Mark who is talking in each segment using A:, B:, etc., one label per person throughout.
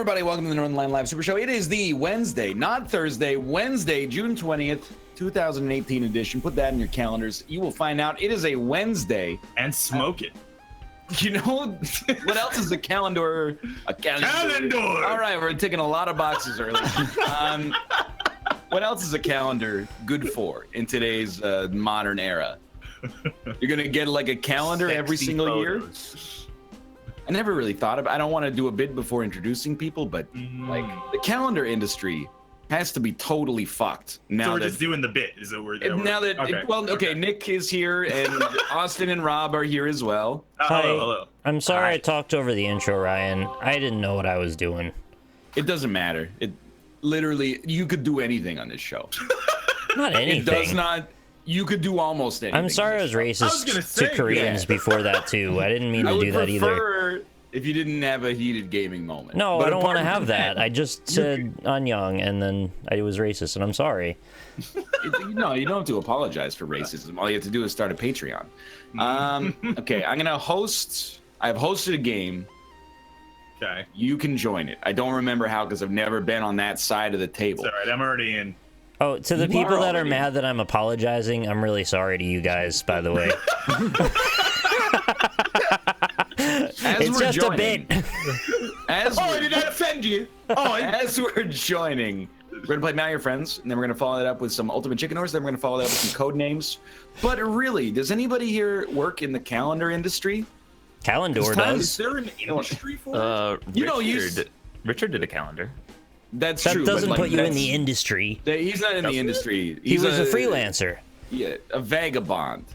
A: everybody, welcome to the Northernlion Live Super Show. It is the Wednesday, not Thursday, Wednesday, June 20th, 2018 edition. Put that in your calendars. You will find out it is a Wednesday.
B: And smoke it.
A: You know, what else is a calendar? A calendar. All right, we're ticking a lot of boxes early. What else is a calendar good for in today's modern era? You're going to get like a calendar every single year? I never really thought about. I don't want to do a bid before introducing people, but like the calendar industry has to be totally fucked now.
B: So we're just doing the bit. Is it we're
A: now that okay. Nick is here and Austin and Rob are here as well.
C: Hi.
B: Hello.
C: I'm sorry I talked over the intro, Ryan. I didn't know what I was doing.
A: It doesn't matter. It literally, you could do anything on this show.
C: Not anything.
A: It does not. You could do almost anything.
C: I'm sorry I was racist to Koreans before that too. I didn't mean to do that either.
A: If you didn't have a heated gaming moment.
C: No,
A: but
C: I don't want to have that. I just said Anyang and then I was racist, and I'm sorry.
A: No, you don't have to apologize for racism. All you have to do is start a Patreon. Okay, I'm gonna host. I've hosted a game.
B: Okay.
A: You can join it. I don't remember how because I've never been on that side of the table.
B: It's all right. I'm already in.
C: Oh, to the people that are mad that I'm apologizing, I'm really sorry to you guys, by the way. It's just a bit.
A: I did not offend you. As we're joining, we're gonna play Now Your Friends, and then we're gonna follow it up with some Ultimate Chicken Horse. Then we're gonna follow that up with some Codenames. But really, does anybody here work in the calendar industry?
C: Calendar
B: Is
C: does.
B: there an industry for it?
D: Richard did a calendar.
A: That's
C: That
A: true.
C: doesn't
A: but,
C: put you in the industry.
A: He's not in the industry.
C: He was a freelancer.
A: Yeah, a vagabond.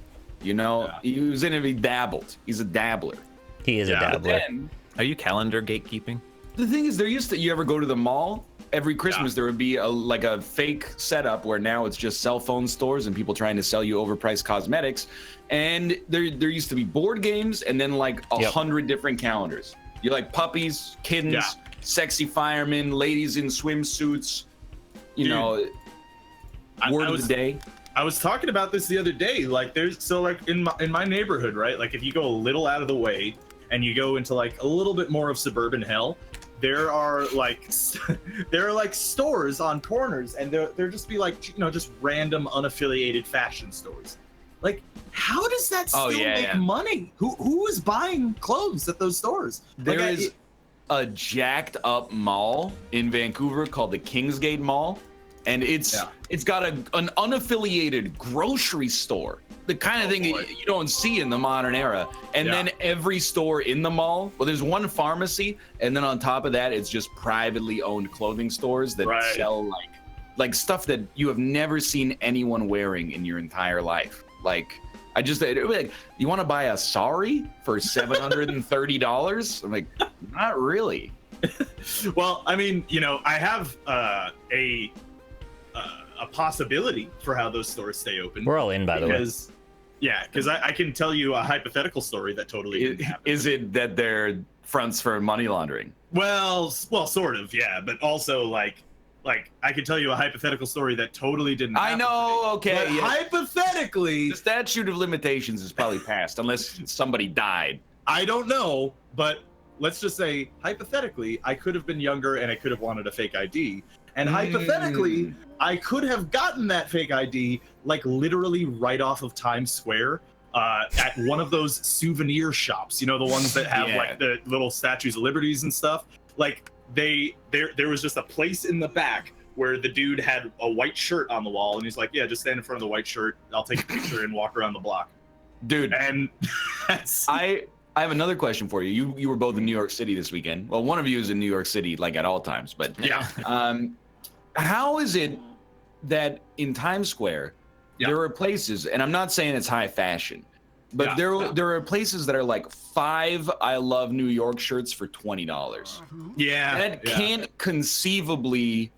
A: You know, he was in it. He dabbled. He's a dabbler.
C: He is a dabbler.
A: Then,
D: Are you calendar gatekeeping?
A: the thing is, you ever go to the mall? Every Christmas there would be a fake setup where now it's just cell phone stores and people trying to sell you overpriced cosmetics. And there used to be board games and then like 100 different calendars. You like puppies, kittens, sexy firemen, ladies in swimsuits. You know, word of the day.
B: I was talking about this the other day. Like, in my neighborhood, right? Like, if you go a little out of the way and you go into like a little bit more of suburban hell, there are like stores on corners, and they're just be like, you know, just random unaffiliated fashion stores. Like, how does that still make money? Who is buying clothes at those stores?
A: There is a jacked up mall in Vancouver called the Kingsgate Mall, and it's got an unaffiliated grocery store, the kind of thing that you don't see in the modern era. And then every store in the mall, well, there's one pharmacy, and then on top of that, it's just privately owned clothing stores that sell like stuff that you have never seen anyone wearing in your entire life. Like, it would be like, you want to buy a sari for $730? I'm like, not really.
B: Well, I mean, you know, I have a possibility for how those stores stay open.
C: We're all in, by the way.
B: Yeah, because I can tell you a hypothetical story that totally didn't happen.
A: Is it that they're fronts for money laundering?
B: Well, sort of, yeah, but also like I could tell you a hypothetical story that totally didn't happen.
A: I know, okay.
B: But hypothetically,
A: the statute of limitations is probably passed unless somebody died.
B: I don't know, but let's just say hypothetically, I could have been younger and I could have wanted a fake ID. And hypothetically, I could have gotten that fake ID like literally right off of Times Square at one of those souvenir shops. You know, the ones that have like the little statues of liberties and stuff. Like there was just a place in the back where the dude had a white shirt on the wall, and he's like, "Yeah, just stand in front of the white shirt. I'll take a picture and walk around the block."
A: Dude,
B: and
A: I have another question for you. You were both in New York City this weekend. Well, one of you is in New York City like at all times, but how is it that in Times Square there are places, and I'm not saying it's high fashion, but there are places that are like 5 I Love New York shirts for $20.
B: Yeah.
A: That can't conceivably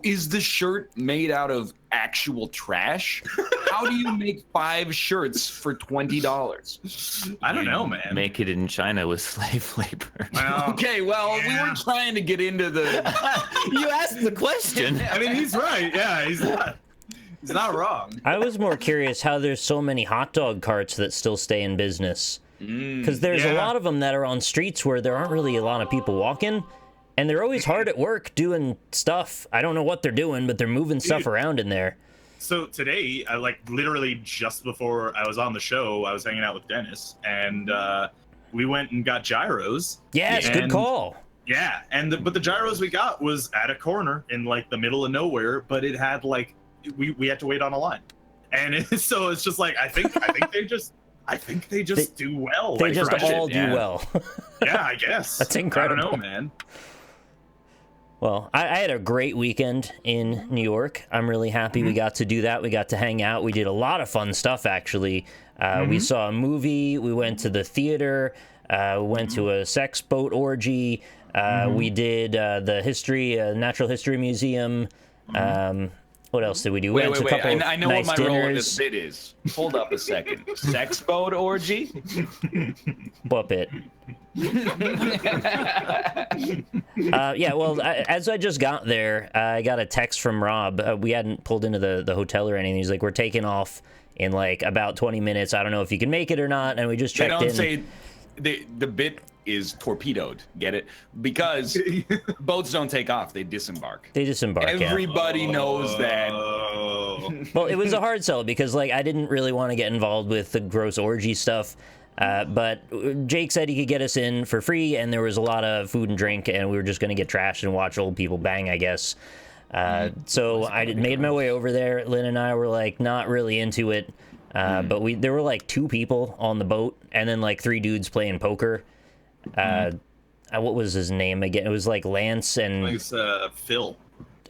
A: is the shirt made out of actual trash? How do you make 5 shirts for $20?
B: I don't know, man.
D: Make it in China with slave labor.
B: Well,
A: okay, well, we were trying to get into the
D: You asked the question.
B: I mean, he's right. Yeah, he's not wrong.
C: I was more curious how there's so many hot dog carts that still stay in business. Because there's a lot of them that are on streets where there aren't really a lot of people walking, And they're always hard at work doing stuff. I don't know what they're doing, but they're moving stuff around in there.
B: So today, literally just before I was on the show, I was hanging out with Dennis, and we went and got gyros.
C: Yes, good call.
B: Yeah, but the gyros we got was at a corner in like the middle of nowhere, but it had like we had to wait on a line, and so it's just like I think they just do well.
C: They just all do well.
B: Yeah, I guess.
C: That's incredible.
B: I don't know, man.
C: Well, I had a great weekend in New York. I'm really happy we got to do that. We got to hang out. We did a lot of fun stuff, actually. We saw a movie. We went to the theater. We went to a sex boat orgy. We did the Natural History Museum. What else did we do?
A: Wait. I know
C: nice
A: what my
C: dinners.
A: role in this bit is. Hold up a second. Sex boat orgy?
C: Puppet. Yeah, well, as I just got there, I got a text from Rob. We hadn't pulled into the hotel or anything. He's like, we're taking off in like about 20 minutes. I don't know if you can make it or not. And we just checked in.
A: They don't say the bit is torpedoed. Get it? Because boats don't take off. They disembark.
C: Everybody
A: knows that.
C: Well, it was a hard sell because like I didn't really want to get involved with the gross orgy stuff. But Jake said he could get us in for free, and there was a lot of food and drink, and we were just going to get trashed and watch old people bang, I guess. So I made my way over there. Lynn and I were like not really into it, but there were like 2 people on the boat, and then like 3 dudes playing poker. What was his name again? It was like Lance and
B: It's Phil.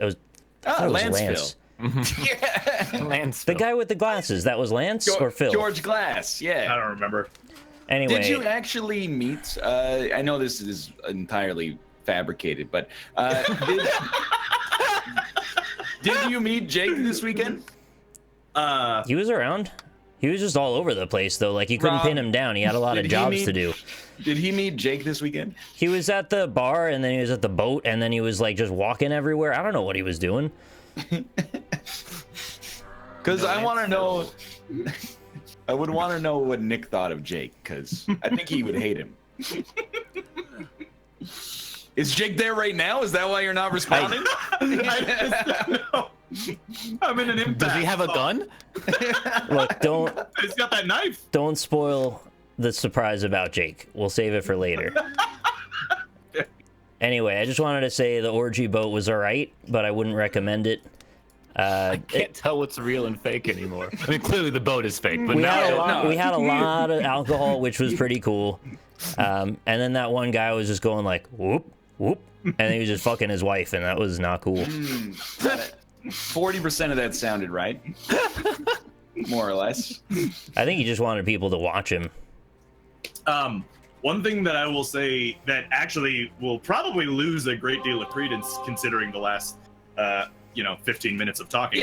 C: It was
A: Lance.
D: Yeah, Lance.
C: The guy with the glasses. That was Lance or Phil?
A: George Glass. Yeah.
B: I don't remember.
C: Anyway,
A: Did you actually meet? I know this is entirely fabricated, but did you meet Jake this weekend?
C: He was around. He was just all over the place, though. Like, you couldn't pin him down. He had a lot of jobs to do.
A: Did he meet Jake this weekend?
C: He was at the bar, and then he was at the boat, and then he was, like, just walking everywhere. I don't know what he was doing.
A: Because I want to know... I would want to know what Nick thought of Jake, because I think he would hate him. Is Jake there right now? Is that why you're not responding?
B: No. I'm in an impact.
D: Does he have a gun?
C: Look,
B: He's got that knife.
C: don't spoil the surprise about Jake. We'll save it for later. Anyway, I just wanted to say the orgy boat was all right, but I wouldn't recommend it.
D: I can't tell what's real and fake anymore. I mean, clearly the boat is fake, but
C: we had a lot of alcohol, which was pretty cool. And then that one guy was just going like, whoop, whoop. And he was just fucking his wife, and that was not cool.
A: 40% of that sounded right. More or less.
C: I think he just wanted people to watch him.
B: One thing that I will say that actually will probably lose a great deal of credence considering the last 15 minutes of talking.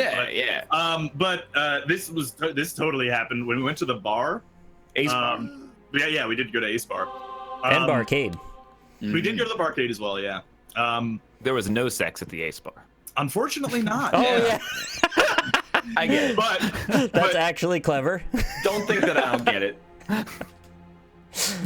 B: But this totally happened when we went to the bar.
A: Ace Bar.
B: Yeah, we did go to Ace Bar.
C: And Barcade.
B: We did go to the Barcade as well, yeah.
D: There was no sex at the Ace Bar.
B: Unfortunately not.
C: Oh, yeah.
A: I get it.
C: That's actually clever.
A: Don't think that I don't get it.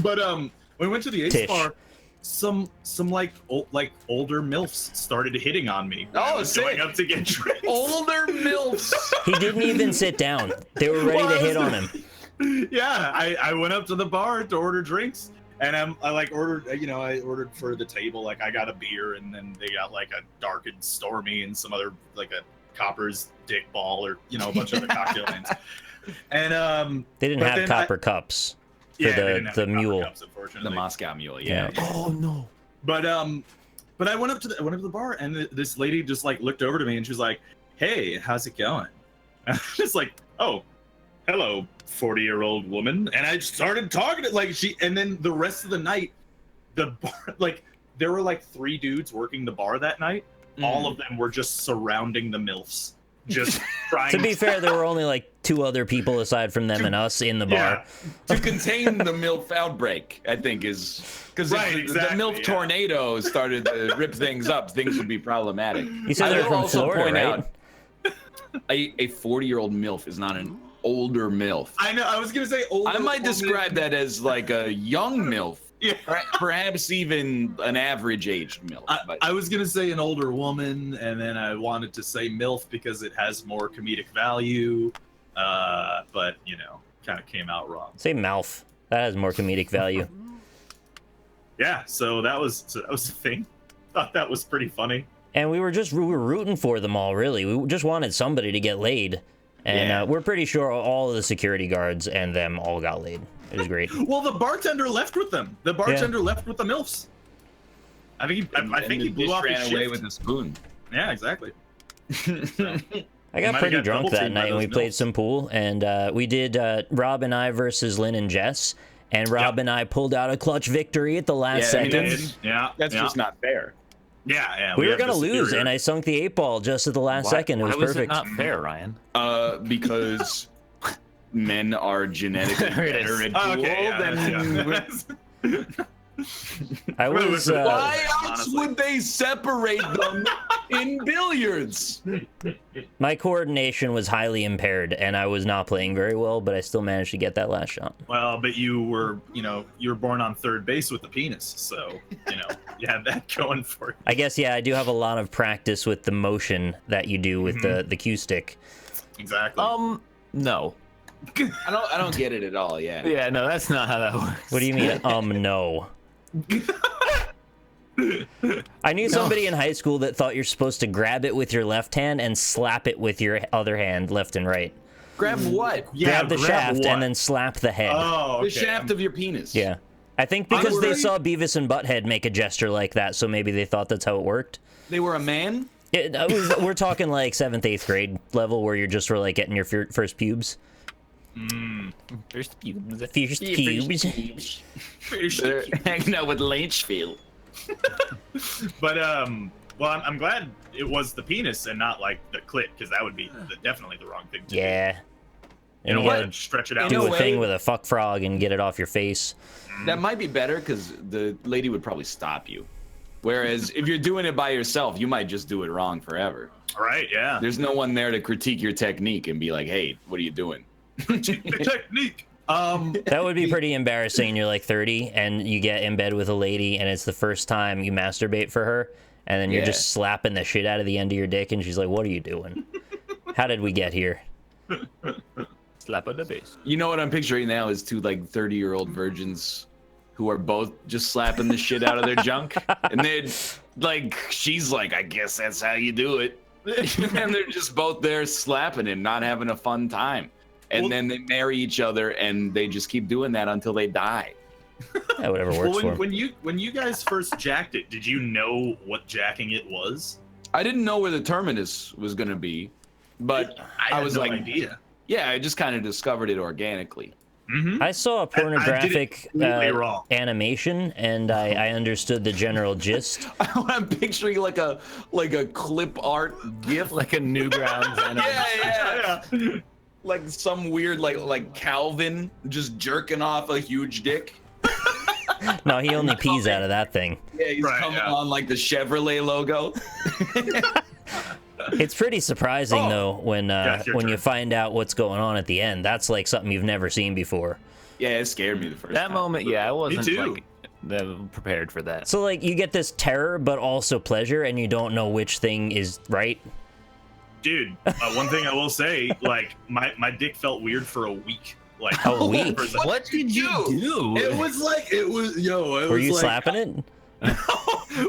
B: But when we went to the Ace Bar, some older MILFs started hitting on me.
A: Oh,
B: going up to get drinks.
A: Older MILFs.
C: He didn't even sit down. They were ready to hit on him.
B: Yeah, I went up to the bar to order drinks, and I ordered for the table, like I got a beer, and then they got like a dark and stormy and some other like a Copper's dick ball or a bunch of other cocktail names. And
C: they didn't have copper cups for the mule.
B: Cups,
A: the Moscow mule, yeah.
D: Oh no.
B: But I went up to the bar, and this lady just like looked over to me, and she was like, "Hey, how's it going?" And I was like, "Oh, hello, 40-year-old woman." And I started talking to and then the rest of the night, the bar, like there were like 3 dudes working the bar that night. All of them were just surrounding the MILFs, just trying.
C: To be fair, there were only like 2 other people aside from them and us in the bar.
A: To contain the MILF outbreak, I think is because the MILF tornado started to rip things up. Things would be problematic.
C: You said they're from Florida, right?
A: A 40-year-old MILF is not an older MILF.
B: I know. I was gonna say older.
A: I might describe that as like a young MILF
B: Yeah.
A: Perhaps even an average-aged MILF.
B: I was gonna say an older woman, and then I wanted to say MILF because it has more comedic value. But kind of came out wrong.
C: Say Malf. That has more comedic value.
B: Yeah, so that was the thing. Thought that was pretty funny.
C: And we were rooting for them all, really. We just wanted somebody to get laid. And we're pretty sure all of the security guards and them all got laid. It was great.
B: Well, the bartender left with them. The bartender left with the MILFs. I think he blew off his
A: away
B: shift.
A: with a spoon.
B: Yeah, exactly.
C: I got pretty drunk that night and we played some pool. And we did Rob and I versus Lynn and Jess. And Rob and I pulled out a clutch victory at the last second.
A: That's just not fair.
B: Yeah.
C: We were going to lose, and I sunk the 8-ball just at the last second. It was perfect.
D: Why was it not fair, Ryan?
A: Because men are genetically better at pool than...
C: I was.
A: Why else would they separate them in billiards?
C: My coordination was highly impaired, and I was not playing very well, but I still managed to get that last shot.
B: Well, but you were born on third base with the penis, so you had that going for you.
C: I guess I do have a lot of practice with the motion that you do with the cue stick.
B: Exactly.
D: No.
A: I don't get it at all. Yeah.
D: Yeah, no, that's not how that works.
C: What do you mean? No. I knew somebody in high school that thought you're supposed to grab it with your left hand and slap it with your other hand, left and right.
A: Grab what?
C: Grab the shaft and then slap the head.
B: Oh, okay.
A: The shaft of your penis.
C: Yeah. I think because they saw Beavis and Butthead make a gesture like that, so maybe they thought that's how it worked.
A: They were a man?
C: We're talking like 7th, 8th grade level where you're just like getting your first pubes.
D: First pubes.
C: First pubes.
A: They're hanging out with Lanchfield.
B: But well, I'm glad it was the penis and not like the clit, because that would be definitely the wrong thing to do.
C: Yeah.
B: You know what? Stretch it out.
C: Do a thing with a fuck frog and get it off your face.
A: That might be better because the lady would probably stop you. Whereas if you're doing it by yourself, you might just do it wrong forever.
B: Right, yeah.
A: There's no one there to critique your technique and be like, hey, what are you doing?
B: The technique.
C: That would be pretty embarrassing. You're like 30 and you get in bed with a lady and it's the first time you masturbate for her, and then you're just slapping the shit out of the end of your dick and she's like, what are you doing? How did we get here?
D: Slap on the base.
A: You know what I'm picturing now is two like 30-year-old virgins who are both just slapping the shit out of their junk, and they're like, she's like, I guess that's how you do it, and they're just both there slapping him, not having a fun time. And then they marry each other, and they just keep doing that until they die.
C: Yeah, whatever works for them.
B: When you guys first jacked it, did you know what jacking it was?
A: I didn't know where the terminus was going to be, but I was
B: had no
A: like,
B: idea.
A: Yeah, I just kind of discovered it organically.
B: Mm-hmm.
C: I saw a pornographic
B: wrong.
C: animation, and I understood the general gist.
A: I'm picturing like a clip art gif,
D: like a Newgrounds animation.
A: yeah. Like some weird like Calvin just jerking off a huge dick.
C: No, he only pees out of that thing.
A: Yeah, he's coming on like the Chevrolet logo.
C: It's pretty surprising though when you find out what's going on at the end. That's like something you've never seen before.
A: Yeah, it scared me the first
D: that
A: time.
D: moment. Yeah, I wasn't like prepared for that.
C: So like you get this terror but also pleasure, and you don't know which thing is right.
B: Dude, one thing I will say, like my dick felt weird for a week. Like
C: a week.
D: What did you do?
B: It was
C: Were you slapping it?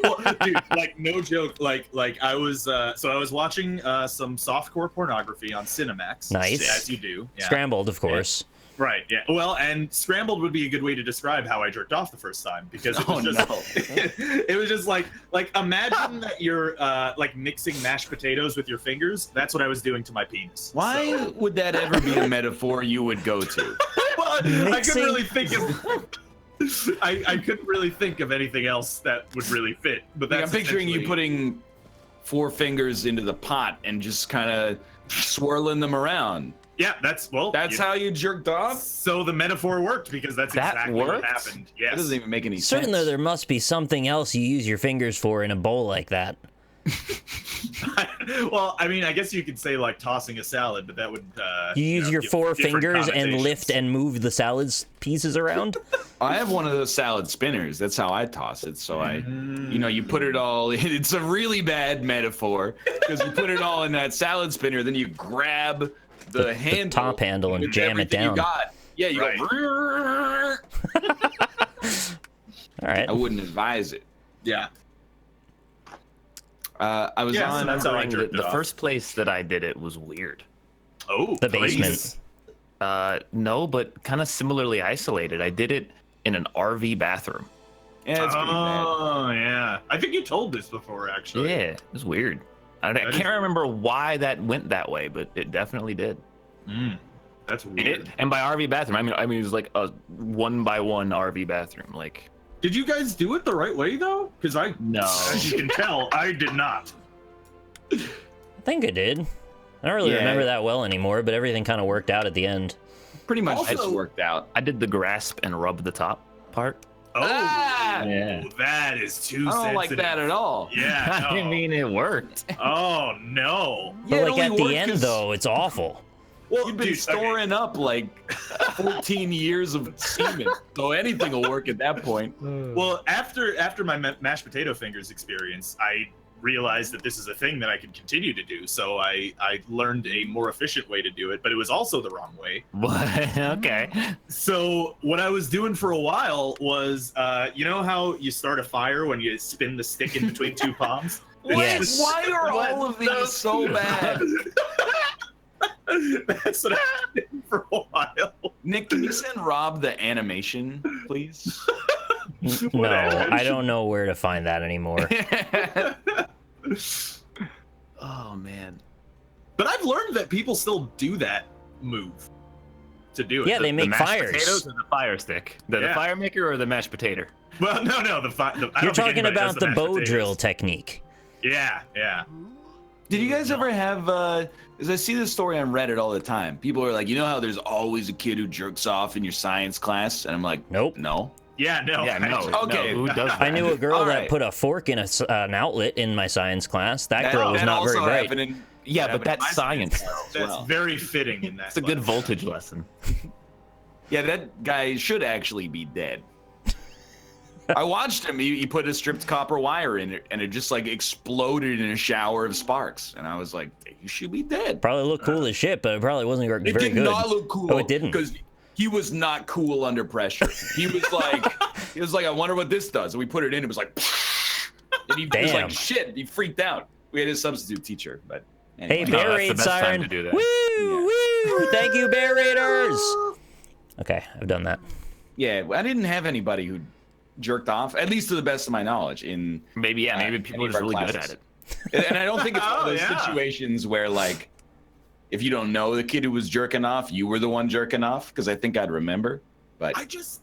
B: Well, dude, like no joke, like I was so I was watching some softcore pornography on Cinemax.
C: Nice,
B: as you do. Yeah.
C: Scrambled, of course.
B: Yeah. Right, yeah. Well, and scrambled would be a good way to describe how I jerked off the first time, because it was it was just like imagine that you're like mixing mashed potatoes with your fingers. That's what I was doing to my penis.
A: Why would that ever be a metaphor you would go to?
B: Well, I couldn't really think of I couldn't really think of anything else that would really fit. But that's
A: I'm picturing you putting 4 fingers into the pot and just kind of swirling them around.
B: Yeah, that's
A: how you jerked off.
B: So the metaphor worked, because that's exactly what happened. Yes.
A: That doesn't even make any sense.
C: Certainly, there must be something else you use your fingers for in a bowl like that.
B: Well, I mean, I guess you could say like tossing a salad, but that would
C: You use your
B: give
C: 4
B: different
C: fingers and
B: connotations.
C: lift and move the salad pieces around.
A: I have one of those salad spinners. That's how I toss it. So you put it all in. It's a really bad metaphor because you put it all in that salad spinner, then you grab the handle,
C: top handle, and
A: with
C: jam it
A: everything
C: down.
A: You got. Yeah, you go.
C: All right.
A: I wouldn't advise it.
B: Yeah.
A: I was
B: Yeah, so
A: on.
B: that's how I
D: the
B: jerked it off.
D: first place that I did it was weird.
B: Oh,
C: The
B: please.
C: basement.
D: No, but kind of similarly isolated. I did it in an RV bathroom.
A: Yeah, it's pretty bad.
B: Oh, yeah. I think you told this before, actually.
D: Yeah, it was weird. I
B: That is-
D: can't remember why that went that way, but it definitely did.
B: That's weird.
D: And by RV bathroom, I mean it was like a 1-by-1 RV bathroom. Like,
B: Did you guys do it the right way, though? Because
D: no.
B: as you can tell, I did not.
C: I think I did. I don't really
A: Yeah.
C: remember that well anymore, but everything kind of worked out at the end.
A: Pretty much
B: Also-
A: it's worked out.
D: I did the grasp and rub the top part.
B: Oh,
D: Yeah.
B: that is too
A: I don't
B: sensitive.
A: like that at all.
B: Yeah,
D: I
B: no.
D: mean, it worked.
B: Oh, no.
C: But
A: Yeah, it
C: like
A: only
C: at the
A: worked
C: end,
A: 'cause
C: though, it's awful.
B: Well,
A: You've been
B: dude,
A: storing up like 14 years of semen, so anything will work at that point.
B: Well, after my mashed potato fingers experience, I realized that this is a thing that I could continue to do. So I learned a more efficient way to do it, but it was also the wrong way.
D: What? Okay.
B: So what I was doing for a while was, you know how you start a fire when you spin the stick in between two palms?
C: Yes.
A: Why are
B: What?
A: all of these so bad?
B: That's what I did for a while.
A: Nick, can you send Rob the animation, please?
C: No, I don't know where to find that anymore.
A: Oh man.
B: But I've learned that people still do that move to do it.
C: Yeah, they
D: The
C: make
D: mashed
C: fires.
D: potatoes or the fire stick? The
B: Yeah.
D: fire maker or the mashed potato?
B: Well, no, I
C: You're
B: don't think
C: talking
B: anybody does
C: about the
B: mashed
C: bow
B: potatoes.
C: drill technique.
B: Yeah, yeah.
A: Did you guys ever have as I see this story on Reddit all the time, people are like, you know how there's always a kid who jerks off in your science class? And I'm like,
C: Nope.
A: no.
B: Yeah, no.
D: Yeah, no.
B: actually.
A: Okay.
D: No, who does that?
C: I knew a girl
A: All
C: that
A: right.
C: put a fork in an outlet in my science class. That girl was not very
A: also
C: bright.
A: happened in-
D: Yeah,
A: that
D: but that's
A: happened in my
D: science.
A: as
B: That's
A: well.
B: very fitting in that.
D: It's a good
B: level.
D: voltage lesson.
A: Yeah, that guy should actually be dead. I watched him. He put a stripped copper wire in it, and it just like exploded in a shower of sparks. And I was like, "You should be dead."
C: Probably looked cool as shit, but it probably wasn't very
A: It did
C: good.
A: not look cool.
C: Oh, it didn't.
A: Because he was not cool under pressure. He was like, I wonder what this does. And we put it in. It was like, and he was
C: Damn.
A: like, shit. He freaked out. We had a substitute teacher, but
C: Hey,
A: anyway.
D: No,
C: Bear
D: that's the
C: Raid
D: best time
C: siren.
D: to do that.
C: Woo! Woo! Thank you, Bear Raiders! Okay, I've done that.
A: Yeah, I didn't have anybody who jerked off, at least to the best of my knowledge, in
D: Maybe, yeah, maybe
A: any
D: people are
A: of
D: just
A: our
D: really good
A: classes.
D: at it.
A: And I don't think it's one of
B: Oh,
A: those
B: yeah.
A: situations where, like, if you don't know the kid who was jerking off, you were the one jerking off, because I think I'd remember. But
B: I just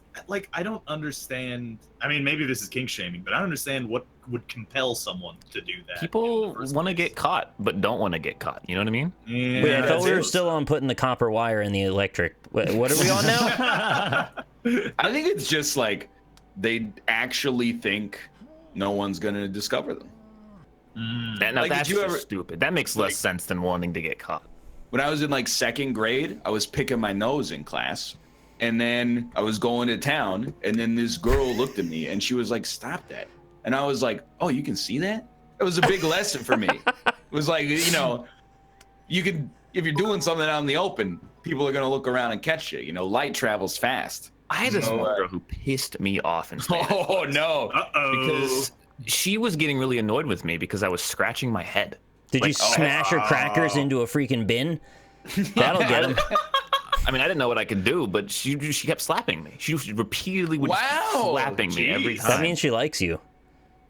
B: I don't understand. I mean, maybe this is kink shaming, but I don't understand what would compel someone to do that.
D: People want to get caught, but don't want to get caught. You know what I mean?
B: Yeah,
C: Wait, I thought
B: that's
C: we were
B: it.
C: still on putting the copper wire in the electric. What are we on now?
A: I think it's just like they actually think no one's going to discover them.
D: Now
A: Like, did
D: that's
A: you
D: just
A: ever-
D: stupid. That makes less sense than wanting to get caught.
A: When I was in like second grade, I was picking my nose in class. And then I was going to town, and then this girl looked at me and she was like, "Stop that." And I was like, "Oh, you can see that?" It was a big lesson for me. It was like, you know, you can, if you're doing something out in the open, people are going to look around and catch you. You know, light travels fast.
D: I had this
A: So,
D: one girl who pissed me off in Spanish
A: Oh, no.
D: because she was getting really annoyed with me because I was scratching my head.
C: Did you smash her crackers into a freaking bin? That'll get him.
D: I mean, I didn't know what I could do, but she kept slapping me. She repeatedly would
A: Wow,
D: keep slapping me every
B: jeez.
D: time.
C: That means she likes you.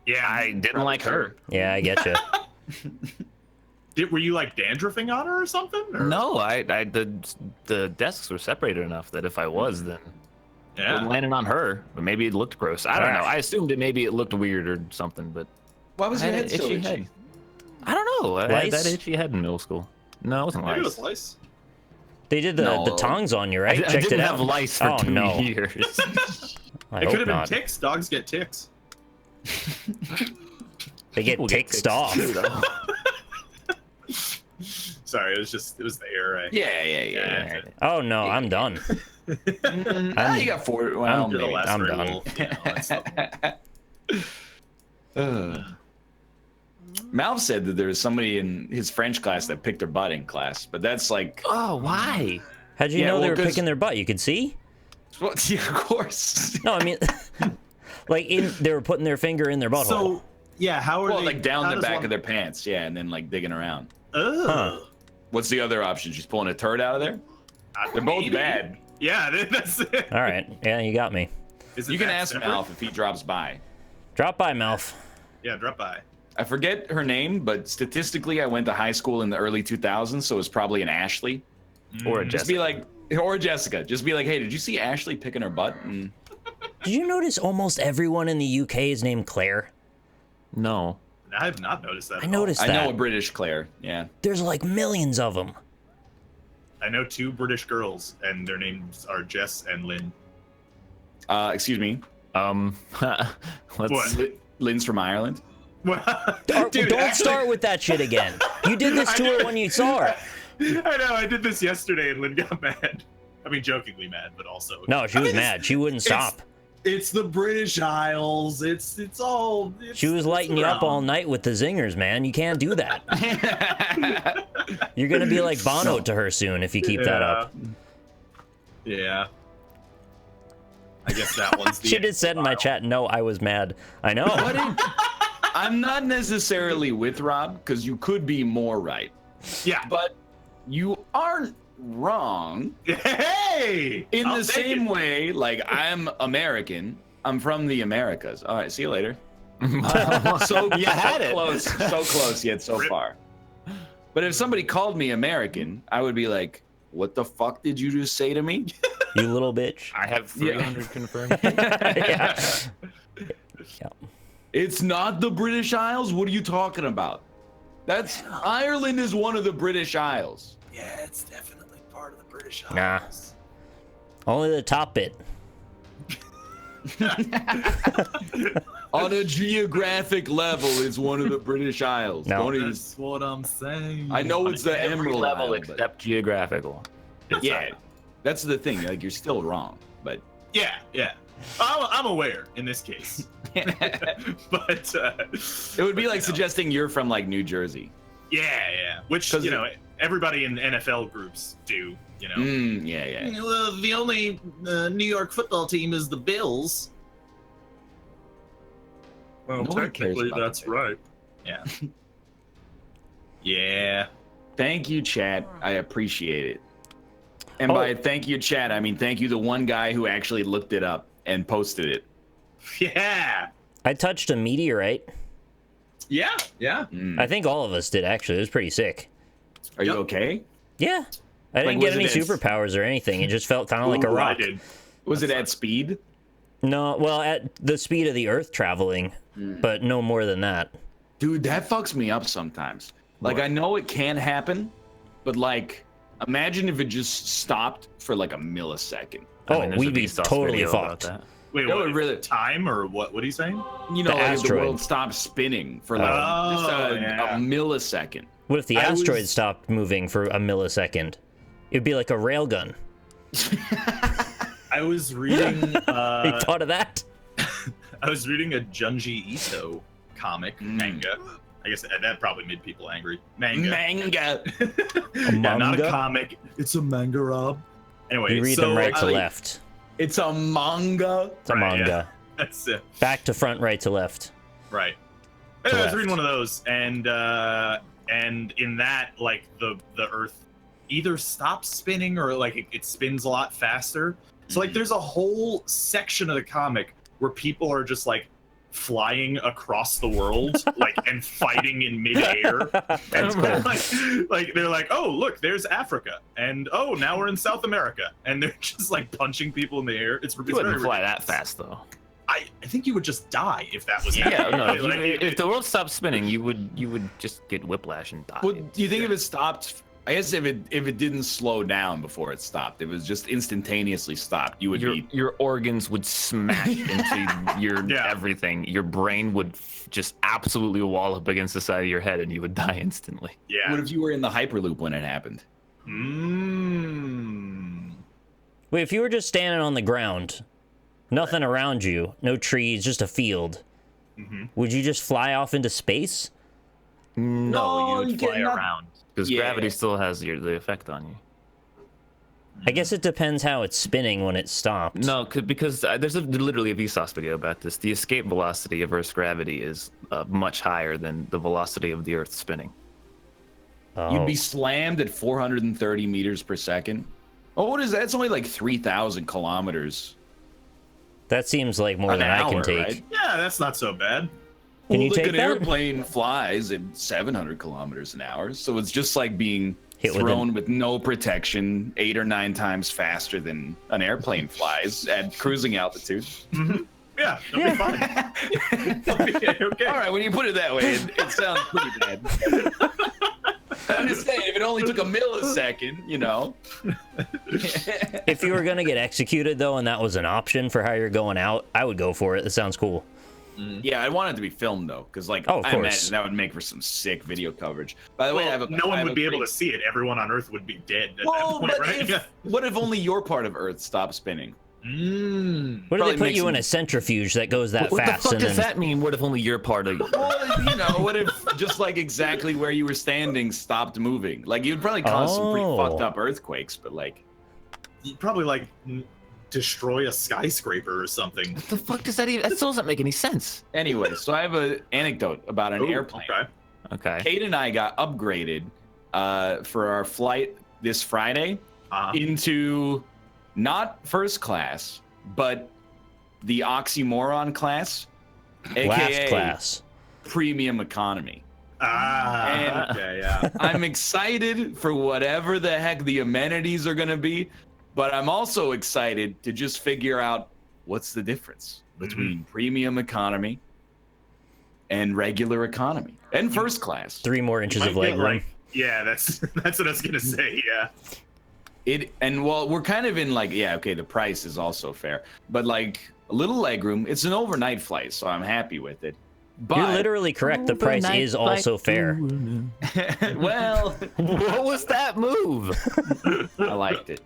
B: Yeah,
D: I didn't like her.
C: Yeah, I get you.
B: Were you like dandruffing on her or something? Or?
D: No, the desks were separated enough that if I was, then it
B: Yeah.
D: landed on her. But maybe it looked gross. I don't know. I assumed it maybe it looked weird or something, but
A: Why was
D: I
A: your
D: had
A: head
D: an
A: so
D: itchy
A: itchy?
D: head. I don't know. I had
C: Lice?
D: that itchy head in middle school. No, it wasn't
B: Maybe it
D: lice.
B: was lice.
C: They did the
A: No.
C: tongs on you, right?
D: I
C: Checked
D: didn't
C: it
D: have
C: out.
D: lice for
C: Oh,
D: 2
C: no.
D: years.
C: I
B: It
C: hope
B: could have been
C: not.
B: ticks. Dogs get ticks.
C: They get
D: People
C: ticked
D: ticks
C: off.
D: too, though.
B: Sorry, it was the air.
A: Yeah.
C: Oh no, I'm done.
A: You got 4. Well,
C: I'm
A: maybe.
C: done.
A: Malv said that there was somebody in his French class that picked their butt in class, but that's like,
D: Oh, why?
C: How'd you
A: Yeah,
C: know they
A: well,
C: were
A: 'cause-
C: picking their butt? You could see?
A: well, yeah, of course.
C: No, I mean, like they were putting their finger in their butthole.
B: So yeah, how are
A: Well,
B: they
A: like down
B: how
A: the
B: does
A: back
B: one-
A: of their pants, yeah, and then like digging around.
B: Ugh.
C: Huh.
A: What's the other option? She's pulling a turd out of there? They're both
B: Maybe.
A: bad.
B: Yeah, that's it.
C: All right, yeah, you got me.
B: Is it
A: You can
B: that
A: ask
B: separate?
A: Malf if he drops by.
C: Drop by, Melf.
B: Yeah, drop by.
A: I forget her name, but statistically, I went to high school in the early 2000s, so it's probably an Ashley.
D: Or a
A: Just be like, or Jessica. Just be like, hey, did you see Ashley picking her butt? And
C: Did you notice almost everyone in the UK is named Claire?
D: No.
B: I have not noticed that.
C: I noticed
A: I
C: that.
A: know a British Claire. Yeah.
C: There's like millions of them.
B: I know 2 British girls, and their names are Jess and Lynn.
A: Excuse me.
D: Let's.
B: What?
A: Lynn's from Ireland.
B: Dude,
C: Don't
B: actually-
C: start with that shit again. You did this to her when you saw her.
B: I know. I did this yesterday, and Lynn got mad. I mean, jokingly mad, but also.
C: No, she was
B: mean,
C: mad. She wouldn't stop.
B: It's the British Isles. It's all.
C: She was lighting you up all night with the zingers, man. You can't do that. You're gonna be like Bono to her soon if you keep that up.
B: Yeah. I guess that one's the.
C: She just said in my chat, "No, I was mad." I know.
A: I'm not necessarily with Rob because you could be more right,
B: Yeah.
A: but you aren't wrong.
B: Hey.
A: In
B: I'll
A: the
B: take
A: same
B: it.
A: way, like I'm American. I'm from the Americas. All right, see you later. So
D: You had it.
A: so close yet so far. But if somebody called me American, I would be like, "What the fuck did you just say to me?"
C: You little bitch.
D: I have 300 confirmed.
C: Yeah. Yeah.
A: It's not the British Isles. What are you talking about? That's Ireland is one of the British Isles.
B: Yeah, it's definitely part of the British
C: Nah.
B: Isles.
C: Only the top bit.
A: On a geographic level, it's one of the British Isles.
C: No.
A: Don't even-
B: That's what I'm saying.
A: I know it's the
D: Every
A: Emerald
D: level
A: Isle, but-
D: except geographical.
A: yeah, that's the thing. Like you're still wrong, but
B: Yeah. I'm aware in this case, but
A: it would be like suggesting you're from like New Jersey.
B: yeah, which
A: 'Cause
B: everybody in NFL groups do. You know,
A: Yeah.
B: Well, the only New York football team is the Bills. Well,
A: No one cares about
B: that's
A: the
B: right. Yeah. Yeah.
A: Thank you, chat. I appreciate it. And by thank you, chat, I mean thank you the one guy who actually looked it up and posted it.
B: Yeah.
C: I touched a meteorite.
B: Yeah.
C: I think all of us did, actually. It was pretty sick.
A: Are you
B: Yep.
A: okay?
C: Yeah. I
A: Like,
C: didn't get
A: was
C: any
A: it as-
C: superpowers or anything. It just felt kind of like a
B: Ooh, I
C: rock.
B: did.
A: Was it at speed?
C: No, well, at the speed of the Earth traveling, but no more than that.
A: Dude, that fucks me up sometimes. Like I know it can happen, but like imagine if it just stopped for like a millisecond.
C: Oh,
D: there's a
C: we'd be
D: Vsauce
C: totally
D: video about
C: fucked.
D: that.
B: Wait,
A: That
B: what?
A: would really-
B: Time or what? What are you saying?
A: You know,
C: The
A: like if the
C: asteroid.
A: world stopped spinning for like just
B: Oh,
A: a
B: yeah.
A: millisecond.
C: What if the
A: I was-
C: asteroid stopped moving for a millisecond? It'd be like a railgun.
B: I was reading.
C: You thought of that?
B: I was reading a Junji Ito comic manga. I guess that probably made people angry. Manga.
A: Manga.
B: Yeah, not a
C: manga?
B: comic. It's a manga, Rob. Anyway,
C: You read
B: so
C: them right to
B: I-
C: left.
A: It's a manga.
C: It's a
B: Right,
C: manga.
B: That's it.
C: Back to front, right to left.
B: Right. Anyway, I was
C: left.
B: reading one of those, and in that, like the Earth either stops spinning or like it spins a lot faster. So like, there's a whole section of the comic where people are just like flying across the world, like and fighting in midair.
C: That's cool.
B: like they're like, oh look, there's Africa, and oh now we're in South America, and they're just like punching people in the air. It's
D: You
B: very
D: wouldn't fly that
B: ridiculous.
D: fast, though.
B: I think you would just die if that was
D: Yeah,
B: happening.
D: no. If,
B: Like,
D: if the world stopped spinning, you would just get whiplash and die.
A: Well, do you think if it stopped I guess if it didn't slow down before it stopped, it was just instantaneously stopped. You would
D: your organs would smash into your everything. Your brain would just absolutely wall up against the side of your head, and you would die instantly.
B: Yeah.
A: What if you were in the hyperloop when it happened?
C: Wait, if you were just standing on the ground, nothing around you, no trees, just a field, would you just fly off into space?
D: No, you would fly around because gravity still has the effect on you.
C: I guess it depends how it's spinning when it stops.
D: No, because there's literally a Vsauce video about this. The escape velocity of Earth's gravity is much higher than the velocity of the Earth spinning.
C: Oh.
A: You'd be slammed at 430 meters per second. Oh, what is that? It's only like 3,000 kilometers.
C: That seems like more than I can take.
A: Right?
B: Yeah, that's not so bad.
C: Can you take
A: an
C: that?
A: airplane flies at 700 kilometers an hour, so it's just like being
C: Hit
A: thrown with no protection 8 or 9 times faster than an airplane flies at cruising altitude.
B: Yeah, it'll be fine. Okay.
A: All right, when you put it that way, it sounds pretty bad. I'm just saying, if it only took a millisecond, you know.
C: If you were going to get executed, though, and that was an option for how you're going out, I would go for it. It sounds cool.
A: Yeah, I want it to be filmed, though, because, like,
C: of
A: I
C: course.
A: imagine that would make for some sick video coverage. By the way,
B: no one would be able to see it. Everyone on Earth would be dead at that point,
A: but
B: right?
A: what if only your part of Earth stopped spinning?
C: What if they
A: Probably
C: put
A: makes
C: you in
A: them-
C: a centrifuge that goes that
D: What
C: fast?
D: the fuck
C: and
D: does
C: then...
D: that mean? What if only you're part of?
A: Well, you know, what if just like exactly where you were standing stopped moving? Like, you'd probably cause some pretty fucked up earthquakes, but like,
B: You'd probably like destroy a skyscraper or something.
D: What the fuck does that even? That still doesn't make any sense.
A: anyway, so I have an anecdote about an airplane.
B: Okay.
D: Okay.
A: Kate and I got upgraded for our flight this Friday into not first class, but the oxymoron class, aka
C: Last class.
A: premium economy. And
B: Okay, yeah.
A: I'm excited for whatever the heck the amenities are going to be, but I'm also excited to just figure out what's the difference between premium economy and regular economy and first class.
C: 3 more inches
B: Might
C: of
B: get,
C: leg room.
B: like, yeah, that's what I was gonna say. Yeah.
A: Well, we're kind of in like, yeah, okay, the price is also fair, but like a little leg room. It's an overnight flight, so I'm happy with it. But
C: You're literally correct. The price is also fair.
A: well,
D: What was that move?
A: I liked it.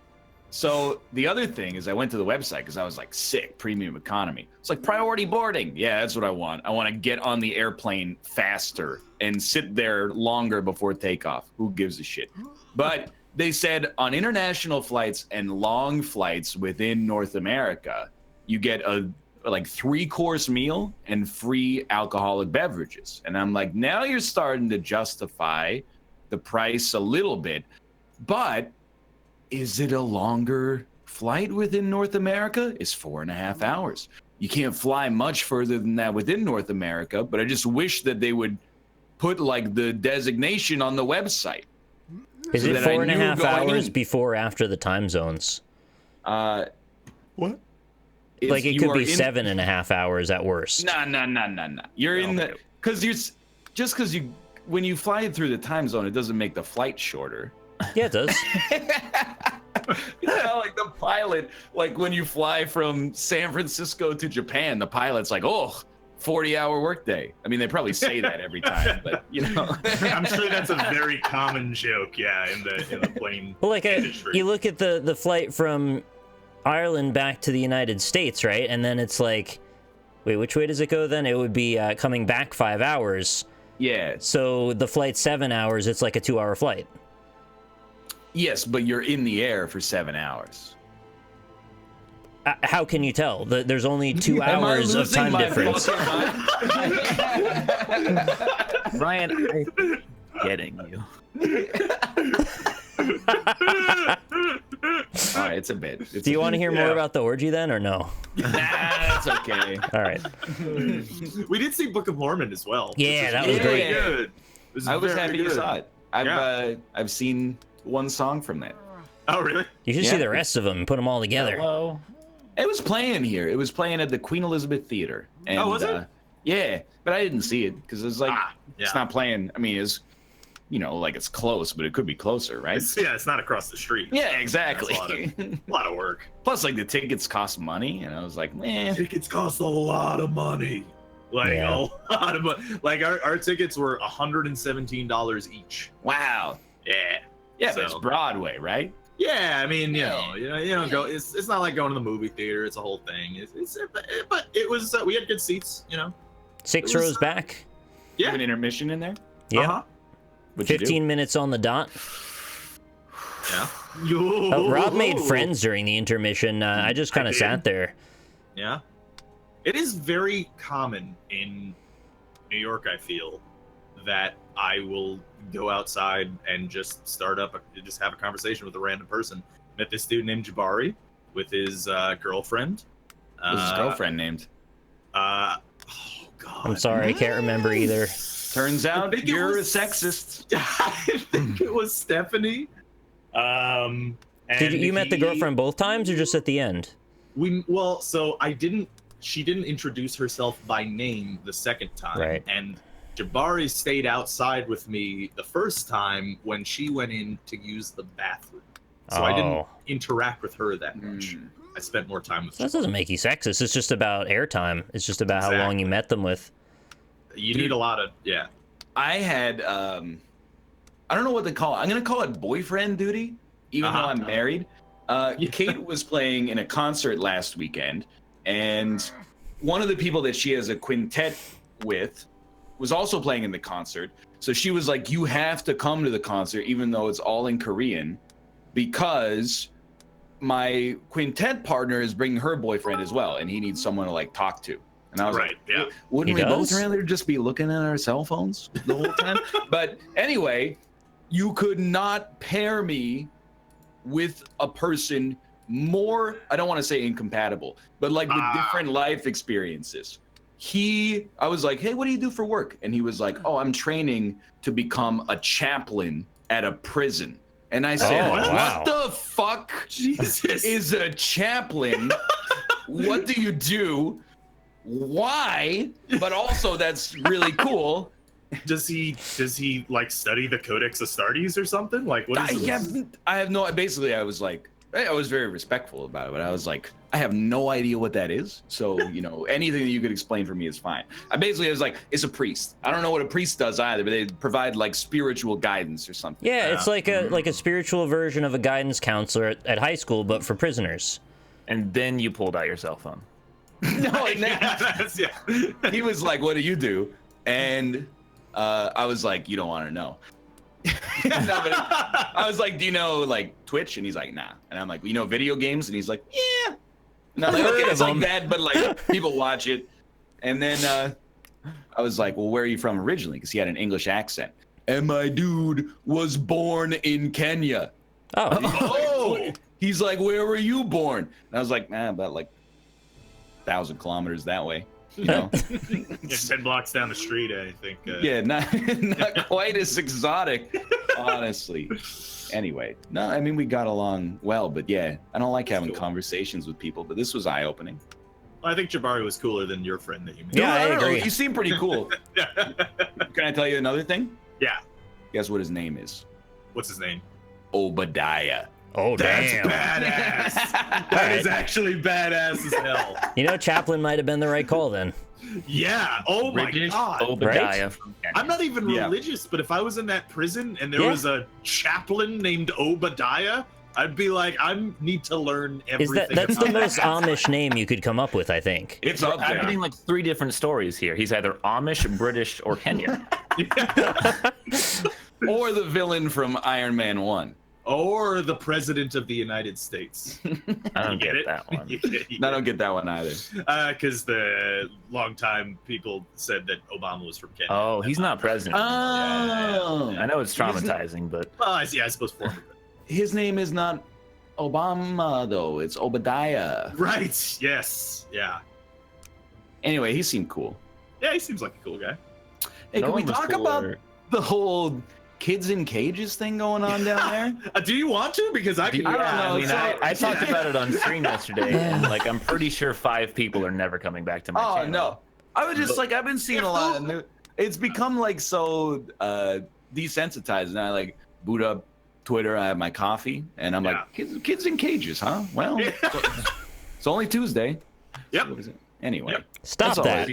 A: So the other thing is I went to the website because I was like, sick, premium economy. It's like priority boarding. Yeah, that's what I want. I want to get on the airplane faster and sit there longer before takeoff. Who gives a shit? But they said on international flights and long flights within North America, you get a like 3-course meal and free alcoholic beverages. And I'm like, now you're starting to justify the price a little bit, but is it a longer flight within North America? It's 4.5 hours. You can't fly much further than that within North America, but I just wish that they would put like the designation on the website.
C: Is
A: so
C: it
A: that I
C: 4.5
A: knew going
C: hours
A: in.
C: before or after the time zones?
A: What?
C: Like it could be 7.5 hours at worst.
A: Nah. You're in the, because when you fly through the time zone, it doesn't make the flight shorter.
C: Yeah, it does.
A: Yeah, like the pilot, like when you fly from San Francisco to Japan, the pilot's like, oh, 40-hour workday. I mean, they probably say that every time, but you know.
B: I'm sure that's a very common joke, yeah, in the plane
C: Well, like
B: industry.
C: you look at the flight from Ireland back to the United States, right? And then it's like, wait, which way does it go then? It would be coming back 5 hours.
A: Yeah.
C: So the flight's 7 hours. It's like a 2-hour flight.
A: Yes, but you're in the air for 7 hours.
C: How can you tell? There's only 2 hours of time difference.
D: Ryan, I'm getting you.
A: All right, it's a bit.
C: Do you want to hear more
B: Yeah.
C: about the orgy then, or no?
A: Nah, that's okay.
C: All right.
B: We did see Book of Mormon as well.
C: Yeah,
B: which
C: that
B: is
C: was
B: very
C: great.
B: good. It was
A: I was
B: very
A: happy you
B: good.
A: saw it. I've seen one song from that.
B: Oh, really?
C: You should
A: Yeah.
C: see the rest of them and put them all together.
D: Hello.
A: It was playing here. It was playing at the Queen Elizabeth Theater. And,
B: Oh, was it?
A: Yeah, but I didn't see it because it was like
B: Yeah.
A: it's not playing. I mean, like it's close, but it could be closer, right?
B: It's not across the street.
A: Yeah, exactly.
B: A lot of work.
A: Plus, like the tickets cost money, and I was like, man,
B: Tickets cost a lot of money. Like
C: Yeah.
B: a lot of money. Like our tickets were $117 each.
A: wow.
B: Yeah,
A: But it's
B: So-
A: Broadway, right?
B: Yeah, I mean, you don't go. It's not like going to the movie theater. It's a whole thing. But it was. We had good seats.
C: 6
B: It was,
C: rows back.
A: You
B: Yeah.
A: have an intermission in there.
C: Yeah.
B: Uh-huh.
A: What'd you do?
C: 15 minutes on the dot.
B: Yeah.
C: Rob made friends during the intermission. I just kind of
B: did.
C: sat there.
B: Yeah. It is very common in New York, I feel, that I will go outside and just just have a conversation with a random person. Met this dude named Jabari with his girlfriend.
A: What's his girlfriend named?
B: Oh God.
C: I'm sorry, I can't remember either.
A: Turns out
B: think it
A: you're
B: was-
A: a sexist.
B: I think it was Stephanie. And
C: Did you met the girlfriend both times or just at the end?
B: So she didn't introduce herself by name the second time.
C: Right.
B: And Jabari stayed outside with me the first time when she went in to use the bathroom. So I didn't
C: Oh.
B: interact with her that much.
A: Mm.
B: I spent more time with
C: That doesn't make you sexist. It's just about airtime. It's just about how long you
B: Exactly.
C: met them with.
B: You need a lot of
A: I had I don't know what they call it. I'm gonna call it boyfriend duty, even though I'm married. Kate was playing in a concert last weekend, and one of the people that she has a quintet with was also playing in the concert. So she was like, "You have to come to the concert, even though it's all in Korean, because my quintet partner is bringing her boyfriend as well, and he needs someone to like talk to." And I was
B: Right,
A: like,
B: yeah.
A: wouldn't
C: He
A: we both
C: does?
A: rather just be looking at our cell phones the whole time? But anyway, you could not pair me with a person more, I don't want to say incompatible, but like with different life experiences. I was like, hey, what do you do for work? And he was like, oh, I'm training to become a chaplain at a prison. And I said,
C: Oh, wow.
A: what the fuck is a chaplain? What do you do? Why? But also, that's really cool.
B: Does he like study the Codex Astartes or something? Like what is this?
A: I have no. Basically, I was like, I was very respectful about it, but I was like, I have no idea what that is. So anything that you could explain for me is fine. I was like, it's a priest. I don't know what a priest does either, but they provide like spiritual guidance or something.
C: Yeah, it's like a spiritual version of a guidance counselor at high school, but for prisoners.
D: And then you pulled out your cell phone.
A: No, he was like, what do you do? And I was like, you don't want to know. No, but I was like, do you know like Twitch? And he's like, nah. And I'm like, you know video games? And he's like, yeah. And I'm like, okay, it's like that, but like people watch it. And then I was like, well, where are you from originally? Because he had an English accent. And my dude was born in Kenya.
C: Oh,
A: He's like, where were you born? And I was like, about like 1,000 kilometers that way.
B: Yeah, 10 blocks down the street, I think.
A: Yeah, not quite as exotic, honestly. Anyway, no, I mean, we got along well, but yeah, I don't like having conversations with people, but this was eye-opening.
B: I think Jabari was cooler than your friend that you met.
C: Yeah, I
A: don't know,
C: agree.
A: you seem pretty cool. Can I tell you another thing?
B: Yeah.
A: Guess what his name is?
B: What's his name?
A: Obadiah.
C: oh,
B: That's
C: damn.
B: badass. That
C: Alright.
B: is actually badass as hell.
C: Chaplain might have been the right call then.
B: Yeah. Oh my
D: British
B: god.
D: Obadiah from Kenya.
B: I'm not even
A: Yeah.
B: religious, but if I was in that prison and there
C: Yeah.
B: was a chaplain named Obadiah, I'd be like, I need to learn
C: Is
B: everything.
C: that's the
B: about
C: most
B: that.
C: Amish name you could come up with, I think.
A: It's up
D: I'm
A: there.
D: getting like 3 different stories here. He's either Amish, British, or Kenyan.
A: Or the villain from Iron Man 1.
B: Or the president of the United States.
D: I don't
B: You
D: get
B: it?
D: that one.
B: You get it?
A: I don't get that one either.
B: Because the longtime people said that Obama was from Kenya.
D: Oh, he's not president.
A: Oh.
D: I know it's traumatizing, but
B: Well, I suppose former.
A: His name is not Obama, though. It's Obadiah.
B: Right. Yes. Yeah.
A: Anyway, he seemed cool.
B: Yeah, he seems like a cool guy.
A: Hey,
D: No
A: can we
D: one was
A: talk
D: cooler.
A: about the whole kids in cages thing going on down there?
B: Do you want to? Because I can.
A: I don't know,
D: I mean,
A: so-
D: I talked about it on stream yesterday, and like I'm pretty sure 5 people are never coming back to my
A: Oh
D: channel.
A: no, I was just like, I've been seeing a lot of new. It's become like so desensitized, and I like boot up Twitter. I have my coffee, and I'm like, kids in cages, huh? Well, it's only Tuesday.
B: Yep.
A: So what is it? Anyway,
C: Stop that.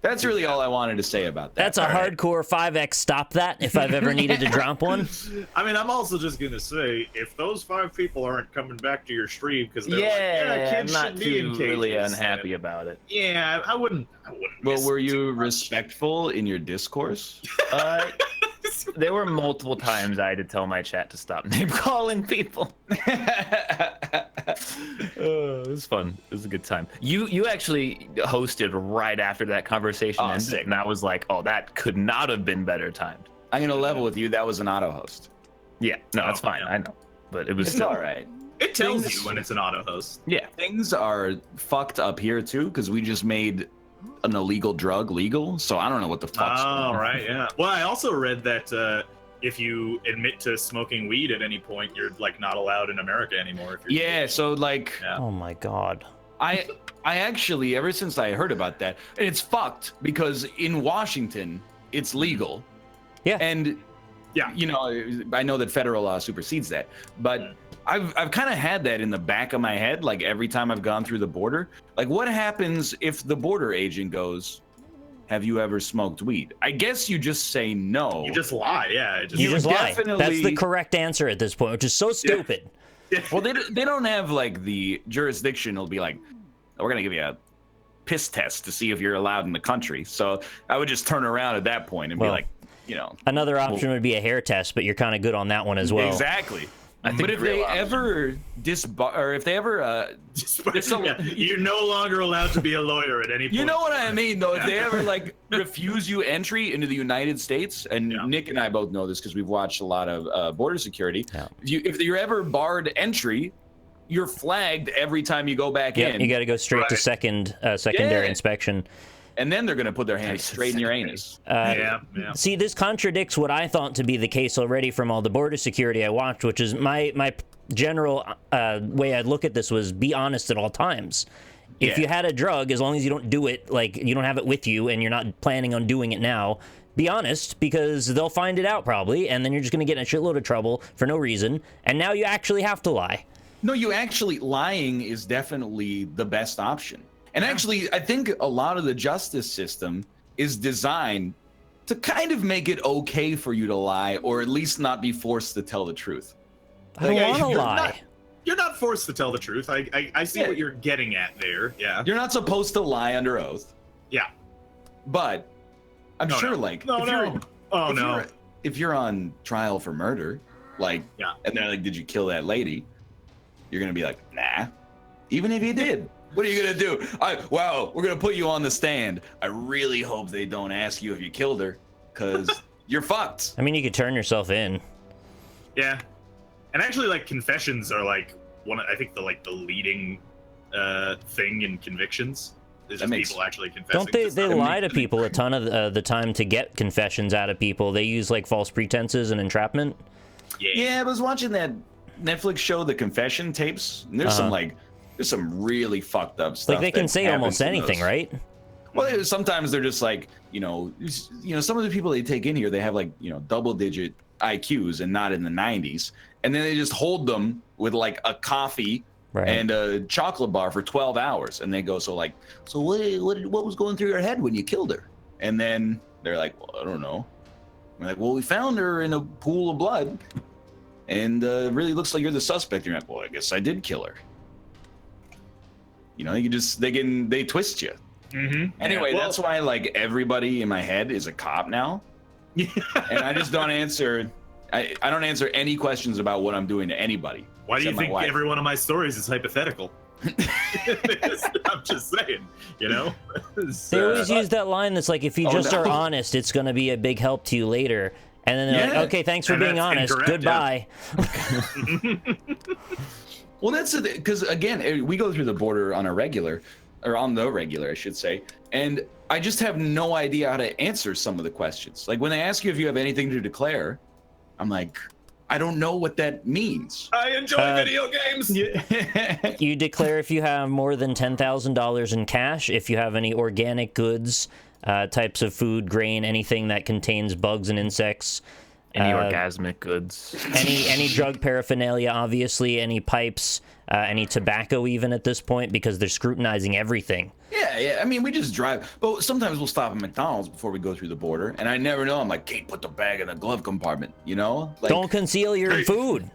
A: That's really all I wanted to say about that.
C: That's a hardcore 5X stop that, if I've ever needed to drop one.
B: I mean, I'm also just going to say, if those 5 people aren't coming back to your stream because they're
D: I'm
B: kids
D: not
B: shouldn't be in
D: too really
B: cages,"
D: unhappy about it.
B: Yeah, I wouldn't
A: Well,
B: miss
A: were
B: it
A: you
B: too much.
A: respectful in your discourse?
D: There were multiple times I had to tell my chat to stop name calling people. It was fun. It was a good time. You actually hosted right after that conversation ended,
A: sick.
D: and I was like, oh, that could not have been better timed.
A: I'm gonna level with you. That was an auto host.
D: Yeah, no, that's fine.
B: yeah.
D: I know, but it was
A: It's
D: still
A: all right.
B: It tells
A: Things-
B: you when it's an auto host.
D: Yeah.
A: Things are fucked up here too because we just made an illegal drug legal. So I don't know what the fuck's going
B: Oh,
A: on.
B: right, yeah. Well, I also read that if you admit to smoking weed at any point, you're like not allowed in America anymore. If you're
A: Yeah. So like,
C: Oh my god.
A: I actually ever since I heard about that, and it's fucked because in Washington it's legal.
C: Yeah.
A: And
B: Yeah.
A: you know, I know that federal law supersedes that, but I've kind of had that in the back of my head, like every time I've gone through the border. Like, what happens if the border agent goes, "Have you ever smoked weed?" I guess you just say no.
B: You just lie, yeah. It
C: You just lie.
A: definitely-
C: That's the correct answer at this point, which is so stupid.
A: Well, they don't have like the jurisdiction. It'll be like, we're gonna give you a piss test to see if you're allowed in the country. So I would just turn around at that point and be
C: Well,
A: like, you know,
C: Another option would be a hair test, but you're kind of good on that one as well.
A: exactly.
D: I think
A: But if
D: the real
A: they
D: option-
A: ever
B: Yeah, you're no longer allowed to be a lawyer at any point.
A: You know what I mean, though. If they ever like refuse you entry into the United States, and Nick and I both know this because we've watched a lot of border security.
C: Yeah.
A: If you're ever barred entry, you're flagged every time you go back
C: Yeah,
A: in,
C: you got to go straight to secondary
A: Yeah.
C: inspection.
A: and then they're gonna put their hands straight in your anus.
B: Yeah.
C: See, this contradicts what I thought to be the case already from all the border security I watched, which is my general way I'd look at this was be honest at all times. If you had a drug, as long as you don't do it, like you don't have it with you and you're not planning on doing it now, be honest, because they'll find it out probably, and then you're just going to get in a shitload of trouble for no reason, and now you actually have to lie.
A: No, lying is definitely the best option. And actually, I think a lot of the justice system is designed to kind of make it okay for you to lie, or at least not be forced to tell the truth.
C: I don't want to lie.
B: You're not forced to tell the truth. I see what you're getting at there. Yeah.
A: You're not supposed to lie under oath,
B: Yeah.
A: but I'm
B: No,
A: sure,
B: no.
A: like,
B: No,
A: if
B: no.
A: you're,
B: Oh,
A: if
B: no.
A: you're- if you're on trial for murder, like,
B: Yeah.
A: and they're like, "Did you kill that lady?" You're gonna be like, "Nah." Even if you did, what are you gonna do? Wow, we're gonna put you on the stand. I really hope they don't ask you if you killed her, because you're fucked.
C: I mean, you could turn yourself in.
B: Yeah. And actually, like, confessions are like I think the leading thing in convictions is just people actually confessing.
C: Don't they?
B: to
C: They
B: stuff.
C: lie to people a ton of the time to get confessions out of people. They use like false pretenses and entrapment.
A: Yeah, I was watching that Netflix show, The Confession Tapes, and there's there's some really fucked up stuff.
C: Like they can
A: that
C: say
A: happens
C: almost
A: in
C: anything,
A: those.
C: right?
A: Well, sometimes they're just like, you know, some of the people they take in here, they have like, double-digit IQs and not in the 90s, and then they just hold them with like a coffee
C: Right.
A: and a chocolate bar for 12 hours, and they go, so what was going through your head when you killed her? And then they're like, well, I don't know. We're like, well, we found her in a pool of blood, and it really looks like you're the suspect. You're like, well, I guess I did kill her. They twist you.
B: Mm-hmm.
A: Anyway, that's why like everybody in my head is a cop now. And I just don't answer. I don't answer any questions about what I'm doing to anybody.
B: Why do you
A: except my
B: think
A: wife.
B: every one of my stories is hypothetical? I'm just saying, you know?
C: They always use that line that's like, if you just
A: no.
C: are honest, it's going to be a big help to you later. And then they're
A: Yeah.
C: like, okay, thanks for
B: And
C: being
B: that's
C: honest.
B: incorrect,
C: Goodbye.
A: Well, that's because again, we go through the border on the regular, I should say, and I just have no idea how to answer some of the questions. Like when they ask you if you have anything to declare, I'm like, I don't know what that means.
B: I enjoy video games.
C: You declare if you have more than $10,000 in cash, if you have any organic goods, types of food, grain, anything that contains bugs and insects,
D: Any orgasmic goods?
C: Any drug paraphernalia, obviously. Any pipes, any tobacco, even at this point, because they're scrutinizing everything.
A: Yeah. I mean, we just drive, but sometimes we'll stop at McDonald's before we go through the border, and I never know. I'm like, Kate, put the bag in the glove compartment. You know? Like,
C: don't conceal your food.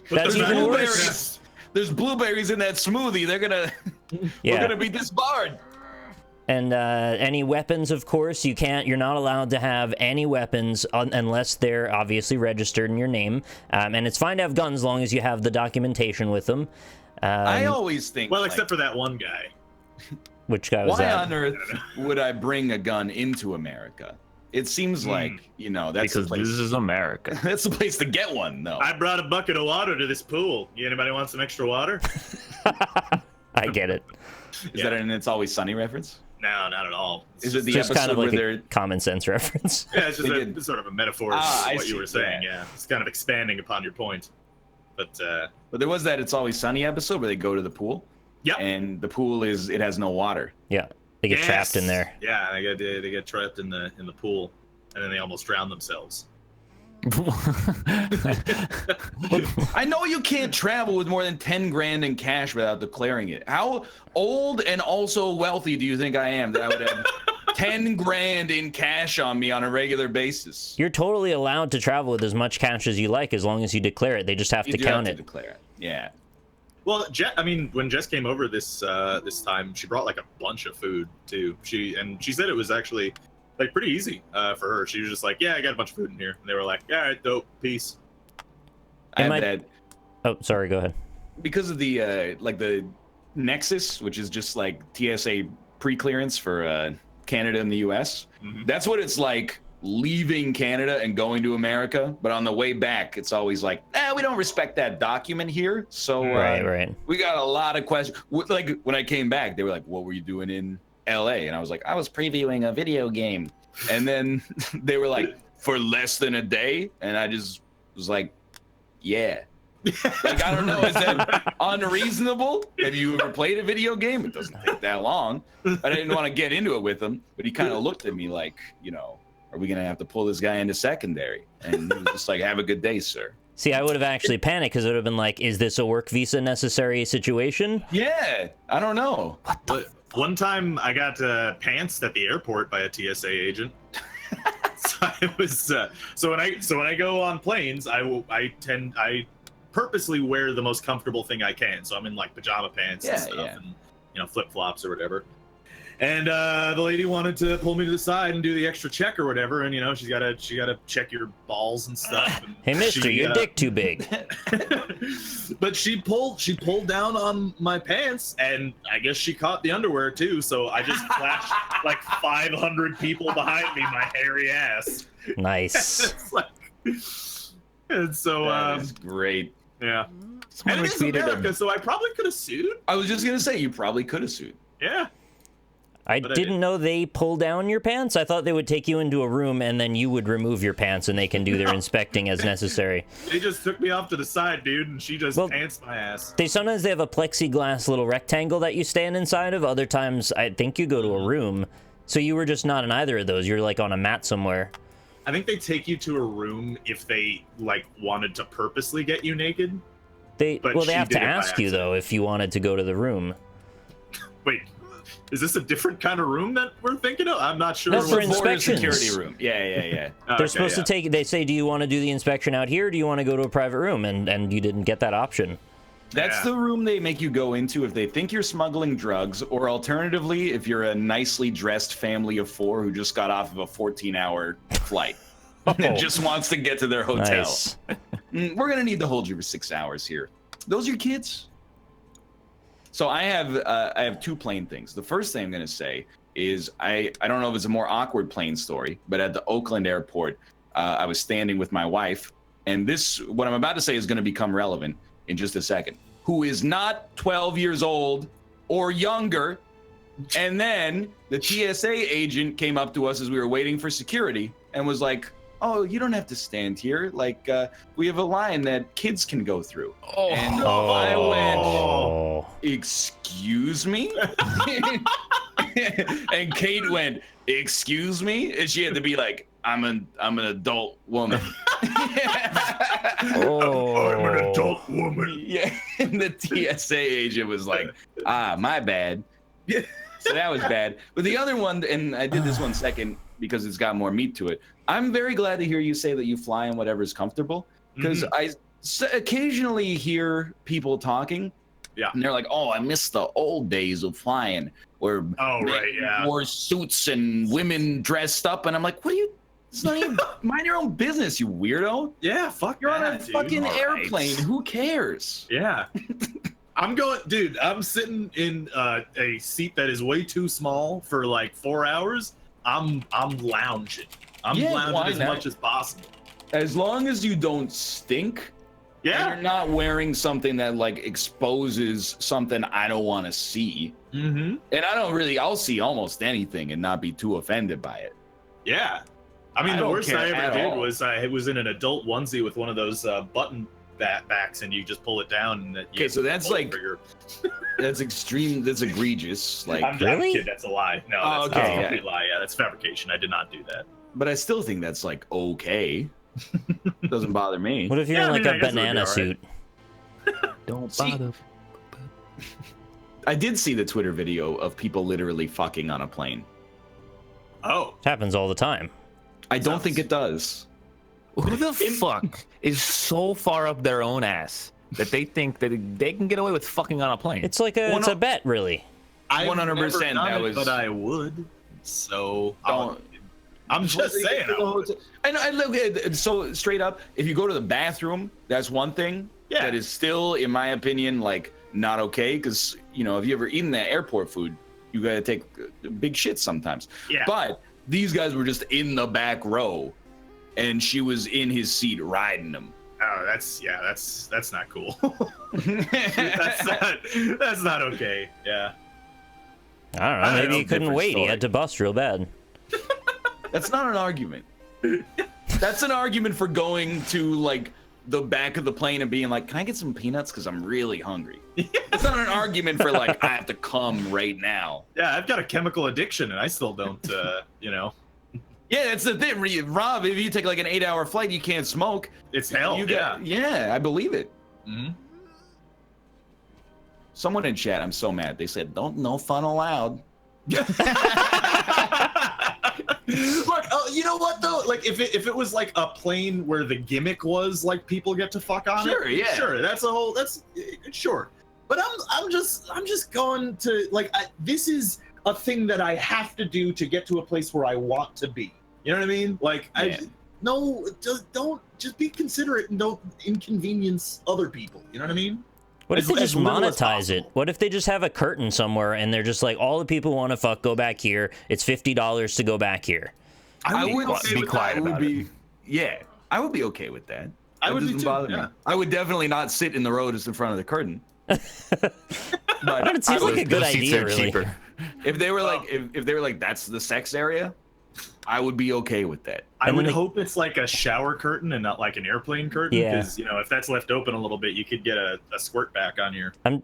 C: That's even worse.
A: There's blueberries in that smoothie. They're gonna, we're gonna be disbarred.
C: And any weapons, of course, you're not allowed to have any weapons unless they're obviously registered in your name. And it's fine to have guns as long as you have the documentation with them.
A: I always think,
B: well, except for that one guy.
C: Which guy was that?
A: Why on earth would I bring a gun into America? It seems like, you know, that's
D: because this is America.
A: That's the place to get one, though.
B: I brought a bucket of water to this pool. Anybody want some extra water?
C: I get it.
A: Is that an It's Always Sunny reference?
B: No, not at all.
A: Is it the
C: just
A: episode
C: kind of like
A: where
C: a common sense reference?
B: Yeah, it's just sort of a metaphor of what you were saying.
A: Yeah.
B: It's kind of expanding upon your point. But
A: there was that It's Always Sunny episode where they go to the pool.
B: Yep.
A: And the pool it has no water.
C: Yeah. They get trapped in there.
B: Yeah, they get trapped in the pool, and then they almost drown themselves.
A: I know you can't travel with more than 10 grand in cash without declaring it. How old and also wealthy do you think I am that I would have 10 grand in cash on me on a regular basis?
C: You're totally allowed to travel with as much cash as you like as long as you declare it. They just have to count it.
A: Declare it. Yeah.
B: Well, when Jess came over this time, she brought like a bunch of food too. She said it was actually like pretty easy for her. She was just like, yeah, I got a bunch of food in here. And they were like, all right, dope, peace.
C: Oh, sorry, go ahead.
A: Because of the like the Nexus, which is just like TSA pre-clearance for Canada and the US. Mm-hmm. That's what it's like leaving Canada and going to America. But on the way back, it's always like, we don't respect that document here. So
C: right.
A: We got a lot of questions. Like when I came back, they were like, what were you doing in LA? And I was like, I was previewing a video game. And then they were like, for less than a day? And I just was like, yeah. Like, I don't know, is that unreasonable? Have you ever played a video game? It doesn't take that long. I didn't want to get into it with him, but he kind of looked at me like, you know, are we gonna have to pull this guy into secondary? And he was just like, have a good day, sir.
C: See, I would have actually panicked because it would have been like, is this a work visa necessary situation?
A: Yeah, I don't know.
B: One time I got pantsed at the airport by a TSA agent. So when I go on planes, I purposely wear the most comfortable thing I can. So I'm in like pajama pants and stuff, and flip flops or whatever. And the lady wanted to pull me to the side and do the extra check or whatever, and she gotta check your balls and stuff. And
C: hey, mister, your dick too big.
B: But she pulled down on my pants, and I guess she caught the underwear too. So I just flashed like 500 people behind me, my hairy ass.
C: Nice.
B: And so
A: that is great.
B: Yeah. And it is America, so I probably could have sued.
A: I was just gonna say you probably could have sued.
B: Yeah.
C: I didn't know they pull down your pants. I thought they would take you into a room and then you would remove your pants and they can do their inspecting as necessary.
B: They just took me off to the side, dude, and she just pants my ass.
C: Sometimes they have a plexiglass little rectangle that you stand inside of. Other times, I think you go to a room. So you were just not in either of those. You're like on a mat somewhere.
B: I think they take you to a room if they like wanted to purposely get you naked.
C: They have to ask you though if you wanted to go to the room.
B: Wait. Is this a different kind of room that we're thinking of? I'm not sure.
C: That's for inspections.
A: Security room. Yeah.
C: They're supposed to take. They say, "Do you want to do the inspection out here? Or do you want to go to a private room?" And you didn't get that option.
A: That's the room they make you go into if they think you're smuggling drugs, or alternatively, if you're a nicely dressed family of 4 who just got off of a 14-hour flight and just wants to get to their hotel.
C: Nice.
A: We're gonna need to hold you for 6 hours here. Those are your kids. So I have 2 plane things. The first thing I'm going to say is I don't know if it's a more awkward plane story, but at the Oakland airport, I was standing with my wife, and what I'm about to say is going to become relevant in just a second, who is not 12 years old or younger. And then the TSA agent came up to us as we were waiting for security and was like, oh, you don't have to stand here. Like, we have a line that kids can go through. And I went, excuse me? And Kate went, excuse me? And she had to be like, I'm an adult woman.
C: Oh.
B: I'm an adult woman.
A: Yeah, and the TSA agent was like, my bad. So that was bad. But the other one, and I did this one second because it's got more meat to it. I'm very glad to hear you say that you fly in whatever's comfortable, because I occasionally hear people talking.
B: Yeah.
A: And they're like, oh, I miss the old days of flying where men wore suits and women dressed up. And I'm like, what are you? It's not even mind your own business, you weirdo.
B: Yeah, fuck
A: You're on a
B: dude.
A: fucking airplane. Who cares?
B: Yeah. I'm sitting in a seat that is way too small for like 4 hours. I'm lounging. I'm lounging as much as possible.
A: As long as you don't stink.
B: Yeah.
A: And you're not wearing something that like exposes something I don't want to see.
B: Mm-hmm.
A: And I'll see almost anything and not be too offended by it.
B: Yeah. I mean, the worst I ever did was I was in an adult onesie with one of those button backs, and you just pull it down. And
A: okay, so that's like that's extreme. That's egregious. Like,
B: I'm a kid. That's a lie. No, that's a complete lie. Yeah, that's fabrication. I did not do that.
A: But I still think that's like okay. Doesn't bother me.
C: What if you're in like a banana suit?
D: Don't bother.
A: I did see the Twitter video of people literally fucking on a plane.
B: Oh,
C: It happens all the time.
A: I don't think it does.
D: Who the fuck is so far up their own ass that they think that they can get away with fucking on a plane?
C: It's like it's a bet, really.
A: 100%. That was.
B: But I would. So
A: Don't.
B: I'm just saying.
A: And I look at so straight up. If you go to the bathroom, that's one thing.
B: Yeah.
A: That is still, in my opinion, like not okay. Because you know, if you ever eaten that airport food, you gotta take big shits sometimes.
B: Yeah.
A: But these guys were just in the back row, and she was in his seat riding him.
B: Oh, that's not cool. that's not okay. Yeah.
C: I don't know. Maybe he couldn't wait. He had to bust real bad.
A: That's not an argument. That's an argument for going to like the back of the plane and being like, "Can I get some peanuts? Because I'm really hungry." It's not an argument for like, "I have to come right now."
B: Yeah, I've got a chemical addiction and I still don't, you know.
A: Yeah, that's the thing, Rob. If you take like an 8-hour flight, you can't smoke.
B: It's hell.
A: Yeah, I believe it.
B: Mm-hmm.
A: Someone in chat, I'm so mad. They said, "No fun allowed."
B: Look, you know what though? Like, if it was like a plane where the gimmick was like people get to fuck on
A: Sure,
B: it,
A: yeah.
B: sure, that's sure. But I'm just going to like this is a thing that I have to do to get to a place where I want to be. You know what I mean? Like,
A: Yeah.
B: don't be considerate and don't inconvenience other people. You know what I mean?
C: What if they just
B: as little as
C: monetize it?
B: possible.
C: What if they just have a curtain somewhere and they're just like, all the people who want to fuck, go back here. It's $50 to go back here.
A: I would
B: okay
A: be
B: with
A: quiet
B: that.
A: about it. Yeah, I would be okay with that.
B: I
A: That
B: would be
A: doesn't
B: too,
A: bother me.
B: yeah.
A: I would definitely not sit in the row just in front of the curtain.
C: But it seems like a good
D: Those seats
C: idea,
D: are
C: really.
D: cheaper.
A: If they were like, if they were like, that's the sex area, I would be okay with that.
B: I
C: And
B: would
C: then
B: hope it's like a shower curtain and not like an airplane curtain,
C: Yeah.
B: because you know if that's left open a little bit, you could get a squirt back on your
C: I'm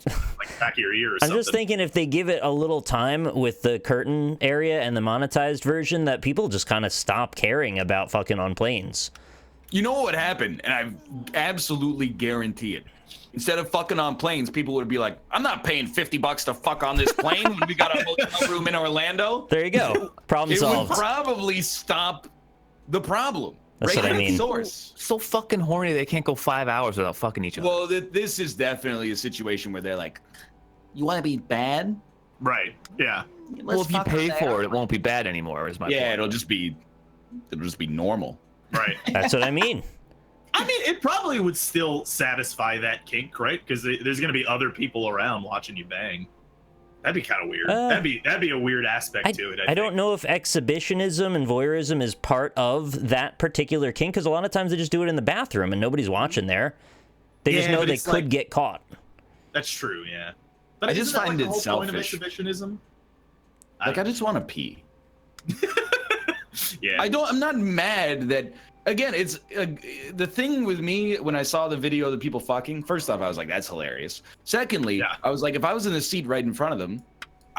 B: back of your ear or
C: I'm
B: something.
C: just thinking if they give it a little time with the curtain area and the monetized version, that people just kind of stop caring about fucking on planes.
A: You know what would happen, and I absolutely guarantee it. Instead of fucking on planes, people would be like, "I'm not paying $50 to fuck on this plane when we got a hotel room in Orlando."
C: There you go. Problem
A: It
C: solved.
A: would probably stop the problem.
C: That's
A: right
C: what I
A: at
C: mean.
A: Source.
D: So fucking horny they can't go 5 hours without fucking each other.
A: Well, this is definitely a situation where they're like, "You want to be bad?
B: Right? Yeah.
D: well, if you pay for it, it won't be bad anymore. Is my
A: Yeah,
D: point.
A: it'll just be normal."
B: Right.
C: That's what I mean.
B: I mean, it probably would still satisfy that kink, right? Because there's gonna be other people around watching you bang. That'd be kind of weird. That'd be a weird aspect to it.
C: I don't know if exhibitionism and voyeurism is part of that particular kink, because a lot of times they just do it in the bathroom and nobody's watching there. They just
B: Yeah,
C: know
B: but
C: they
B: it's
C: could
B: like-
C: get caught.
B: That's true. Yeah. But
A: I just
B: isn't that,
A: find
B: like,
A: it
B: the whole point of
A: selfish.
B: exhibitionism.
A: Like, I just want to pee.
B: Yeah.
A: I'm not mad that. Again, it's the thing with me when I saw the video of the people fucking. First off, I was like, "That's hilarious." Secondly,
B: Yeah.
A: I was like, if I was in the seat right in front of them,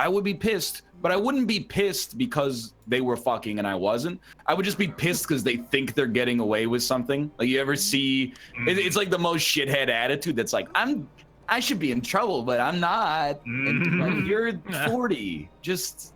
A: I would be pissed, but I wouldn't be pissed because they were fucking and I wasn't. I would just be pissed because they think they're getting away with something. Like, you ever see, it's like the most shithead attitude that's like, I should be in trouble, but I'm not. And, like, you're 40. Just.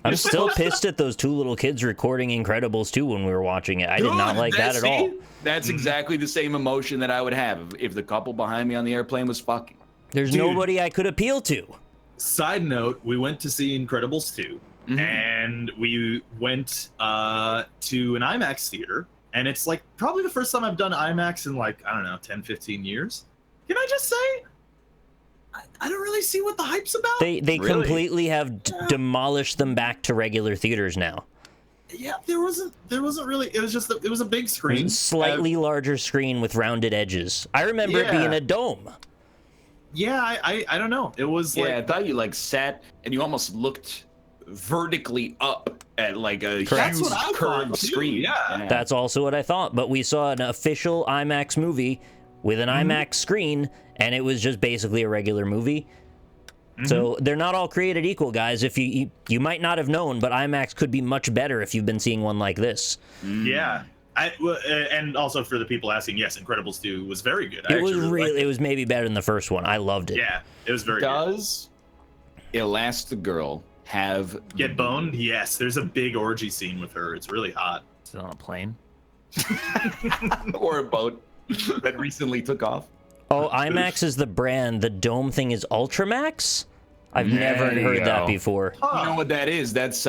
C: I'm still pissed at those two little kids recording Incredibles 2 when we were watching it. I did not like that at all.
A: That's exactly the same emotion that I would have if the couple behind me on the airplane was fucking.
C: There's nobody I could appeal to.
B: Side note, we went to see Incredibles 2, and we went to an IMAX theater, and it's like probably the first time I've done IMAX in like, I don't know, 10, 15 years. Can I just say, I don't really see what the hype's about.
C: They completely have demolished them back to regular theaters now.
B: Yeah, there wasn't really. It was just it was a big screen,
C: slightly larger screen with rounded edges. I remember it being a dome.
B: Yeah, I don't know. It was like,
A: I thought you like sat and you almost looked vertically up at like a huge curved screen.
B: Yeah,
C: that's also what I thought. But we saw an official IMAX movie with an IMAX screen, and it was just basically a regular movie. So they're not all created equal, guys. If you might not have known, but IMAX could be much better if you've been seeing one like this.
B: Yeah. And also for the people asking, yes, Incredibles 2 was very good.
C: It was maybe better than the first one. I loved it.
B: Yeah, it was very good.
A: Does Elastigirl
B: get boned? Yes, there's a big orgy scene with her. It's really hot.
D: Is it on a plane?
A: or a boat that recently took off?
C: Oh, IMAX is the brand. The dome thing is Ultramax? I've never heard that before.
A: You know what that is? That's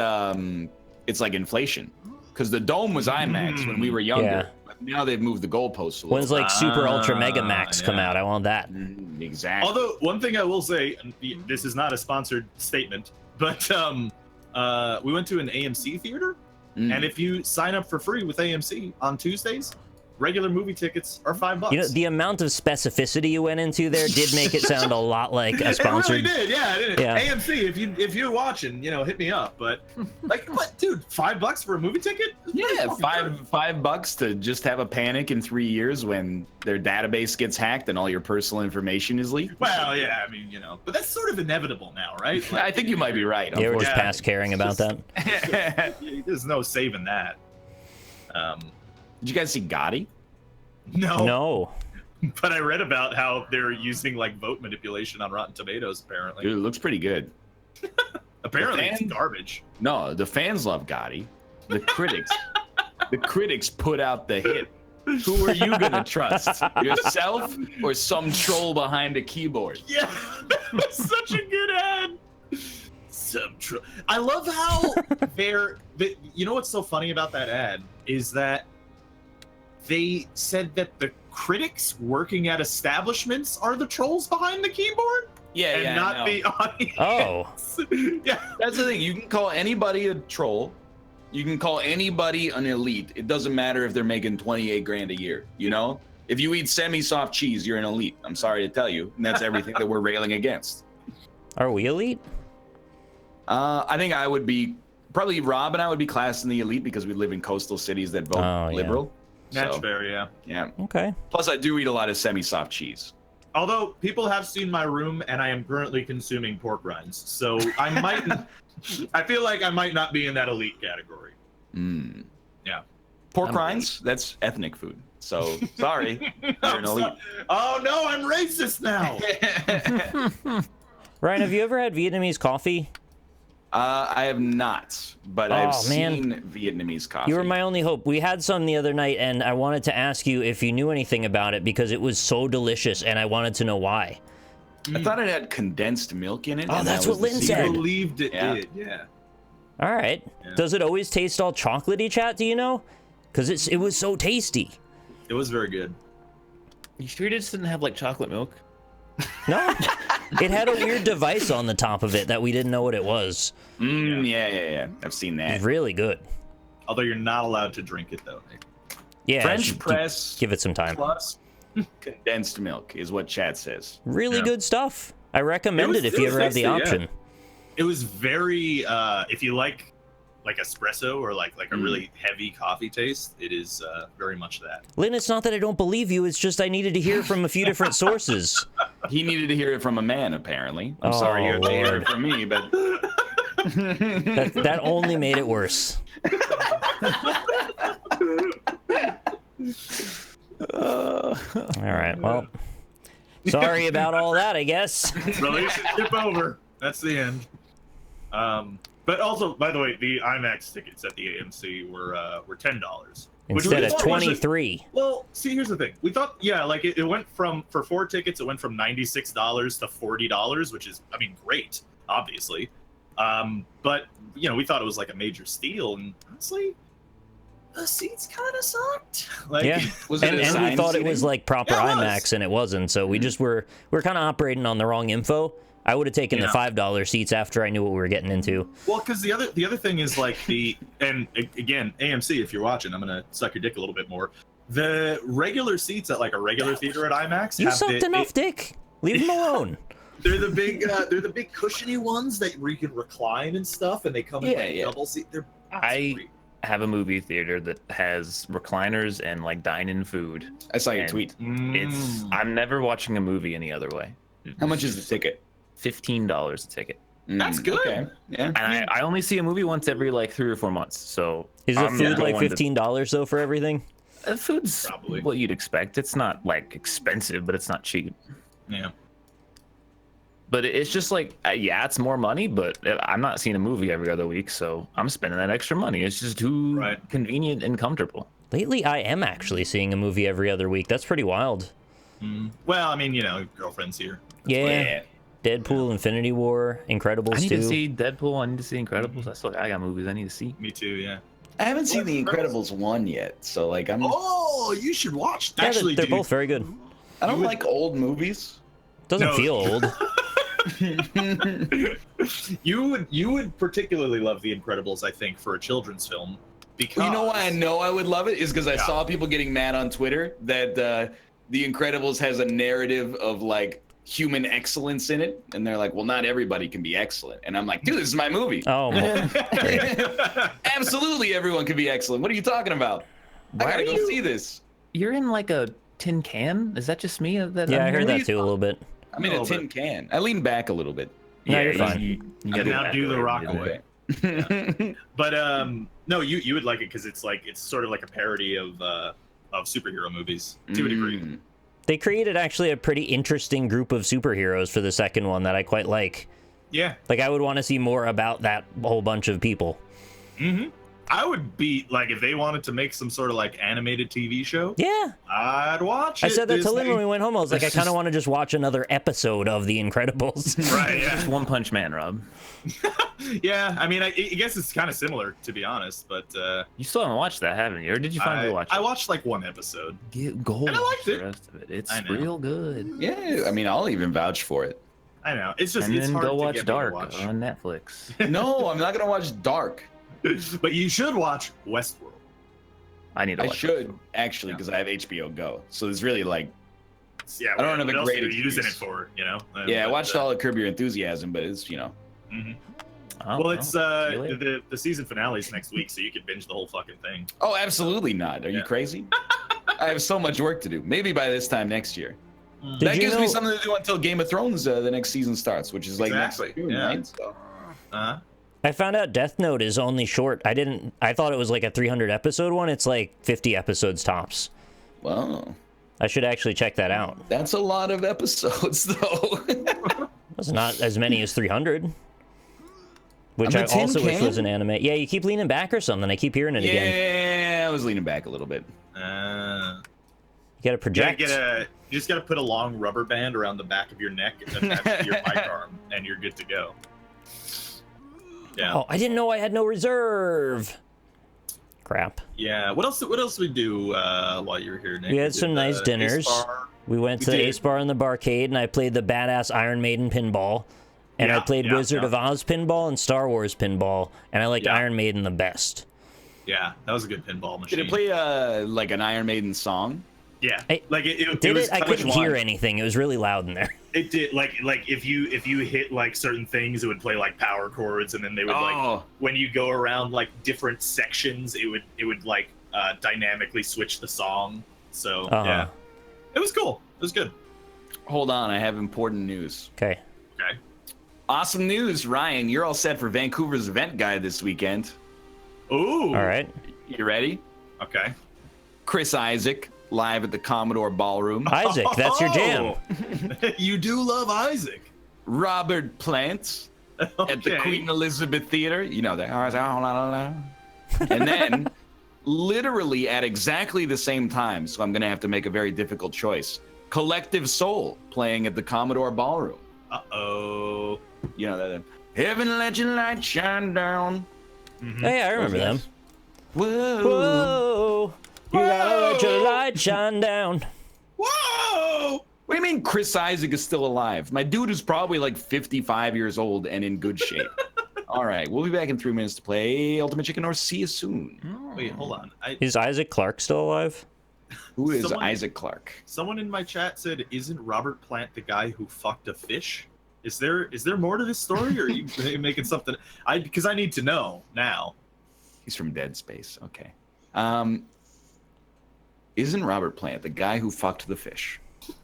A: it's like inflation. Because the dome was IMAX when we were younger.
C: Yeah.
A: But now they've moved the goalposts a little.
C: When's like Super Ultra Mega Max come out? I want that.
A: Exactly.
B: Although one thing I will say, and this is not a sponsored statement, but we went to an AMC theater, and if you sign up for free with AMC on Tuesdays, regular movie tickets are $5.
C: You know, the amount of specificity you went into there did make it sound a lot like a sponsored.
B: It really did, yeah. AMC, if you're watching, hit me up. But like, what, dude? $5 for a movie ticket?
A: Yeah, $5 to just have a panic in 3 years when their database gets hacked and all your personal information is leaked.
B: Well, yeah, I mean, but that's sort of inevitable now, right? Like,
A: I think you might be right.
C: You ever just past caring about that?
B: There's no saving that.
A: Did you guys see Gotti?
C: No.
B: But I read about how they're using like vote manipulation on Rotten Tomatoes. Apparently,
A: dude, it looks pretty good.
B: Apparently, it's garbage.
A: No, the fans love Gotti. The critics put out the hit. Who are you gonna trust? Yourself or some troll behind a keyboard?
B: Yeah, that was such a good ad. I love how you know what's so funny about that ad is that they said that the critics working at establishments are the trolls behind the keyboard? And not the audience.
C: Oh.
B: Yeah.
A: That's the thing. You can call anybody a troll. You can call anybody an elite. It doesn't matter if they're making 28 grand a year, If you eat semi-soft cheese, you're an elite. I'm sorry to tell you. And that's everything that we're railing against.
C: Are we elite?
A: I think I would be, probably Rob and I would be classed in the elite because we live in coastal cities that vote liberal.
B: That's fair, yeah.
A: Yeah.
C: Okay.
A: Plus, I do eat a lot of semi-soft cheese.
B: Although people have seen my room, and I am currently consuming pork rinds, so I might. I feel like I might not be in that elite category. Yeah.
A: Pork rinds? That's ethnic food. So sorry, you're an elite.
B: Oh no, I'm racist now.
C: Ryan, have you ever had Vietnamese coffee?
A: I have not, but I've seen Vietnamese coffee.
C: You were my only hope. We had some the other night, and I wanted to ask you if you knew anything about it because it was so delicious, and I wanted to know why.
A: I thought it had condensed milk in it.
C: Oh, that's what Lynn said.
B: I believed it did, yeah.
C: All right. Yeah. Does it always taste all chocolatey, chat? Do you know? Because it was so tasty.
B: It was very good.
D: You sure it just didn't have like chocolate milk?
C: No. It had a weird device on the top of it that we didn't know what it was.
A: Yeah. I've seen that.
C: It's really good.
B: Although you're not allowed to drink it, though.
C: Yeah.
A: French press.
C: Give it some time.
A: Plus condensed milk is what chat says.
C: Really good stuff. I recommend it if you ever have the option.
B: Yeah. It was very, if you like espresso or like a really heavy coffee taste, it is very much that.
C: Lynn, it's not that I don't believe you. It's just I needed to hear from a few different sources.
A: He needed to hear it from a man, apparently. I'm sorry you had to hear it from me, but
C: That only made it worse. All right. Well, sorry about all that, I guess.
B: Relationship over. That's the end. But also, by the way, the IMAX tickets at the AMC were $10
C: Instead of 23.
B: Well, see, here's the thing. We thought, yeah, like it went from, for 4 tickets, it went from $96 to $40, which is, I mean, great, obviously. But you know, we thought it was like a major steal, and honestly, the seats kind of sucked. Like,
C: Yeah, and we thought it was like proper IMAX, and it wasn't. So we just we're kind of operating on the wrong info. I would have taken the $5 seats after I knew what we were getting into.
B: Well, because the other thing is like and again, AMC, if you're watching, I'm gonna suck your dick a little bit more. The regular seats at like a regular theater at IMAX.
C: You sucked enough dick. Leave them alone.
B: They're the big cushiony ones that where you can recline and stuff, and they come in like double seat.
D: I have a movie theater that has recliners and like dine-in food.
A: I saw your tweet.
D: I'm never watching a movie any other way.
A: How much is the ticket?
D: $15 a ticket.
B: That's good.
A: Okay. Yeah.
D: And I only see a movie once every like 3 or 4 months. So
C: is the food like $15 though for everything?
D: Food's probably what you'd expect. It's not like expensive, but it's not cheap.
B: Yeah.
D: But it's just like, yeah, it's more money, but I'm not seeing a movie every other week, so I'm spending that extra money. It's just too convenient and comfortable.
C: Lately, I am actually seeing a movie every other week. That's pretty wild.
B: Well, I mean, you know, girlfriend's here.
C: Yeah. Deadpool, Infinity War, Incredibles 2.
D: I need to see Deadpool. I need to see Incredibles. I got movies I need to see.
B: Me too, yeah.
A: I haven't seen the Incredibles 1 yet, so like I'm.
B: Oh, you should watch.
C: Yeah, actually, they're both very good.
A: I don't like old movies.
C: Doesn't feel old.
B: You would particularly love The Incredibles, I think, for a children's film. Because
A: you know why I know I would love it is because I saw people getting mad on Twitter that The Incredibles has a narrative of like human excellence in it, and they're like, well, not everybody can be excellent, and I'm like, dude, this is my movie.
C: Oh,
A: absolutely, everyone can be excellent. What are you talking about? I gotta go see this.
D: You're in like a tin can? Is that just me?
C: Yeah, I heard that too a little bit.
A: I'm in a tin can. I lean back a little bit.
C: No, you're fine.
B: You gotta now do the rock away. Yeah. But no, you would like it because it's sort of like a parody of superhero movies to a degree.
C: They created actually a pretty interesting group of superheroes for the second one that I quite like.
B: Yeah.
C: Like I would want to see more about that whole bunch of people.
B: I would be like, if they wanted to make some sort of like animated TV show.
C: Yeah.
B: I'd watch it.
C: I said that to Lynn when we went home. I was like, I kind of want to just watch another episode of The Incredibles.
B: Right. Yeah.
D: Just One Punch Man, Rob.
B: Yeah. I mean, I guess it's kind of similar, to be honest. But
D: you still haven't watched that, haven't you? Or did you finally watch it?
B: I watched like one episode.
D: Go
B: and I liked it.
D: The rest of it. It's real good.
A: Yeah. I mean, I'll even vouch for it.
B: I know. It's just
D: and
B: it's
D: then
B: hard
D: go
B: to
D: watch
B: get
D: Dark
B: me to watch.
D: on Netflix.
A: No, I'm not gonna watch Dark.
B: But you should watch Westworld.
D: I need to watch
A: I should actually because I have HBO Go, so it's really like
B: yeah.
A: I don't have a great
B: using it for, you know.
A: Yeah, I watched all of Curb Your Enthusiasm, but it's
B: Well, it's the season finale's next week, so you could binge the whole fucking thing.
A: Oh, absolutely not. Are you crazy? I have so much work to do. Maybe by this time next year. That gives me something to do until Game of Thrones the next season starts, which is like next June, right? So.
C: I found out Death Note is only short. I thought it was like a 300 episode one. It's like 50 episodes tops.
A: Wow.
C: I should actually check that out.
A: That's a lot of episodes, though.
C: It's not as many as 300. Which I also wish was an anime. Yeah, you keep leaning back or something. I keep hearing it again.
A: Yeah, I was leaning back a little bit.
C: You gotta project.
B: You just gotta put a long rubber band around the back of your neck and attach to your mic arm, and you're good to go. Yeah.
C: Oh, I didn't know I had no reserve. Crap.
B: Yeah. What else we do while you were here, Nick?
C: We had some nice dinners. We went to the Ace Bar in the barcade, and I played the badass Iron Maiden pinball. And I played Wizard of Oz pinball and Star Wars pinball, and I liked Iron Maiden the best.
B: Yeah, that was a good pinball machine.
A: Did it play like an Iron Maiden song?
B: Yeah,
C: I couldn't hear anything. It was really loud in there.
B: It did like if you hit like certain things, it would play like power chords, and then they would like when you go around like different sections, it would like dynamically switch the song. So yeah, it was cool. It was good.
A: Hold on, I have important news.
C: Okay.
A: Awesome news, Ryan. You're all set for Vancouver's event guide this weekend.
B: Ooh.
C: All right.
A: You ready?
B: Okay.
A: Chris Isaac, live at the Commodore Ballroom.
C: Isaac, that's your jam.
B: You do love Isaac.
A: Robert Plant at the Queen Elizabeth Theater. You know that. And then, literally at exactly the same time, so I'm going to have to make a very difficult choice. Collective Soul playing at the Commodore Ballroom.
B: Uh-oh.
A: You know that. Heaven let your light shine down.
B: Mm-hmm.
C: Hey, I remember them.
A: Whoa.
C: Whoa. You gotta let your light shine down.
B: Whoa!
A: What do you mean Chris Isaac is still alive? My dude is probably like 55 years old and in good shape. All right, we'll be back in 3 minutes to play Ultimate Chicken Horse. See you soon.
B: Wait, hold on.
C: Is Isaac Clarke still alive?
A: Who is Isaac Clarke?
B: Someone in my chat said, "Isn't Robert Plant the guy who fucked a fish?" Is there more to this story, or are you making something? Because I need to know now.
A: He's from Dead Space. Okay. Isn't Robert Plant the guy who fucked the fish?
B: Did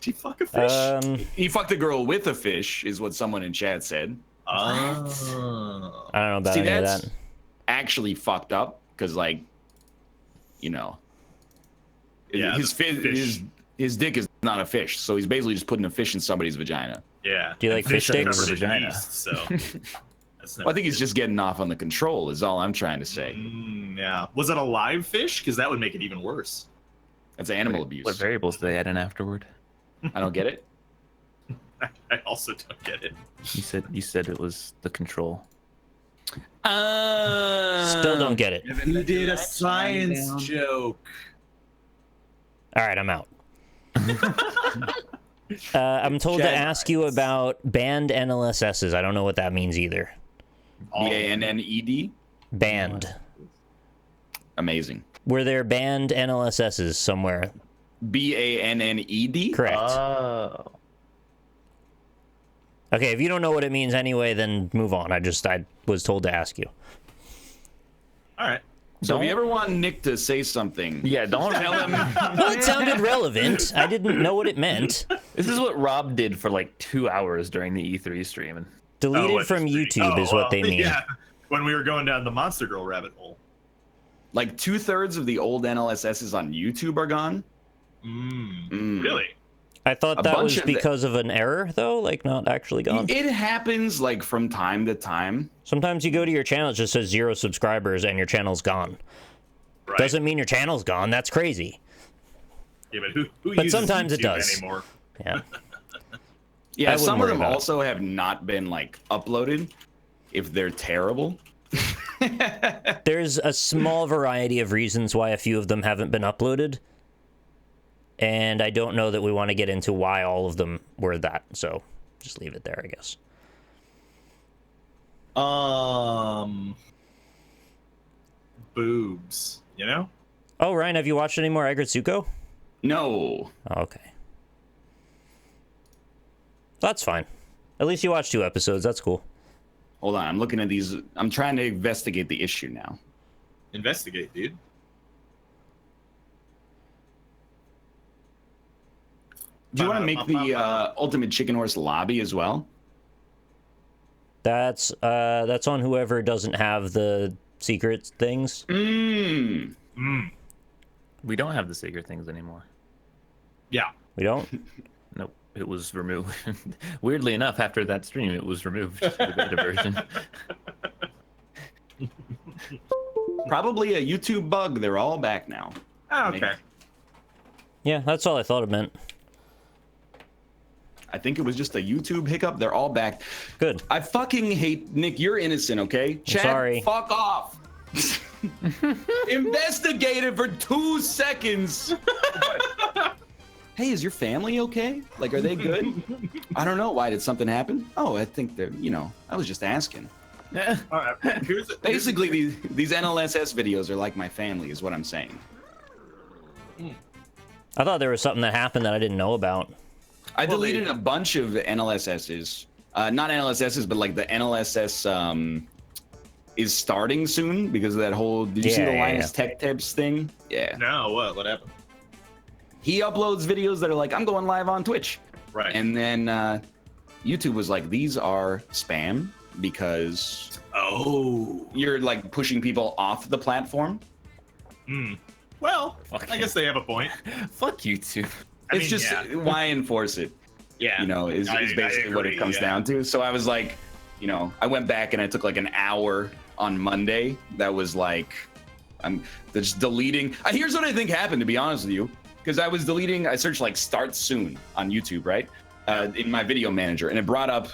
B: he fuck a fish?
A: He fucked a girl with a fish, is what someone in chat said.
C: I don't know about any of that.
A: Actually fucked up, because, like, you know,
B: yeah,
A: his dick is not a fish, so he's basically just putting a fish in somebody's vagina.
B: Yeah.
C: Do you like fish sticks?
B: Vagina. So.
A: Well, I think he's just getting off on the control, is all I'm trying to say.
B: Yeah. Was it a live fish? Because that would make it even worse.
A: That's animal abuse.
D: What variables do they add in afterward?
A: I don't get it.
B: I also don't get it.
D: You said it was the control.
C: Still don't get it.
B: He did a science joke.
C: All right, I'm out. I'm told to ask you about banned NLSSs. I don't know what that means either.
A: BANNED?
C: Banned.
A: Amazing.
C: Were there banned NLSSs somewhere?
A: BANNED?
C: Correct.
D: Oh.
C: Okay, if you don't know what it means anyway, then move on. I was told to ask you.
B: All right.
A: So if you ever want Nick to say something,
D: Yeah, don't
A: tell him.
C: Well, it sounded relevant. I didn't know what it meant.
D: This is what Rob did for like 2 hours during the E3 stream.
C: Deleted from YouTube is what they mean.
B: Yeah, when we were going down the Monster Girl rabbit hole.
A: Like 2/3 of the old NLSSs on YouTube are gone.
B: Really?
C: I thought
A: A
C: that
A: bunch
C: was
A: of
C: because of an error, though, like not actually gone.
A: It happens like from time to time.
C: Sometimes you go to your channel, it just says 0 subscribers, and your channel's gone.
B: Right.
C: Doesn't mean your channel's gone. That's crazy.
B: Yeah, but who
C: But
B: uses
C: sometimes
B: YouTube
C: it does.
B: anymore?
C: Yeah.
A: Yeah,
C: I
A: some of
C: wouldn't
A: them
C: worry about
A: also have not been like uploaded if they're terrible.
C: There's a small variety of reasons why a few of them haven't been uploaded. And I don't know that we want to get into why all of them were that. So just leave it there, I guess.
B: Boobs, you know?
C: Oh, Ryan, have you watched any more Agritsuko?
A: No.
C: Oh, okay. That's fine. At least you watched 2 episodes. That's cool.
A: Hold on, I'm looking at these. I'm trying to investigate the issue now.
B: Investigate, dude.
A: Do you want to make the Ultimate Chicken Horse lobby as well?
C: That's on whoever doesn't have the secret things.
D: We don't have the secret things anymore.
B: Yeah.
C: We don't?
D: Nope, it was removed. Weirdly enough, after that stream, it was removed. The beta version.
A: Probably a YouTube bug. They're all back now.
B: Oh, okay.
C: Yeah, that's all I thought it meant.
A: I think it was just a YouTube hiccup. They're all back.
C: Good.
A: I fucking hate Nick. You're innocent, okay? Chad,
C: sorry.
A: Fuck off. Investigate it for 2 seconds. Hey, is your family okay? Like, are they good? I don't know. Why did something happen? Oh, I think they're. I was just asking.
B: All right.
A: Basically, these NLSS videos are like my family, is what I'm saying.
C: I thought there was something that happened that I didn't know about.
A: I deleted a bunch of NLSSs. Not NLSSs, but like the NLSS is starting soon because of that whole. Did you see the Linus Tech Tips thing? Yeah.
B: No, what happened?
A: He uploads videos that are like, I'm going live on Twitch.
B: Right.
A: And then YouTube was like, these are spam because you're like pushing people off the platform.
B: Well, I guess they have a point.
D: Fuck YouTube.
A: It's just why enforce it?
B: Yeah,
A: you know, is basically what it comes down to. So I was like, you know, I went back and I took like an hour on Monday. That was like, I'm just deleting. Here's what I think happened, to be honest with you, because I was deleting. I searched like "start soon" on YouTube, right, in my video manager, and it brought up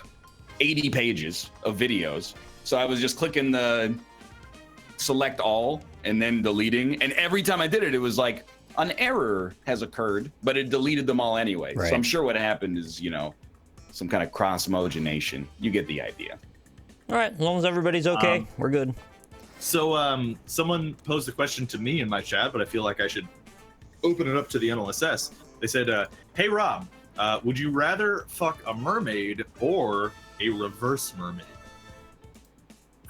A: 80 pages of videos. So I was just clicking the select all and then deleting, and every time I did it, it was like an error has occurred, but it deleted them all anyway.
C: Right.
A: So I'm sure what happened is, you know, some kind of cross-mogenation. You get the idea.
C: All right, as long as everybody's okay, we're good.
B: So someone posed a question to me in my chat, but I feel like I should open it up to the NLSS. They said, hey Rob, would you rather fuck a mermaid or a reverse mermaid?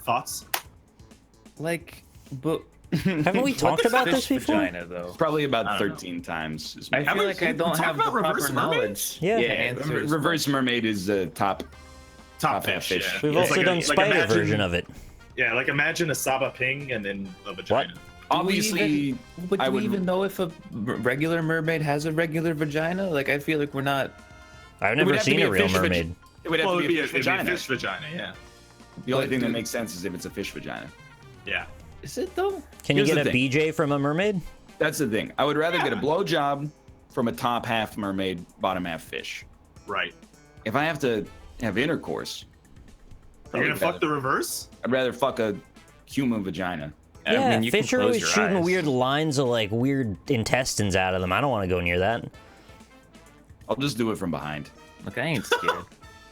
B: Thoughts?
D: Like, but
C: Haven't we talked about this before?
D: Vagina, though.
A: Probably about 13 times.
D: I feel like I don't have the proper knowledge.
C: Yeah.
A: Reverse mermaid is the top fish.
B: Yeah.
C: We've
B: It's
C: also
B: like
C: done spider version of it.
B: Yeah, like imagine a Saba Ping and then a vagina.
A: Obviously,
D: But do we even know if a regular mermaid has a regular vagina? Like, I feel like we're not.
C: I've never seen a real mermaid.
A: It would have to be a fish
B: it'd
A: vagina.
B: be a fish vagina, yeah.
A: The only thing that makes sense is if it's a fish vagina.
B: Yeah.
D: Is it though?
C: Can you
A: Here's
C: get
A: the
C: a
A: thing.
C: BJ from a mermaid?
A: That's the thing. I would rather get a blowjob from a top half mermaid, bottom half fish.
B: Right.
A: If I have to have intercourse,
B: You're gonna fuck the reverse?
A: I'd rather fuck a human vagina.
C: Yeah,
D: I mean, you can
C: fish are
D: close
C: always
D: your
C: shooting
D: eyes.
C: weird lines of like weird intestines out of them. I don't want to go near that.
A: I'll just do it from behind.
D: Look, I ain't scared.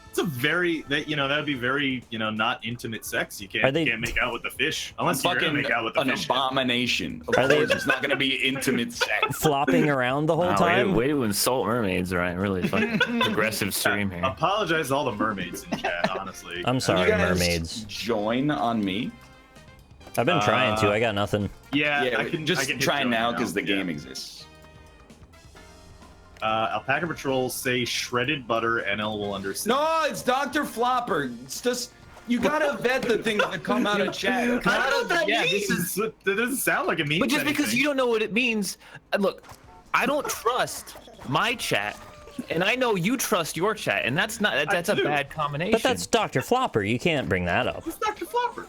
B: It's a very that'd be very not intimate sex. You can't make out with the fish unless you're gonna make out with the
A: an
B: fish.
A: abomination. Of course, it's not gonna be intimate sex.
C: Flopping around the whole
D: Wow,
C: time?
D: way to insult mermaids, right? Really fucking aggressive stream here.
B: Apologize to all the mermaids in chat, honestly.
C: I'm
A: You
C: sorry,
A: guys
C: mermaids.
A: Join on me.
C: I've been trying to. I got nothing.
B: Yeah,
A: I
B: I can
A: just
B: hit
A: try
B: join
A: now because the game
B: yeah.
A: exists.
B: AlpacaPatrol say shredded butter. NL will understand.
A: No, it's Dr. Flopper. It's just you gotta vet the things that come out of chat.
B: I don't know what that means.
D: this
B: That doesn't sound like it means
D: But just because
B: anything.
D: you don't know what it means, look, I don't trust my chat, and I know you trust your chat, and that's a
B: do.
D: bad combination.
C: But that's Dr. Flopper. You can't bring that up.
B: Who's Dr. Flopper?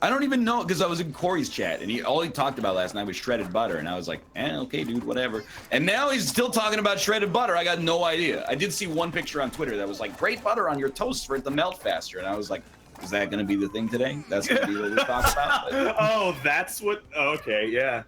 A: I don't even know because I was in Corey's chat and all he talked about last night was shredded butter, and I was like, okay, dude, whatever. And now he's still talking about shredded butter. I got no idea. I did see one picture on Twitter that was like, great butter on your toast for it to melt faster, and I was like, is that going to be the thing today? That's going to be what we talk about.
B: Oh, that's what. Okay, yeah.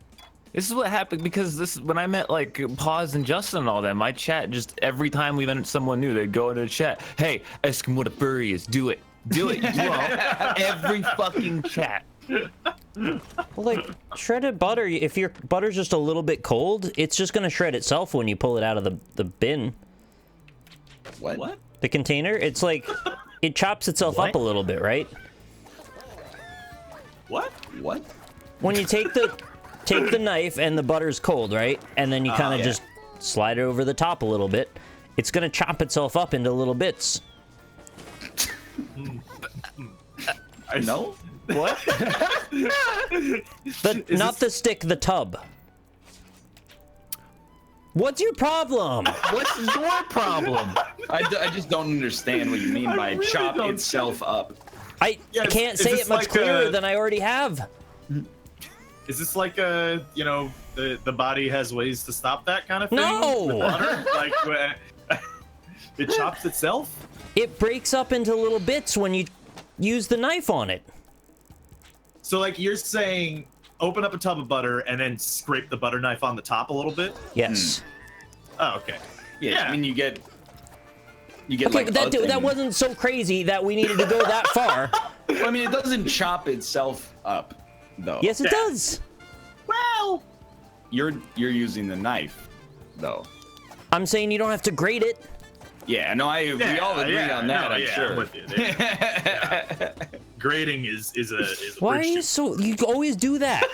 D: This is what happened because when I met like Paz and Justin and all that, my chat just every time we met someone new, they'd go into the chat, hey, ask him what a furry is, do it. Do it, every fucking chat.
C: Well, like, shredded butter, if your butter's just a little bit cold, it's just going to shred itself when you pull it out of the bin.
A: What?
C: The container, it's like, it chops itself up a little bit, right?
B: What?
C: When you take the knife and the butter's cold, right? And then you kind of just slide it over the top a little bit. It's going to chop itself up into little bits.
A: No?
B: What?
C: Not the stick, the tub. What's your problem?
D: What's your problem?
A: I just don't understand what you mean by
B: really
A: chop
B: don't
A: itself up.
C: I can't say it much clearer than I already have.
B: Is this like the body has ways to stop that kind of thing?
C: No!
B: With butter? Like it chops itself?
C: It breaks up into little bits when you use the knife on it.
B: So like you're saying open up a tub of butter and then scrape the butter knife on the top a little bit?
C: Yes.
B: Oh, okay.
A: Yeah, I mean you get
C: Okay,
A: like
C: but that wasn't so crazy that we needed to go that far.
A: Well, I mean, it doesn't chop itself up, though.
C: Yes, it does.
B: Well,
A: You're using the knife, though.
C: I'm saying you don't have to grate it.
A: Yeah, no, we all agree on that, I'm sure.
B: I'm with you there. Yeah. Grading is a
C: Why are
B: bridge
C: you
B: too-
C: so? You always do that.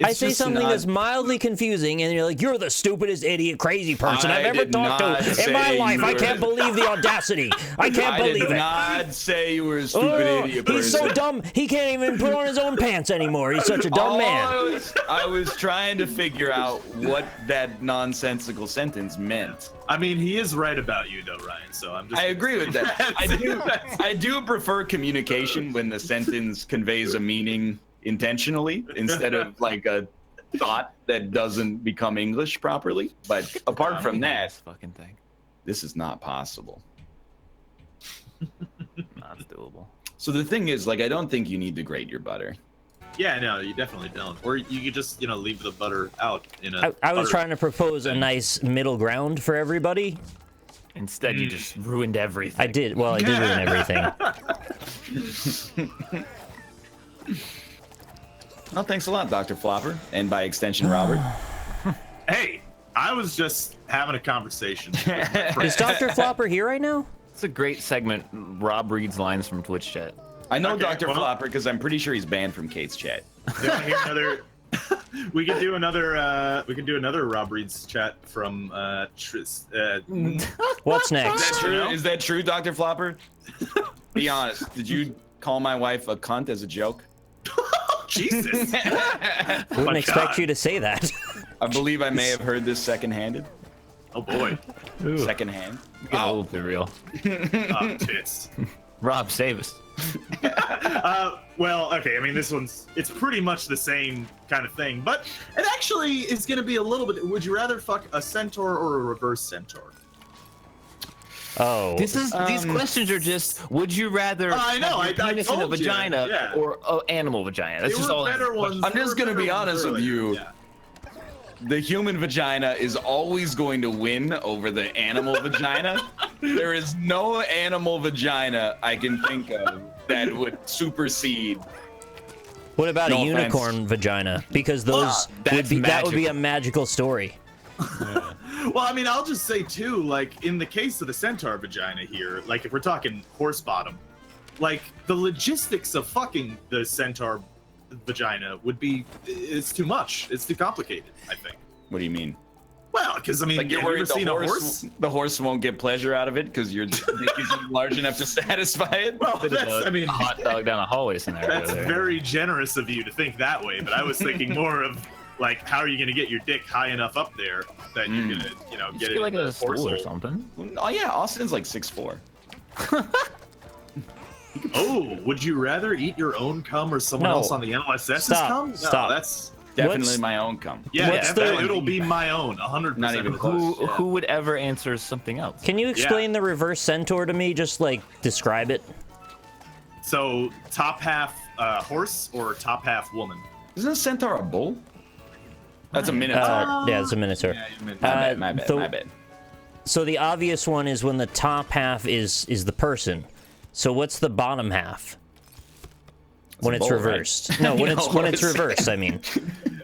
C: I say something that's mildly confusing, and you're like, "You're the stupidest idiot, crazy person I've ever talked to in my life. I can't believe the audacity. I can't believe it."
A: I did not say you were a stupid idiot person.
C: He's so dumb, he can't even put on his own pants anymore. He's such a dumb man.
A: I was trying to figure out what that nonsensical sentence meant.
B: I mean, he is right about you, though, Ryan. So I
A: agree with that. I do prefer communication when the sentence conveys a meaning intentionally instead of like a thought that doesn't become English properly. But apart from that,
D: fucking thing,
A: this is not possible.
D: Not doable.
A: So the thing is, like, I don't think you need to grate your butter.
B: Yeah, no, you definitely don't. Or you could just, leave the butter out in a.
C: I was trying to propose a nice middle ground for everybody.
D: Instead, you just ruined everything.
C: I did. Well, I did ruin everything.
A: Well, thanks a lot, Dr. Flopper, and by extension, Robert.
B: Hey, I was just having a conversation.
C: Is Dr. Flopper here right now?
D: It's a great segment. Rob reads lines from Twitch chat.
A: I know Dr. Flopper because I'm pretty sure he's banned from Kate's chat.
B: We could do another. We could do another Rob Reed's chat from
C: What's next?
A: Is that true, Dr. Flopper? Be honest. Did you call my wife a cunt as a joke?
B: Jesus.
C: Wouldn't expect you to say that.
A: I believe I may have heard this second-handed.
B: Oh boy.
A: Second-hand.
D: Oh, be real.
B: Tits.
D: Rob, save us.
B: Well, okay, I mean, it's pretty much the same kind of thing, but it actually is going to be a little bit, would you rather fuck a centaur or a reverse centaur?
C: Oh.
D: These questions are just, would you rather
B: I know,
D: have your penis in a vagina
B: yeah.
D: or animal vagina? That's just all.
B: Better ones.
A: I'm just going to be honest with you.
B: Yeah.
A: The human vagina is always going to win over the animal vagina. There is no animal vagina I can think of that would supersede.
C: What about a unicorn vagina? Because those that would be a magical story.
B: Yeah. Well, I mean, I'll just say too, like in the case of the centaur vagina here, like if we're talking horse bottom, like the logistics of fucking the centaur vagina would be, it's too much. It's too complicated, I think.
A: What do you mean?
B: Well, because I mean,
A: like you're worried the horse won't get pleasure out of it because your dick isn't large enough to satisfy it.
B: Well, that's, I mean,
D: hot dog down a hallway scenario.
B: That's very generous of you to think that way, but I was thinking more of like, how are you going to get your dick high enough up there that you're going to, get it
D: like a stool or something.
A: Oh yeah, Austin's like 6'4".
B: Oh, would you rather eat your own cum or someone else on the NLSS's cum? No,
C: Stop.
B: That's
A: definitely my own cum.
B: Yeah, it'll be my own, 100%.
A: Not even close.
D: Who would ever answer something else?
C: Can you explain the reverse centaur to me? Just like describe it.
B: So top half horse or top half woman?
A: Isn't a centaur a bull? That's a minotaur.
C: Yeah, it's a minotaur.
A: Yeah, my bad.
C: So the obvious one is when the top half is the person. So what's the bottom half? When it's reversed. Right? No, when it's reversed, I mean.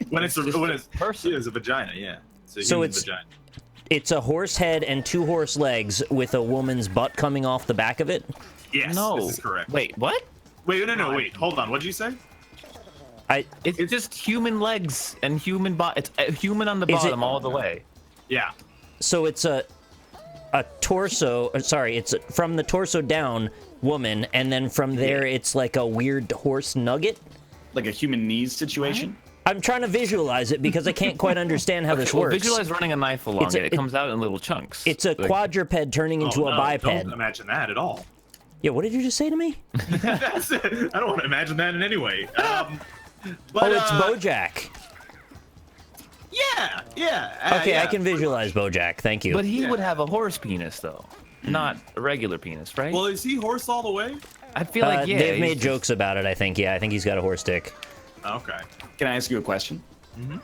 B: when it's person is a vagina, yeah.
C: So it's vagina. It's a horse head and two horse legs with a woman's butt coming off the back of it?
B: Yes,
D: no.
B: This is correct.
D: Wait, what?
B: Wait, no, wait. Hold on. What did you say?
D: It's just human legs and human It's a human on the bottom all the way.
B: Yeah.
C: So it's a torso. Sorry, it's from the torso down woman, and then from there it's like a weird horse nugget.
A: Like a human knees situation.
C: I'm trying to visualize it because I can't quite understand how this works.
D: Visualize running a knife along it. It comes out in little chunks.
C: It's a quadruped turning into a biped.
B: Don't imagine that at all.
C: Yeah, what did you just say to me?
B: That's it. I don't want to imagine that in any way. But,
C: it's BoJack.
B: Yeah.
C: Okay, I can visualize BoJack. Thank you.
D: But he would have a horse penis, though, not a regular penis, right?
B: Well, is he horse all the way?
D: I feel like
C: they've made jokes about it. I think I think he's got a horse dick.
B: Okay.
A: Can I ask you a question? Mm-hmm.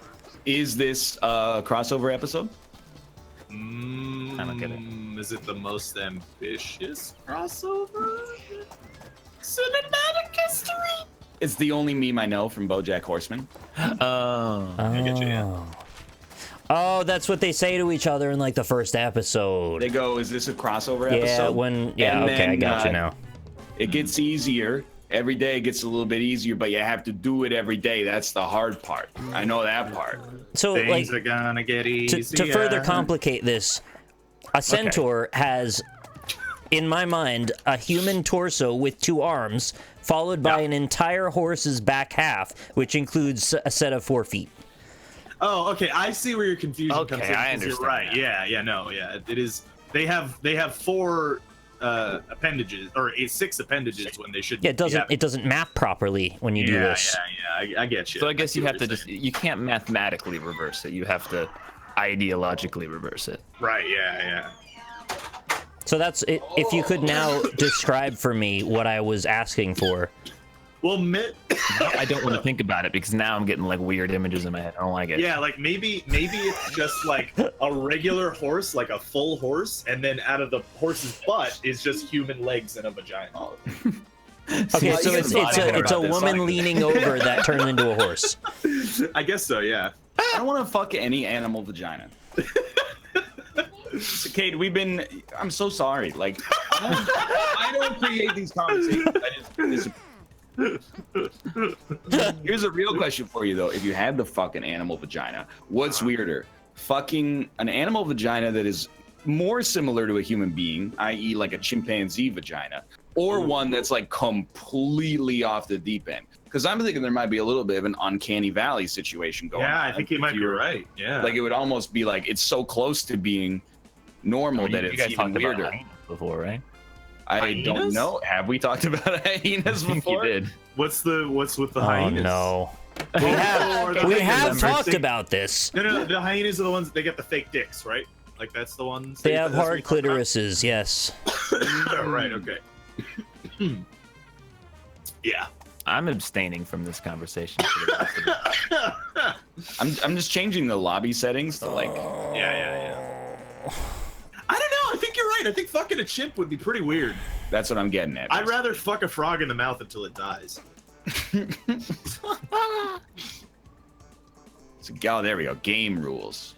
A: Is this a crossover episode?
D: I don't get it.
B: Is it the most ambitious crossover? Cinematic history?
A: It's the only meme I know from BoJack Horseman.
B: I get you, yeah.
C: Oh, that's what they say to each other in like the first episode.
A: They go, "Is this a crossover episode?"
C: Yeah, okay, I got you now.
A: It gets easier Every day gets a little bit easier, but you have to do it every day. That's the hard part. I know that part.
C: So,
B: Things
C: like,
B: are gonna get easy.
C: to further complicate this, a centaur has, in my mind, a human torso with 2 arms, followed by an entire horse's back half, which includes a set of 4 feet.
B: Oh, okay. I see where your confusion comes in.
D: I
B: 'cause you're
D: understand
B: right.
D: that.
B: Yeah. It is. They have 4 appendages or 6 appendages when they should.
C: Yeah, it doesn't map properly when you do this.
B: I get you.
D: So I guess you
B: see
D: have
B: what
D: to
B: you're
D: just,
B: saying.
D: you can't mathematically reverse it. You have to ideologically reverse it.
B: Right. Yeah.
C: So that's it. If you could now describe for me what I was asking for.
B: Well,
D: I don't want to think about it because now I'm getting like weird images in my head. I don't like it.
B: yeah, like maybe it's just like a regular horse, like a full horse, and then out of the horse's butt is just human legs and a vagina.
C: Okay, so it's a woman leaning over that turns into a horse.
B: I guess so. Yeah.
A: I don't want to fuck any animal vagina. So, Kate, I'm so sorry. Like, I don't create these conversations. Here's a real question for you, though. If you had the fucking animal vagina, what's weirder? Fucking an animal vagina that is more similar to a human being, i.e. like a chimpanzee vagina, or one that's like completely off the deep end? Because I'm thinking there might be a little bit of an uncanny valley situation going on.
B: Yeah, I think you might be right. Yeah.
A: Like, it would almost be like it's so close to being normal that
D: You
A: it's
D: guys
A: even
D: talked about
A: weirder.
D: hyenas before, right?
A: I don't know. Have we talked about hyenas
D: I think
A: before?
D: you did.
B: What's with the
C: Oh
B: hyenas?
C: no.
B: We
C: We have talked about this.
B: No. The hyenas are the ones that they get the fake dicks, right? Like that's the ones.
C: They have
B: that's what
C: hard
B: you talk about?
C: clitorises, yes.
B: Right. Okay. Yeah.
D: I'm abstaining from this conversation. For the rest of it.
A: I'm just changing the lobby settings to like.
B: Yeah. I don't know. I think you're right. I think fucking a chimp would be pretty weird.
A: That's what I'm getting at.
B: I'd rather fuck a frog in the mouth until it dies.
A: Oh, there we go. Game rules.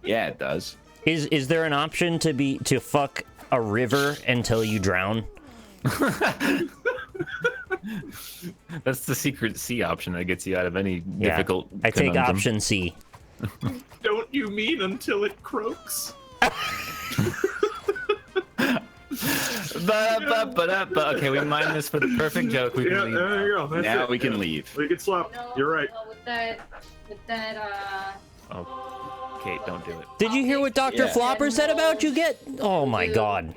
A: Yeah, it does.
C: Is there an option to fuck a river until you drown?
D: That's the secret C option that gets you out of any difficult.
C: I take
D: conundrum.
C: option C.
B: Don't you mean until it croaks?
D: Okay, we mined this for the perfect joke. We can
B: Yeah,
D: leave.
B: there you go. That's
A: Now
B: it.
A: we can leave.
B: We can swap.
E: No,
B: You're right.
E: no, with that,
D: Oh, Kate, don't do it.
C: Did you hear what Dr.
A: Yeah.
C: Flopper said about you? Oh my god.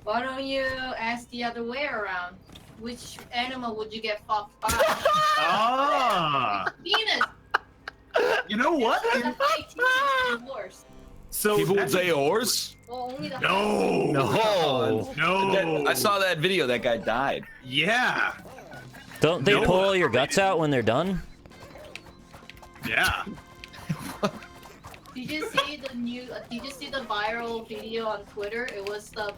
E: Why don't you ask the other way around? Which animal would you get fucked by?
B: Ah.
E: Venus.
B: You know what?
E: The fake the horse.
B: So
A: People would
B: that's-
A: say a horse.
E: Well, only the
B: No.
A: I saw that video. That guy died.
B: Yeah.
C: Don't they
B: No.
C: pull all your guts out when they're done?
B: Yeah.
E: Did you see Did you see the viral video on Twitter? It was the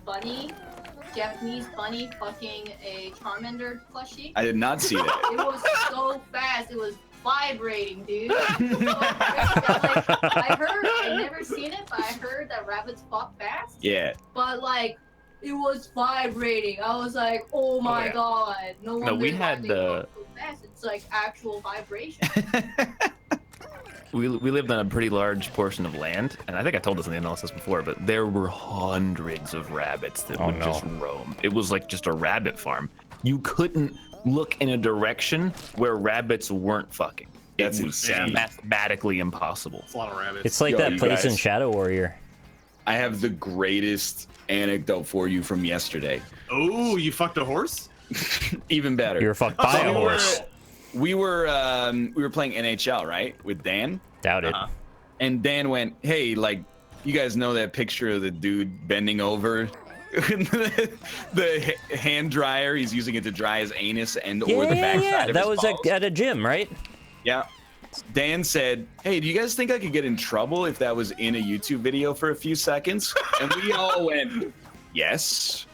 E: Japanese bunny fucking a Charmander plushie.
A: I did not see that.
E: It was so fast. It was vibrating, dude. So crazy. I never seen it, but I heard that rabbits fuck fast.
A: Yeah.
E: But like, it was vibrating. I was like, oh my god. No wonder
D: we
E: why
D: had
E: they
D: the-
E: fuck so fast. It's like actual vibration.
D: We lived on a pretty large portion of land, and I think I told this in the analysis before, but there were hundreds of rabbits that would just roam. It was like just a rabbit farm. You couldn't look in a direction where rabbits weren't fucking.
A: That's
D: It was
A: insane.
D: mathematically impossible.
B: It's a lot of rabbits.
C: It's like
A: Yo,
C: that
A: you
C: place in
A: guys.
C: Shadow Warrior.
A: I have the greatest anecdote for you from yesterday.
B: Oh, you fucked a horse?
A: Even better.
C: You were fucked by a
A: we
C: horse.
A: we were playing NHL, right, with Dan,
C: Doubt it.
A: and Dan went, "Hey, like, you guys know that picture of the dude bending over the hand dryer? He's using it to dry his anus and or the backside of
C: That
A: his
C: was
A: balls."
C: at a gym, right?
A: Yeah. Dan said, "Hey, do you guys think I could get in trouble if that was in a YouTube video for a few seconds?" And we all went, "Yes."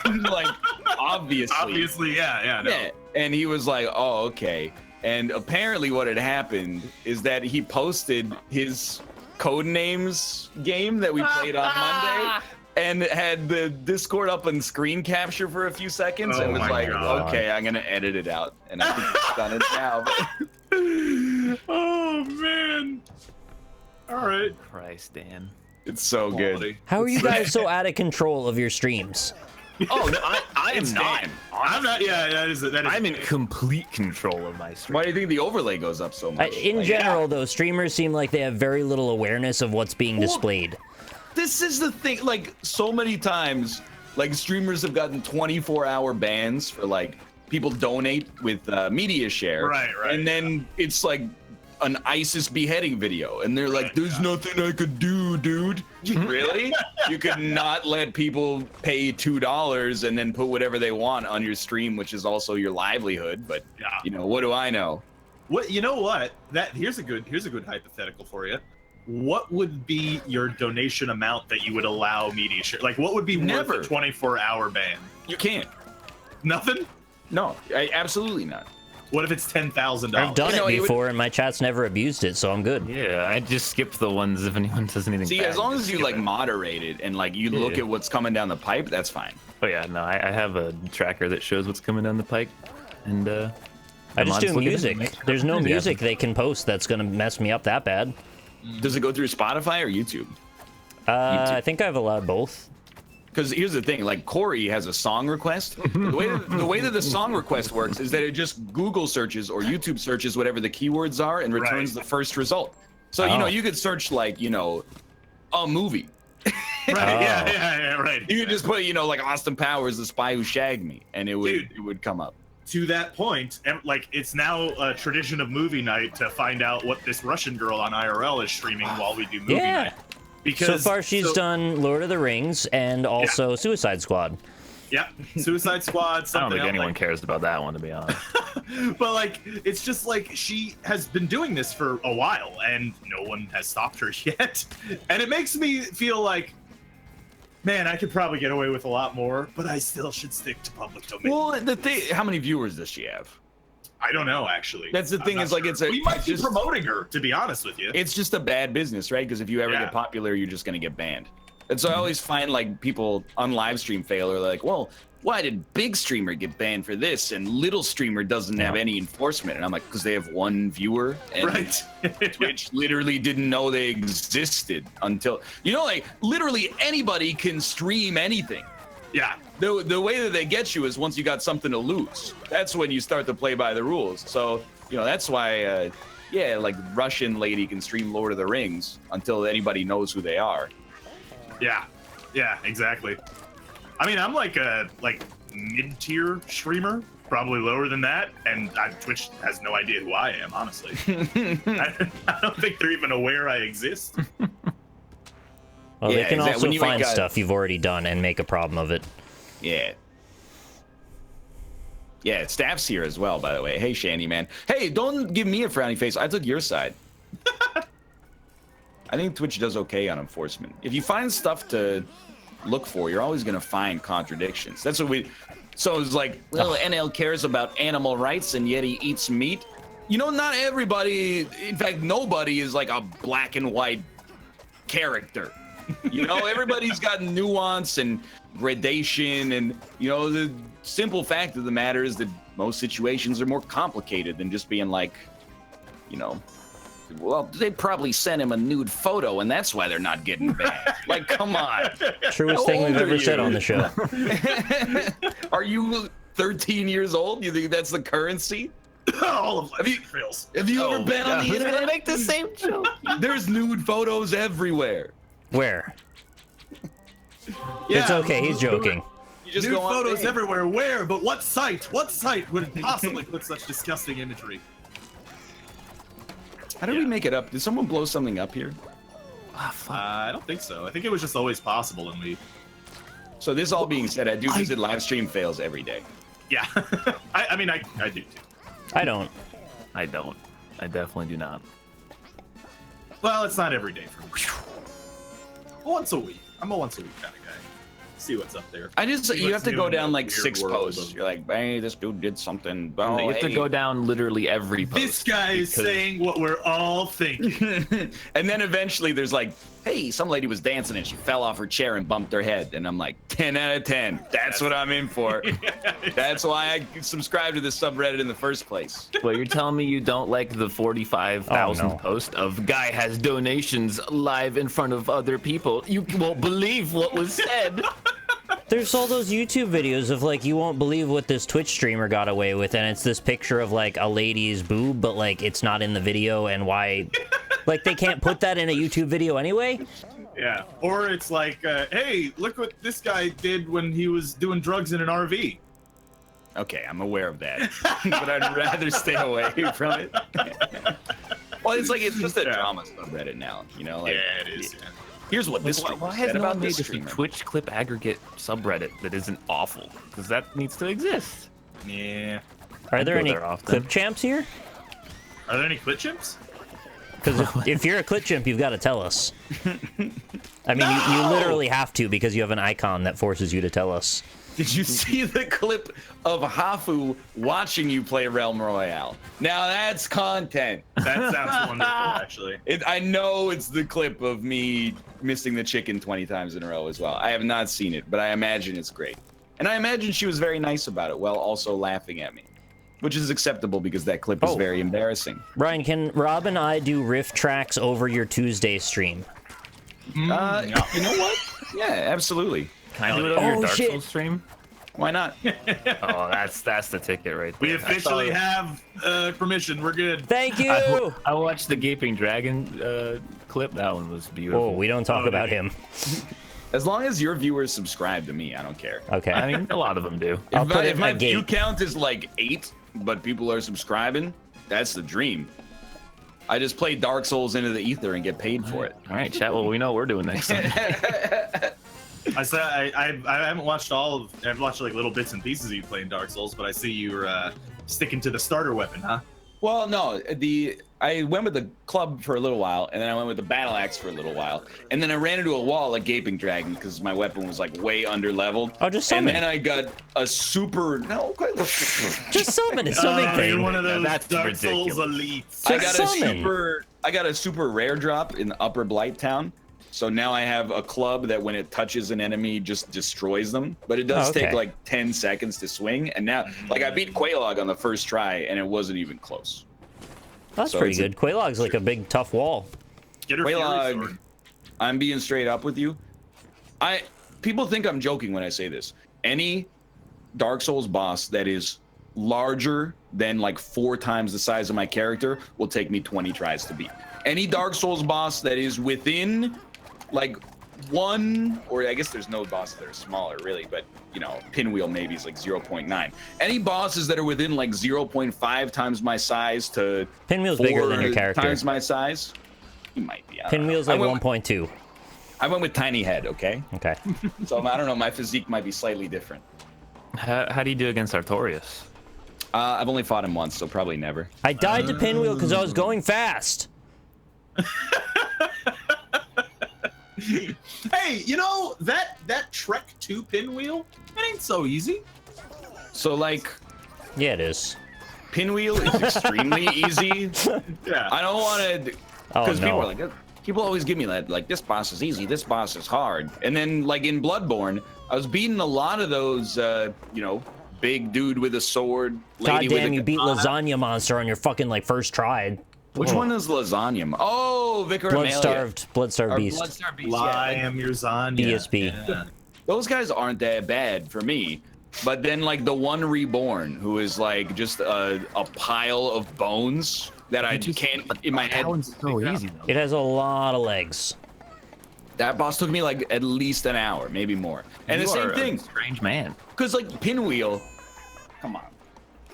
A: Like, obviously.
B: Obviously, yeah, no.
A: Yeah. And he was like, "Oh, okay." And apparently what had happened is that he posted his Codenames game that we played on Monday. and had the Discord up on screen capture for a few seconds, and was
B: my
A: like,
B: God.
A: okay, I'm gonna edit it out, and I think it's done it now.
B: Oh man! All right.
D: Christ, Dan.
A: It's so good.
B: Quality.
C: How are you guys so out of control of your streams?
D: Oh, no, I am
A: It's
D: not.
A: Dan.
B: I'm not. Yeah, that is.
D: I'm in complete control of my stream.
A: Why do you think the overlay goes up so much?
C: In general, though, streamers seem like they have very little awareness of what's being displayed.
A: This is the thing, like, so many times, like, streamers have gotten 24-hour bans for, like, people donate with media share.
B: Right.
A: And then it's, like, an ISIS beheading video, and they're like, there's nothing I could do, dude. Really? You could not let people pay $2 and then put whatever they want on your stream, which is also your livelihood, but, you know, what do I know?
B: What you know? What here's a good hypothetical for you. What would be your donation amount that you would allow media share? Like, what would be worth a 24-hour ban?
A: You can't.
B: Nothing.
A: No, absolutely not.
B: What if it's $10,000?
C: I've done
A: You know,
C: it
A: it would-
C: before, and my chat's never abused it, so I'm good.
D: Yeah, I just skip the ones if anyone does anything
A: See,
D: bad,
A: as long
D: just
A: as you
D: skip
A: like
D: it.
A: moderate it and like you look
D: Yeah.
A: at what's coming down the pipe, that's fine.
D: Oh yeah, no, I have a tracker that shows what's coming down the pike, and
C: I just do
D: look at it
C: music.
D: and make
C: There's no
D: crazy
C: music
D: happen.
C: they can post that's gonna mess me up that bad.
A: Does it go through Spotify or YouTube?
C: I think I've allowed both.
A: Because here's the thing, like Corey has a song request. The way that the song request works is that it just Google searches or YouTube searches whatever the keywords are and returns the first result. So you know, you could search like, you know, a movie.
B: Right. Yeah. Right.
A: You could just put, you know, like Austin Powers, The Spy Who Shagged Me, and it would come up.
B: To that point, like, it's now a tradition of movie night to find out what this Russian girl on IRL is streaming while we do movie night. Because
C: So far, she's done Lord of the Rings and also Suicide Squad.
B: Yeah, Suicide Squad.
D: I don't
B: Something
D: think
B: else,
D: anyone
B: like,
D: cares about that one, to be honest.
B: but like, it's just like she has been doing this for a while, and no one has stopped her yet. And it makes me feel like, man, I could probably get away with a lot more, but I still should stick to public domain.
A: Well, the thing, how many viewers does she have?
B: I don't know, actually.
A: That's the thing,
B: I'm
A: is
B: not
A: like,
B: sure.
A: it's
B: we might be
A: just
B: promoting her, to be honest with you.
A: It's just a bad business, right? Because if you ever
B: Yeah.
A: get popular, you're just gonna get banned. And so I always find like people on live stream fail are like, well, why did big streamer get banned for this and little streamer doesn't have any enforcement? And I'm like, because they have one viewer, and
B: Right.
A: Twitch literally didn't know they existed until, you know, like literally anybody can stream anything.
B: Yeah.
A: The way that they get you is once you got something to lose. That's when you start to play by the rules. So, you know, that's why, yeah, like Russian lady can stream Lord of the Rings until anybody knows who they are.
B: Yeah, exactly. I mean, I'm like a mid-tier streamer, probably lower than that, and Twitch has no idea who I am, honestly. I don't think they're even aware I exist.
C: Well,
A: Yeah,
C: they can
A: exactly.
C: also
A: When you
C: find
A: make a-
C: stuff you've already done and make a problem of it.
A: Yeah. Yeah, Staff's here as well, by the way. Hey, Shandy, man. Hey, don't give me a frowny face. I took your side. I think Twitch does okay on enforcement. If you find stuff to look for, you're always going to find contradictions. That's what we... So it's like, well, NL cares about animal rights and yet he eats meat. You know, not everybody, in fact, nobody is like a black and white character. You know, everybody's got nuance and gradation, and you know, the simple fact of the matter is that most situations are more complicated than just being like, you know, well, they probably sent him a nude photo and that's why they're not getting banned. Like, come on.
C: Truest thing
A: How
C: we've
A: old are
C: ever said
A: you?
C: on the show.
A: Are you 13 years old? You think that's the currency?
B: All of life fails.
A: Have you ever been on the
D: Who's gonna
A: internet?
D: make the same joke?
A: There's nude photos everywhere.
C: Where?
B: Yeah,
C: It's okay, he's joking.
A: You just
B: Nude
A: go on
B: photos
A: Bing.
B: everywhere. Where? But what site? What site would possibly put such disgusting imagery?
A: How did we make it up? Did someone blow something up here?
B: I don't think so. I think it was just always possible, and we.
A: So this all being said, I do visit live stream fails every day.
B: Yeah, I mean, I do too.
C: I don't.
D: I don't. I definitely do not.
B: Well, it's not every day for me. Once a week. I'm a once a week kind of guy. see what's up there.
A: You have to go down like
B: weird
A: 6
B: world
A: posts.
B: of-
A: You're like, hey, this dude did something.
D: You
A: Oh,
D: have to
A: hey.
D: go down literally every post.
B: This guy is
D: because-
B: saying what we're all thinking.
A: And then eventually there's like, hey, some lady was dancing and she fell off her chair and bumped her head. And I'm like, 10 out of 10. That's what I'm in for. That's why I subscribed to this subreddit in the first place.
D: Well, you're telling me you don't like the 45,000th
C: Oh, no.
D: post of guy has donations live in front of other people? You won't believe what was said.
C: There's all those YouTube videos of like, you won't believe what this Twitch streamer got away with, and it's this picture of like a lady's boob, but like it's not in the video, and why, like they can't put that in a YouTube video anyway?
B: Yeah. Or it's like, hey, look what this guy did when he was doing drugs in an RV.
A: Okay, I'm aware of that. But I'd rather stay away from it. Well, it's like, it's just a drama subreddit now, you know? Like,
B: Yeah, it is. Yeah.
A: Here's what this
D: Why
A: streamer
D: has
A: said
D: no one
A: about
D: made
A: this
D: this a
A: streamer.
D: Twitch clip aggregate subreddit that isn't awful? Because that needs to exist.
B: Yeah.
C: Are there
D: go
C: any
D: there often.
C: clip champs here?
B: Are there any clit chimps?
C: Because if you're a clip chimp, you've got to tell us. I mean, you literally have to, because you have an icon that forces you to tell us.
A: Did you see the clip of Hafu watching you play Realm Royale? Now that's content.
B: That sounds wonderful, actually.
A: I know it's the clip of me missing the chicken 20 times in a row as well. I have not seen it, but I imagine it's great. And I imagine she was very nice about it while also laughing at me, which is acceptable because that clip is
C: Oh.
A: very embarrassing.
C: Ryan, can Rob and I do riff tracks over your Tuesday stream?
A: You know what? Yeah, absolutely.
D: Can I do it over your
C: Oh,
D: Dark
C: shit.
D: Souls stream?
A: Why not?
D: Oh, that's the ticket right there.
B: We officially have permission. We're good.
C: Thank you!
D: I watched the Gaping Dragon clip. That one was beautiful.
C: Oh, we don't talk about him.
A: As long as your viewers subscribe to me, I don't care.
C: Okay.
D: I mean, a lot of them do.
C: I'll
A: If
C: put
A: my,
C: it
A: if my
C: at
A: view
C: gate.
A: count is like 8, but people are subscribing, that's the dream. I just play Dark Souls into the ether and get paid for it.
D: All right, chat. Well, we know what we're doing next time.
B: I said I haven't watched all of. I've watched like little bits and pieces of you playing Dark Souls, but I see you're sticking to the starter weapon, huh?
A: Well, no, I went with the club for a little while, and then I went with the battle axe for a little while, and then I ran into a wall like Gaping Dragon because my weapon was like way under leveled.
C: Oh, just
A: And
C: summon.
A: then I got a super
C: Just summon. It's no big
B: You're
C: thing.
B: one of those
D: That's
B: Dark Souls
D: ridiculous.
B: elites.
A: I
C: Just
A: got
C: summon.
A: I got a super rare drop in Upper Blight Town. So now I have a club that when it touches an enemy just destroys them. But it does
C: Oh, okay.
A: take like 10 seconds to swing. And now like I beat Quaylog on the first try and it wasn't even close.
C: That's
A: So
C: pretty
A: it's a-
C: good. Quaylog's like a big, tough wall.
B: Get her Fury
A: Quaylog,
B: Sword.
A: I'm being straight up with you. People think I'm joking when I say this. Any Dark Souls boss that is larger than like 4 times the size of my character will take me 20 tries to beat. Any Dark Souls boss that is within like 1, or I guess there's no bosses that are smaller really, but you know, Pinwheel maybe is like 0.9. Any bosses that are within like 0.5 times my size to
C: Pinwheel's bigger than your
A: 4
C: character.
A: times my size, he might be. I don't know.
C: Pinwheel's
A: I
C: like
A: went-
C: 1.2.
A: I went with tiny head, okay?
C: Okay.
A: So I don't know, my physique might be slightly different.
D: How do you do against Artorias?
A: I've only fought him once, so probably never.
C: I died to Pinwheel because I was going fast.
B: Hey, you know that trek to Pinwheel? That ain't so easy.
A: So like,
C: Yeah, it is.
A: Pinwheel is extremely easy.
B: Yeah.
A: I don't want to,
C: Oh,
A: because people
C: no.
A: are like, people always give me that, like, this boss is easy, this boss is hard. And then like in Bloodborne, I was beating a lot of those, you know, big dude with a sword, lady with
C: Goddamn,
A: a
C: you beat
A: katana.
C: Lasagna Monster on your fucking, like, first try.
A: Which one is lasagna? Oh, Vicar Amalia.
C: Blood-starved
A: Or
C: beast.
A: Bloodstar Beast,
B: I
A: yeah.
B: am your Zanya.
C: BSB.
B: Yeah.
A: Those guys aren't that bad for me. But then like the one reborn who is like just a pile of bones that I can't in my head.
D: That one's so easy though.
C: It has a lot of legs.
A: That boss took me like at least an hour, maybe more. And
D: You
A: the same
D: are
A: thing,
D: a strange man.
A: because like Pinwheel, come on,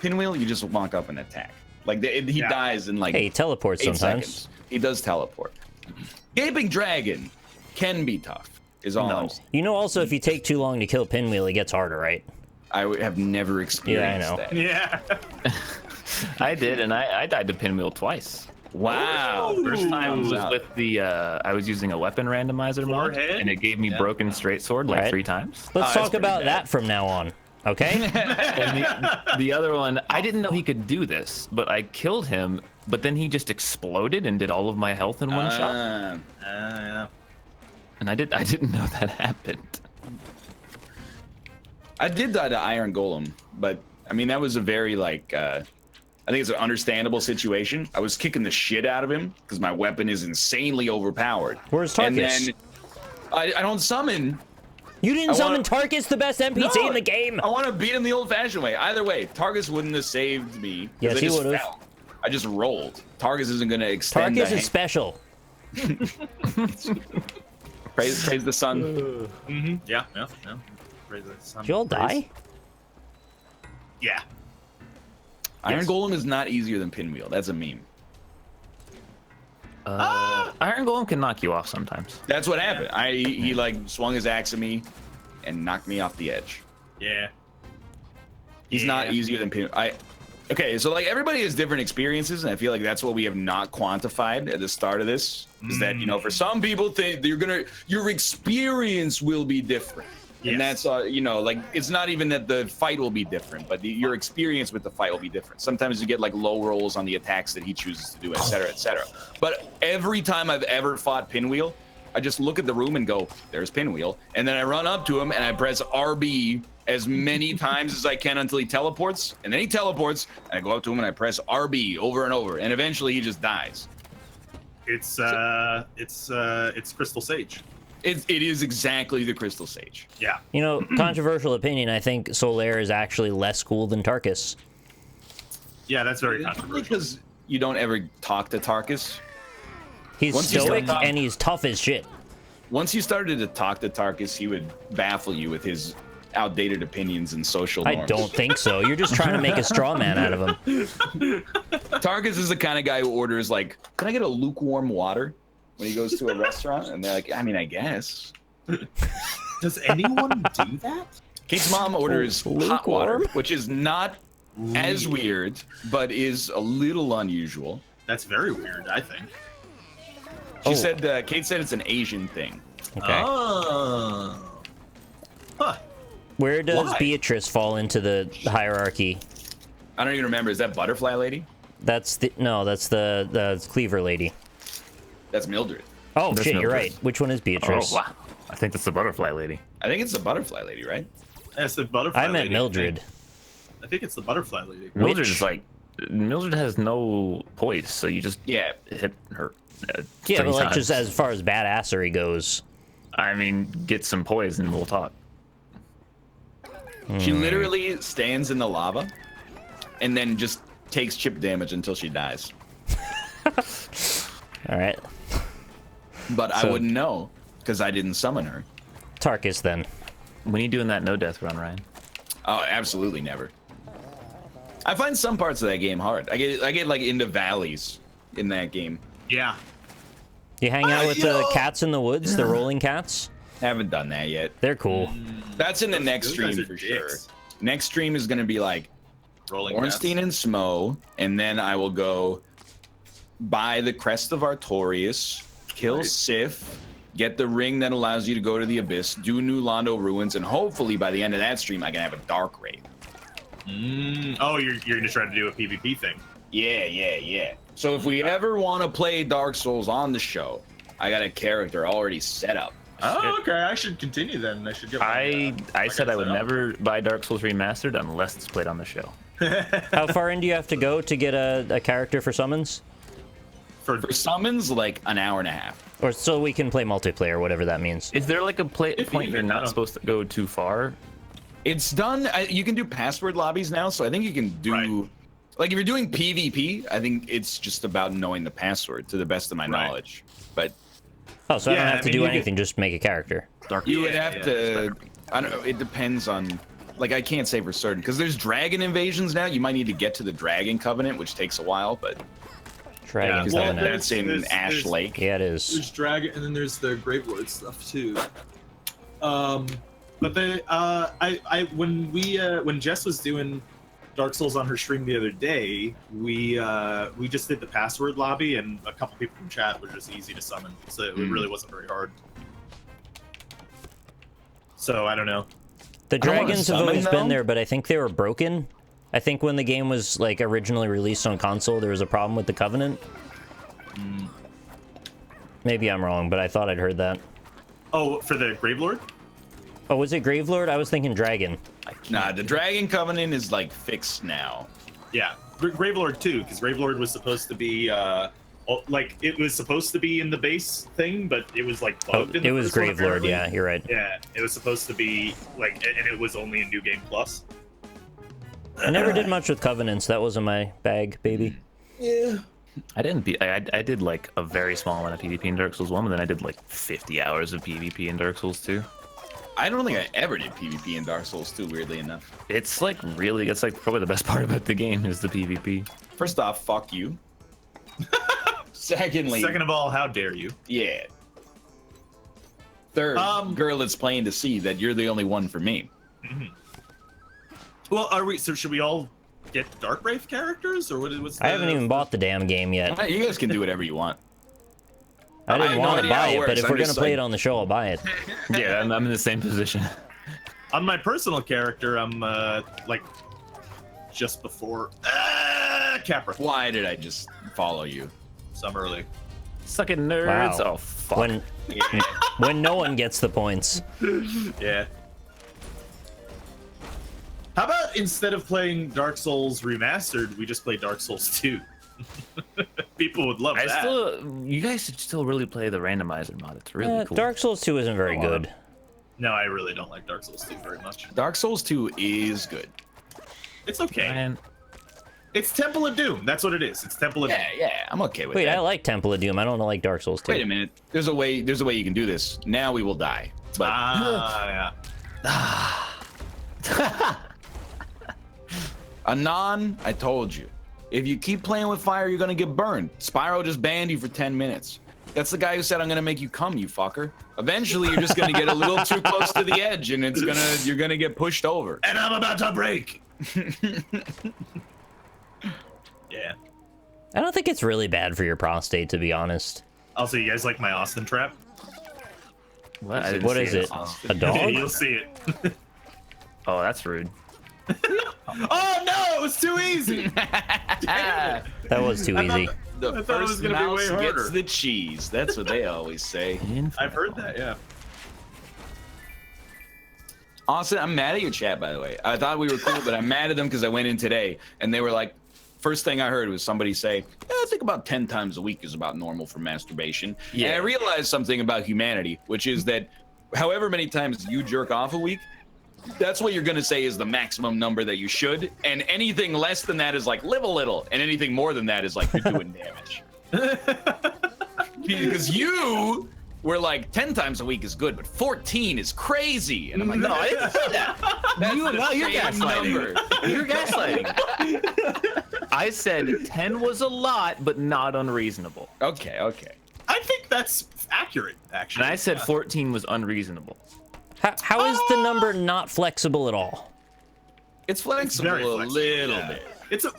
A: Pinwheel, you just walk up and attack. Like he
B: Yeah.
A: dies in like
C: Hey, he teleports
A: 8
C: sometimes.
A: seconds. He does teleport. Gaping Dragon can be tough. Is all I'm saying.
C: You know, also, if you take too long to kill Pinwheel, it gets harder, right?
A: Have never experienced
C: know.
A: that.
B: Yeah.
D: I did, and I died to Pinwheel twice.
A: Wow.
D: First time was with the I was using a weapon randomizer mod,
B: Forehead?
D: and it gave me broken straight sword like
C: Right.
D: 3 times.
C: Let's
A: that's
C: talk
A: pretty
C: about
A: bad.
C: that from now on. Okay.
D: And the other one, I didn't know he could do this, but I killed him. But then he just exploded and did all of my health in one shot.
B: Yeah.
D: And I didn't know that happened.
A: I did die to Iron Golem, but I mean that was a very like I think it's an understandable situation. I was kicking the shit out of him because my weapon is insanely overpowered.
C: Where's
A: And
C: Tarkus?
A: then I don't summon.
C: You didn't
A: I
C: summon
A: wanna-
C: Tarkus, the best NPC
A: No,
C: in the game.
A: I want to beat him the old-fashioned way. Either way, Tarkus wouldn't have saved me. 'cause
C: Yes,
A: I
C: he
A: just
C: would've.
A: fell. I just rolled. Tarkus isn't going to extend.
C: Tarkus
A: the
C: is special.
A: praise the sun.
B: Mm-hmm. Yeah. Praise the sun.
C: Did you all die?
B: Yeah.
A: Iron Golem is not easier than Pinwheel. That's a meme.
D: Iron Golem can knock you off sometimes.
A: That's what happened. He like swung his axe at me and knocked me off the edge.
B: Yeah.
A: He's not easier than Pinwheel. Okay, so like everybody has different experiences, and I feel like that's what we have not quantified at the start of this. Is that, you know, for some people think your experience will be different. And
B: Yes.
A: that's you know, like it's not even that the fight will be different, but your experience with the fight will be different. Sometimes you get like low rolls on the attacks that he chooses to do, etc., etc. But every time I've ever fought Pinwheel, I just look at the room and go, "There's Pinwheel," and then I run up to him and I press RB as many times as I can until he teleports, and then he teleports, and I go up to him and I press RB over and over, and eventually he just dies.
B: It's Crystal Sage.
A: It is exactly the Crystal Sage.
B: Yeah.
C: You know, controversial opinion, I think Solaire is actually less cool than Tarkus.
B: Yeah, that's very
A: Probably
B: controversial.
A: because you don't ever talk to Tarkus.
C: He's
A: Once you
C: stoic
A: start-
C: and he's tough as shit.
A: Once you started to talk to Tarkus, he would baffle you with his outdated opinions and social norms.
C: I don't think so. You're just trying to make a straw man out of him.
A: Tarkus is the kind of guy who orders like, "Can I get a lukewarm water?" when he goes to a restaurant, and they're like, "I mean, I guess."
B: Does anyone do that?
A: Kate's mom orders hot
C: Lukewarm?
A: water, which is not as weird, but is a little unusual.
B: That's very weird, I think.
A: She said, Kate said it's an Asian thing.
C: Okay.
B: Oh. Huh.
C: Where does
B: Why?
C: Beatrice fall into the hierarchy?
A: I don't even remember. Is that Butterfly Lady?
C: That's the Cleaver lady.
A: That's Mildred.
C: Oh
D: That's
C: shit, you're
D: Mildred.
C: right. Which one is Beatrice?
D: Oh, wow. I think that's the butterfly lady.
A: I think it's the Butterfly Lady, right?
B: That's the butterfly
C: I meant
B: lady,
C: Mildred.
B: I think it's the butterfly lady.
D: Mildred
C: Which-
D: is like, Mildred has no poise, so you just
A: Yeah.
D: hit her.
C: Yeah,
D: 3
C: but like
D: times.
C: just as far as badassery goes.
D: I mean, get some poise and we'll talk.
A: She literally stands in the lava and then just takes chip damage until she dies.
C: All right,
A: But I
C: So-
A: wouldn't know because I didn't summon her.
C: Tarkus then.
D: When are you doing that no death run, Ryan?
A: Oh, absolutely never. I find some parts of that game hard. I get like into valleys in that game.
B: Yeah.
C: You hang out with the cats in the woods, the rolling cats.
A: Haven't done that yet.
C: They're cool.
A: That's in the next
B: those guys
A: stream
B: are
A: for sure.
B: dicks.
A: Next stream is gonna be like
B: Rolling
A: Ornstein and Smo, and then I will go buy the Crest of Artorias, kill
B: Right.
A: Sif, get the ring that allows you to go to the Abyss, do New Londo Ruins, and hopefully by the end of that stream I can have a Dark Raid.
B: Oh, you're gonna try to do a PvP thing.
A: Yeah. So if we ever want to play Dark Souls on the show, I got a character already set up.
B: Oh, okay. I should continue then. I should get.
D: I said I would never buy Dark Souls Remastered unless it's played on the show.
C: How far in do you have to go to get a character for summons?
B: For
A: For summons, like an hour and a half.
C: Or so we can play multiplayer, whatever that means.
D: Is there like a point you're
B: even, I
D: not
B: don't-
D: supposed to go too far?
A: It's done. You can do password lobbies now, so I think you can do.
B: Right.
A: Like if you're doing PvP, I think it's just about knowing the password, to the best of my
B: Right.
A: knowledge. But
C: Oh, so I don't
B: Yeah,
C: have
B: I
C: to
B: mean,
C: do
B: you
C: anything, just make a character.
D: Dark.
A: you would
B: Yeah,
A: have
B: yeah,
A: to. I don't know. It depends on. Like I can't say for certain because there's dragon invasions now. You might need to get to the Dragon Covenant, which takes a while, but
C: Dragon
A: because
B: well,
C: Covenant.
A: that's in
F: there's-
A: Ash
F: there's-
A: Lake.
C: Yeah, it is.
F: There's Dragon, and then there's the Grave Lord stuff too.
B: But when Jess was doing Dark Souls on her stream the other day, we just did the password lobby, and a couple people from chat were just easy to summon, so it really wasn't very hard. So I don't know.
C: The dragons have always been
A: them.
C: there, but I think they were broken. I think when the game was like originally released on console, there was a problem with the Covenant. Maybe I'm wrong, but I thought I'd heard that.
B: Oh, for the Gravelord?
C: Oh, was it Gravelord? I was thinking Dragon.
A: Nah, the Dragon Covenant is like fixed now.
B: Yeah, Gravelord too, because Gravelord was supposed to be like it was supposed to be in the base thing, but it was like bugged.
C: It was Gravelord. Yeah, you're right.
B: Yeah, it was supposed to be like, and it was only in New Game Plus.
C: I never did much with Covenants. That wasn't my bag, baby.
B: Yeah.
D: I didn't be. I did like a very small amount of PvP in Dark Souls 1, but then I did like 50 hours of PvP in Dark Souls 2.
A: I don't think I ever did PvP in Dark Souls 2, weirdly enough.
D: It's like really. It's like probably the best part about the game is the PvP.
A: First off, fuck you. Second
B: of all, how dare you?
A: Yeah. Third, girl, it's plain to see that you're the only one for me.
B: Well, are we? So should we all get Darkbrave characters, or what's?
C: I haven't even bought the damn game yet.
A: You guys can do whatever you want.
C: I didn't
A: have no
C: want to
A: idea how
C: buy
A: it
C: it, but
A: works.
C: if
A: I'm
C: we're gonna
A: just
C: play
A: saying.
C: it on the show, I'll buy it.
D: Yeah, I'm in the same position.
B: On my personal character, I'm like just before Capra.
A: Why did I just follow you?
B: Some early.
D: Sucking nerds.
C: Wow.
D: Oh fuck.
C: When no one gets the points.
B: Yeah. How about instead of playing Dark Souls Remastered, we just play Dark Souls 2? People would love that.
D: You guys should still really play the randomizer mod. It's really cool.
C: Dark Souls 2 isn't very good.
B: No, I really don't like Dark Souls 2 very much.
A: Dark Souls 2 is good.
B: It's okay.
D: Man,
B: It's Temple of Doom. That's what it is. It's Temple of Doom.
A: Yeah, I'm okay with
C: Wait,
A: that.
C: I like Temple of Doom. I don't like Dark Souls 2.
A: Wait a minute. There's a way you can do this. Now we will die. But
B: Yeah.
A: Anon, I told you. If you keep playing with fire, you're gonna get burned. Spyro just banned you for 10 minutes. That's the guy who said I'm gonna make you come, you fucker. Eventually you're just gonna get a little too close to the edge and you're gonna get pushed over.
B: And I'm about to break. Yeah.
C: I don't think it's really bad for your prostate, to be honest.
B: Also, you guys like my Austin trap?
D: what? I didn't
C: What
D: see
C: is it? A
B: Yeah,
C: dog?
B: you'll see it.
D: Oh, that's rude.
B: Oh no, it was too easy.
C: That was too easy.
A: The
B: I thought it was
A: first
B: gonna be
A: mouse
B: way harder.
A: gets the cheese. That's what they always say.
B: I've heard that, yeah.
A: Austin, I'm mad at your chat, by the way. I thought we were cool, but I'm mad at them because I went in today and they were like, first thing I heard was somebody say, yeah, I think about 10 times a week is about normal for masturbation.
D: Yeah.
A: And I realized something about humanity, which is that however many times you jerk off a week, that's what you're going to say is the maximum number that you should. And anything less than that is like live a little. And anything more than that is like you're doing damage. Because you were like 10 times a week is good, but 14 is crazy. And I'm like, no, I didn't say that. That's
D: You're gaslighting. You're gaslighting. I said 10 was a lot, but not unreasonable.
A: Okay.
B: I think that's accurate, actually.
D: And I said 14 was unreasonable.
C: How is the number not flexible at all?
A: It's flexible
B: very
A: a
B: flexible,
A: little
B: yeah.
A: bit.
B: It's a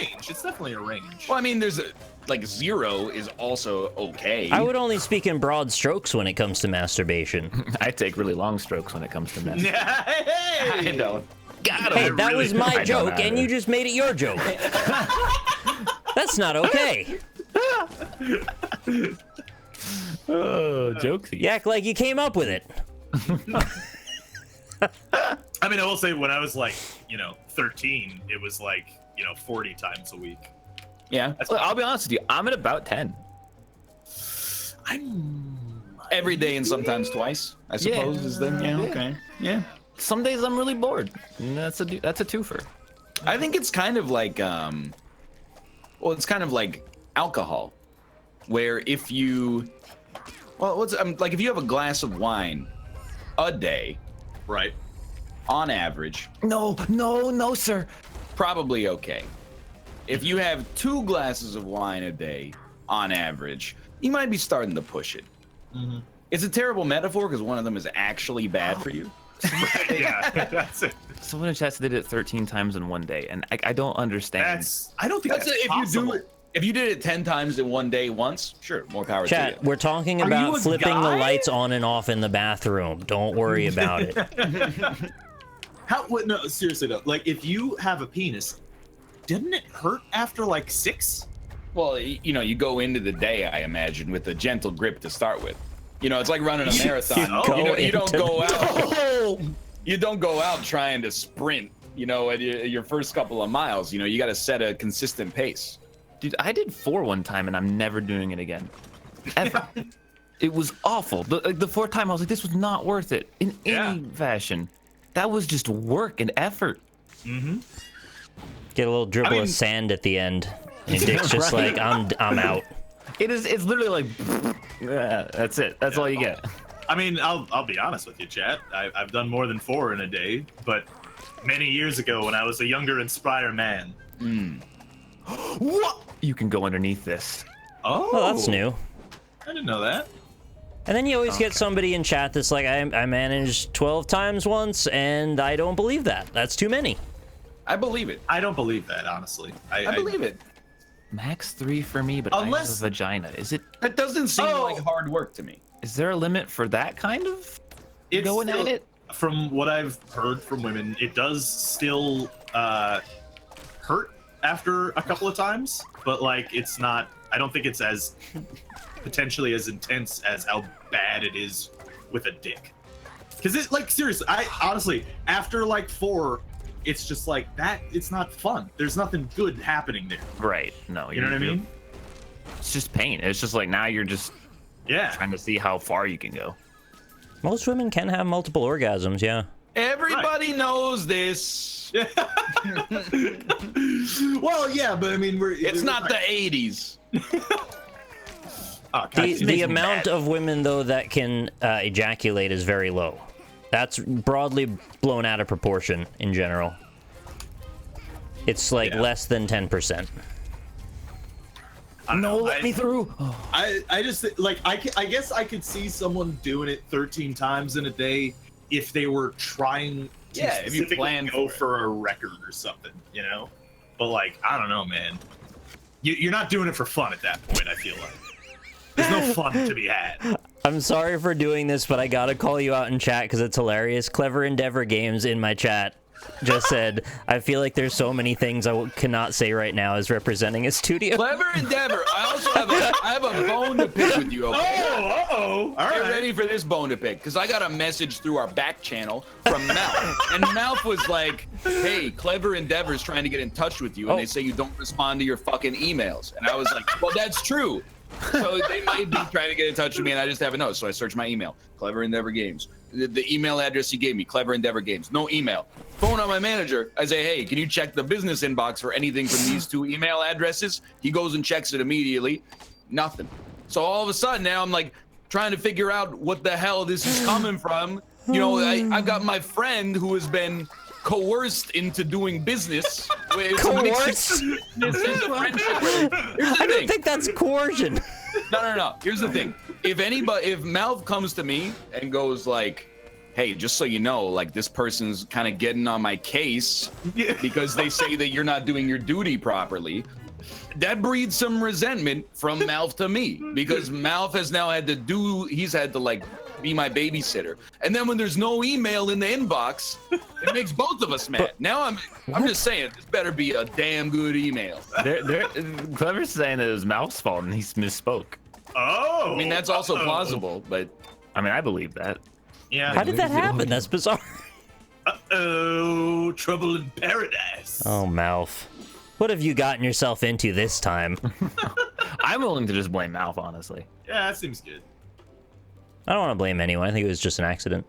B: range. It's definitely a range.
A: Well, I mean, there's like 0 is also okay.
C: I would only speak in broad strokes when it comes to masturbation.
D: I take really long strokes when it comes to mess.
B: Hey!
A: I don't.
D: Got
C: Hey,
D: him.
C: that was my
D: I don't
C: joke,
D: have
C: and
D: it.
C: you just made it your joke. That's not okay.
D: Oh, joke thief.
C: You act like you came up with it.
B: I mean, I will say when I was like, 13, it was like, 40 times a week.
A: Yeah.
D: Look, I'll be honest with you. I'm at about 10.
A: Every day and sometimes twice, I suppose, is the okay. Yeah.
D: Some days I'm really bored. And that's a twofer.
A: I think it's kind of like it's kind of like alcohol, where if you if you have a glass of wine a day,
B: Right.
A: on average,
D: No, sir.
A: probably okay. If you have 2 glasses of wine a day on average, you might be starting to push it.
B: Mm-hmm.
A: It's a terrible metaphor because one of them is actually bad for you.
B: Yeah, that's it.
D: Someone in chat said they did it 13 times in one day, and I don't understand.
B: I don't think that's
A: if
B: possible.
A: if you did it 10 times in one day once, sure, more power to
C: Chat,
A: you.
C: we're talking
B: Are you
C: about
B: a
C: flipping the
B: guy?
C: lights on and off in the bathroom. Don't worry about it.
B: No, seriously though, like if you have a penis, didn't it hurt after like 6?
A: Well, you know, you go into the day, I imagine, with a gentle grip to start with. You know, it's like running a marathon. You don't go out. You don't go out trying to sprint. You know, at your first couple of miles. You know, you got to set a consistent pace.
D: Dude, I did 4 one time, and I'm never doing it again. Ever. It was awful. The 4th time, I was like, this was not worth it in any fashion. That was just work and effort.
B: Mm-hmm.
C: Get a little dribble of sand at the end. And your dick's just like, I'm out.
D: It's literally like, yeah, that's it. That's all you get.
B: I mean, I'll be honest with you, chat. I've done more than 4 in a day, but many years ago when I was a younger, inspired man.
D: What? You can go underneath this.
C: Oh, that's new.
B: I didn't know that.
C: And then you always get somebody in chat that's like, I managed 12 times once, and I don't believe that. That's too many.
A: I believe it.
B: I don't believe that, honestly.
A: I believe it.
D: Max 3 for me, but
B: Unless-
D: I have a vagina. Is it?
A: That doesn't seem like hard work to me.
D: Is there a limit for that kind of going
B: still,
D: at it?
B: From what I've heard from women, it does still hurt after a couple of times, but like it's not. I don't think it's as potentially as intense as how bad it is with a dick. Because it's like seriously, I honestly after like 4, it's just like that. It's not fun. There's nothing good happening there.
D: Right. No.
B: You know what I mean?
D: It's just pain. It's just like now you're just trying to see how far you can go.
C: Most women can have multiple orgasms, yeah.
A: Everybody knows this.
B: Well, yeah, but I mean,
A: It's not the 80s.
B: Oh, God,
C: The amount of women, though, that can ejaculate is very low. That's broadly blown out of proportion in general. It's like less than 10%.
D: No, let me through.
B: I just like I guess I could see someone doing it 13 times in a day if they were trying to
A: if you plan
B: go for a record or something, you know. But like I don't know, man. You're not doing it for fun at that point. I feel like there's no fun to be had.
C: I'm sorry for doing this, but I gotta call you out in chat because it's hilarious. Clever Endeavor Games in my chat just said, I feel like there's so many things I cannot say right now as representing a studio.
A: Clever Endeavor. I also have a bone to pick with you, okay?
B: Oh, all
A: Get
B: right.
A: ready for this bone to pick, because I got a message through our back channel from Mouth. And Mouth was like, hey, Clever Endeavor's trying to get in touch with you, and they say you don't respond to your fucking emails. And I was like, well, that's true. So they might be trying to get in touch with me, and I just haven't known. So I searched my email, Clever Endeavor Games. The email address he gave me, Clever Endeavor Games. No email. Phone on my manager. I say, hey, can you check the business inbox for anything from these 2 email addresses? He goes and checks it immediately. Nothing. So all of a sudden now I'm like trying to figure out what the hell this is coming from. You know, I've got my friend who has been coerced into doing business.
C: Coerced? I don't think that's coercion.
A: No. Here's the thing. If Mouth comes to me and goes like, hey, just so you know, like this person's kind of getting on my case because they say that you're not doing your duty properly, that breeds some resentment from Mouth to me because Mouth has now he's had to like be my babysitter. And then when there's no email in the inbox, it makes both of us mad. Now I'm just saying, this better be a damn good email.
D: Clever's saying that it was Mouth's fault and he misspoke.
B: Oh,
A: I mean, that's also plausible, but
D: I mean, I believe that.
B: Yeah.
C: How did that happen? That's bizarre.
B: Uh-oh, trouble in paradise.
C: Oh, Mouth. What have you gotten yourself into this time?
D: I'm willing to just blame Mouth, honestly.
B: Yeah, that seems good.
C: I don't want to blame anyone. I think it was just an accident.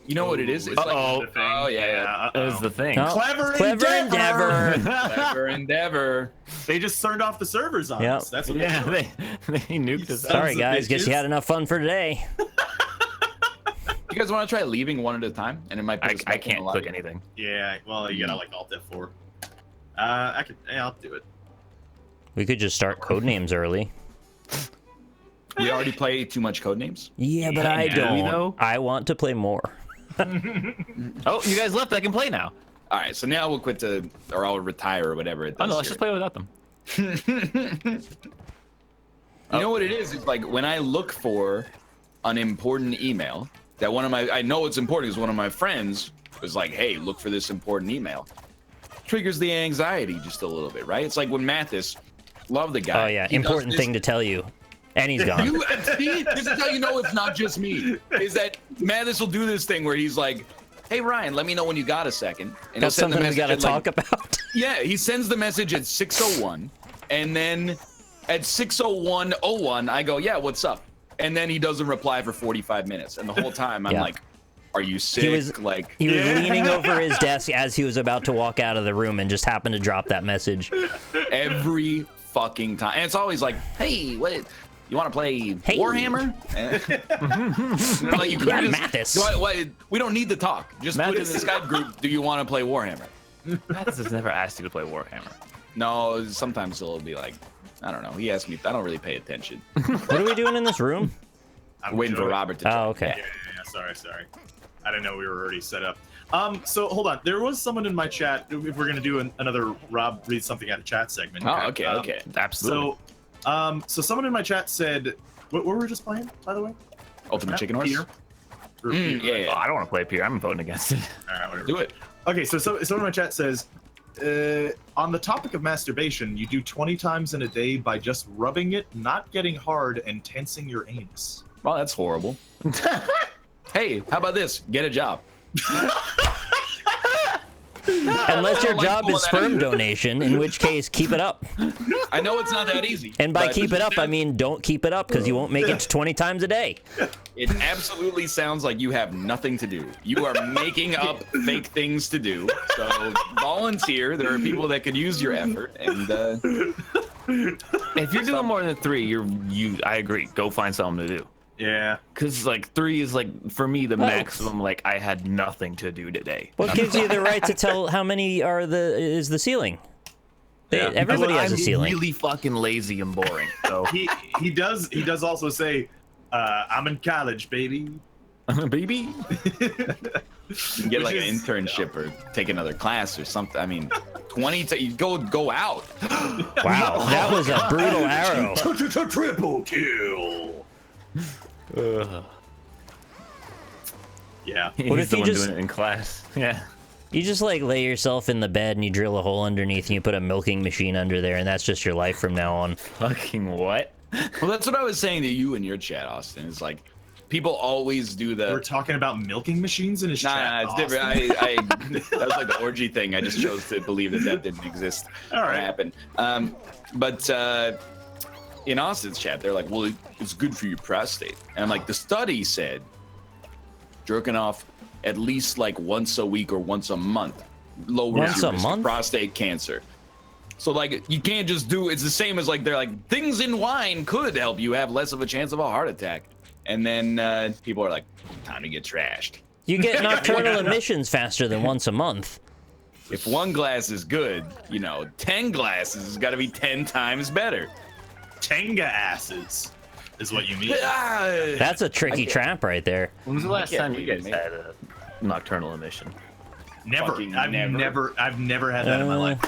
A: you know what it is? It's
D: Uh-oh.
A: like,
D: That was the thing.
C: Oh,
B: Clever
C: Endeavor.
A: Clever Endeavor.
B: They just turned off the servers on
C: Yep.
B: us. That's what
D: Yeah,
B: they
D: they nuked us out.
C: Sorry,
B: of
C: guys. Guess you
B: bitches.
C: had enough fun for today.
A: You guys want to try leaving one at a time, and it might. Put us
D: I
A: back in
D: can't
A: the lobby?
D: click anything.
B: Yeah, well, you gotta like Alt F4. I could. Yeah, I'll do it.
C: We could just start Codenames early.
A: We already play too much Codenames.
C: Yeah, but I
D: do we,
C: don't.
D: though?
C: I want to play more.
D: Oh, you guys left. I can play now.
A: All right, so now we'll quit or I'll retire or whatever it does.
D: Oh no, let's just play without them.
A: You know what it is? It's like when I look for an important email that I know it's important because one of my friends was like, hey, look for this important email. Triggers the anxiety just a little bit, right? It's like when Mathis, love the guy.
C: Oh yeah, important thing to tell you. And he's gone.
A: See, this is how you know it's not just me. Is that Mathis will do this thing where he's like, hey Ryan, let me know when you got a second. And
C: Got something we gotta talk about.
A: Yeah, he sends the message at 6:01, and then at 6:01:01, I go, yeah, what's up? And then he doesn't reply for 45 minutes, and the whole time I'm like, are you sick?
C: He was leaning over his desk as he was about to walk out of the room and just happened to drop that message.
A: Every fucking time, and it's always like, hey, what? You want to play Warhammer? Like you
C: yeah, Mathis.
A: We don't need to talk. Just put in the Skype group. Do you want to play Warhammer?
D: Mathis has never asked you to play Warhammer.
A: No, sometimes he'll be like, I don't know. He asked me. I don't really pay attention.
C: What are we doing in this room?
B: I'm
A: waiting for Robert to.
C: Oh, okay.
B: Yeah. Sorry. I didn't know we were already set up. So hold on. There was someone in my chat. If we're gonna do another Rob read something out of chat segment.
A: Oh, okay.
D: Absolutely.
B: So someone in my chat said, what were we just playing, by the way?
A: Ultimate Chicken Horse.
B: Pier?
A: Yeah.
D: Oh, I don't want to play Pier. I'm voting against it.
B: All right, whatever.
A: Do it.
B: Okay, so someone in my chat says, on the topic of masturbation, you do 20 times in a day by just rubbing it, not getting hard, and tensing your anus.
A: Well, that's horrible. Hey, how about this? Get a job.
C: Unless your job is sperm donation, in which case, keep it up.
A: I know it's not that easy.
C: And by keep it up, I mean don't keep it up because you won't make it to 20 times a day.
A: It absolutely sounds like you have nothing to do. You are making up fake things to do. So volunteer. There are people that could use your effort. And
D: If you're doing more than 3, I agree. Go find something to do.
B: Yeah.
D: Cause like 3 is like for me the maximum. Like I had nothing to do today.
C: What gives you the right to tell how many is the ceiling? Everybody has a ceiling.
D: I'm really fucking lazy and boring. So
B: he does also say, I'm in college, baby.
D: Baby.
A: you can get like an internship or take another class or something. I mean, 20 you go out.
C: Wow, that was a brutal arrow.
B: Triple kill. Yeah.
C: What if you just
D: doing it in class? Yeah.
C: You just like lay yourself in the bed and you drill a hole underneath and you put a milking machine under there and that's just your life from now on.
D: Fucking what?
A: Well, that's what I was saying to you in your chat, Austin. It's like people always do the.
B: We're talking about milking machines in his chat.
A: Nah, it's different. That was like the orgy thing. I just chose to believe that didn't exist
B: All
A: or
B: right.
A: happen. But in Austin's chat, they're like, well, it's good for your prostate. And I'm like, the study said jerking off at least like once a week or once a month lowers your risk of prostate cancer. So like you can't just do. It's the same as like they're like things in wine could help you have less of a chance of a heart attack. And then people are like, time to get trashed.
C: You get nocturnal emissions faster than once a month.
A: If one glass is good, 10 glasses has got to be 10 times better.
B: Tenga asses is what you mean.
C: That's a tricky trap right there.
D: When was the last time you guys
A: me.
D: had a nocturnal emission?
B: Never.
A: Fucking
B: I've never had that in my life.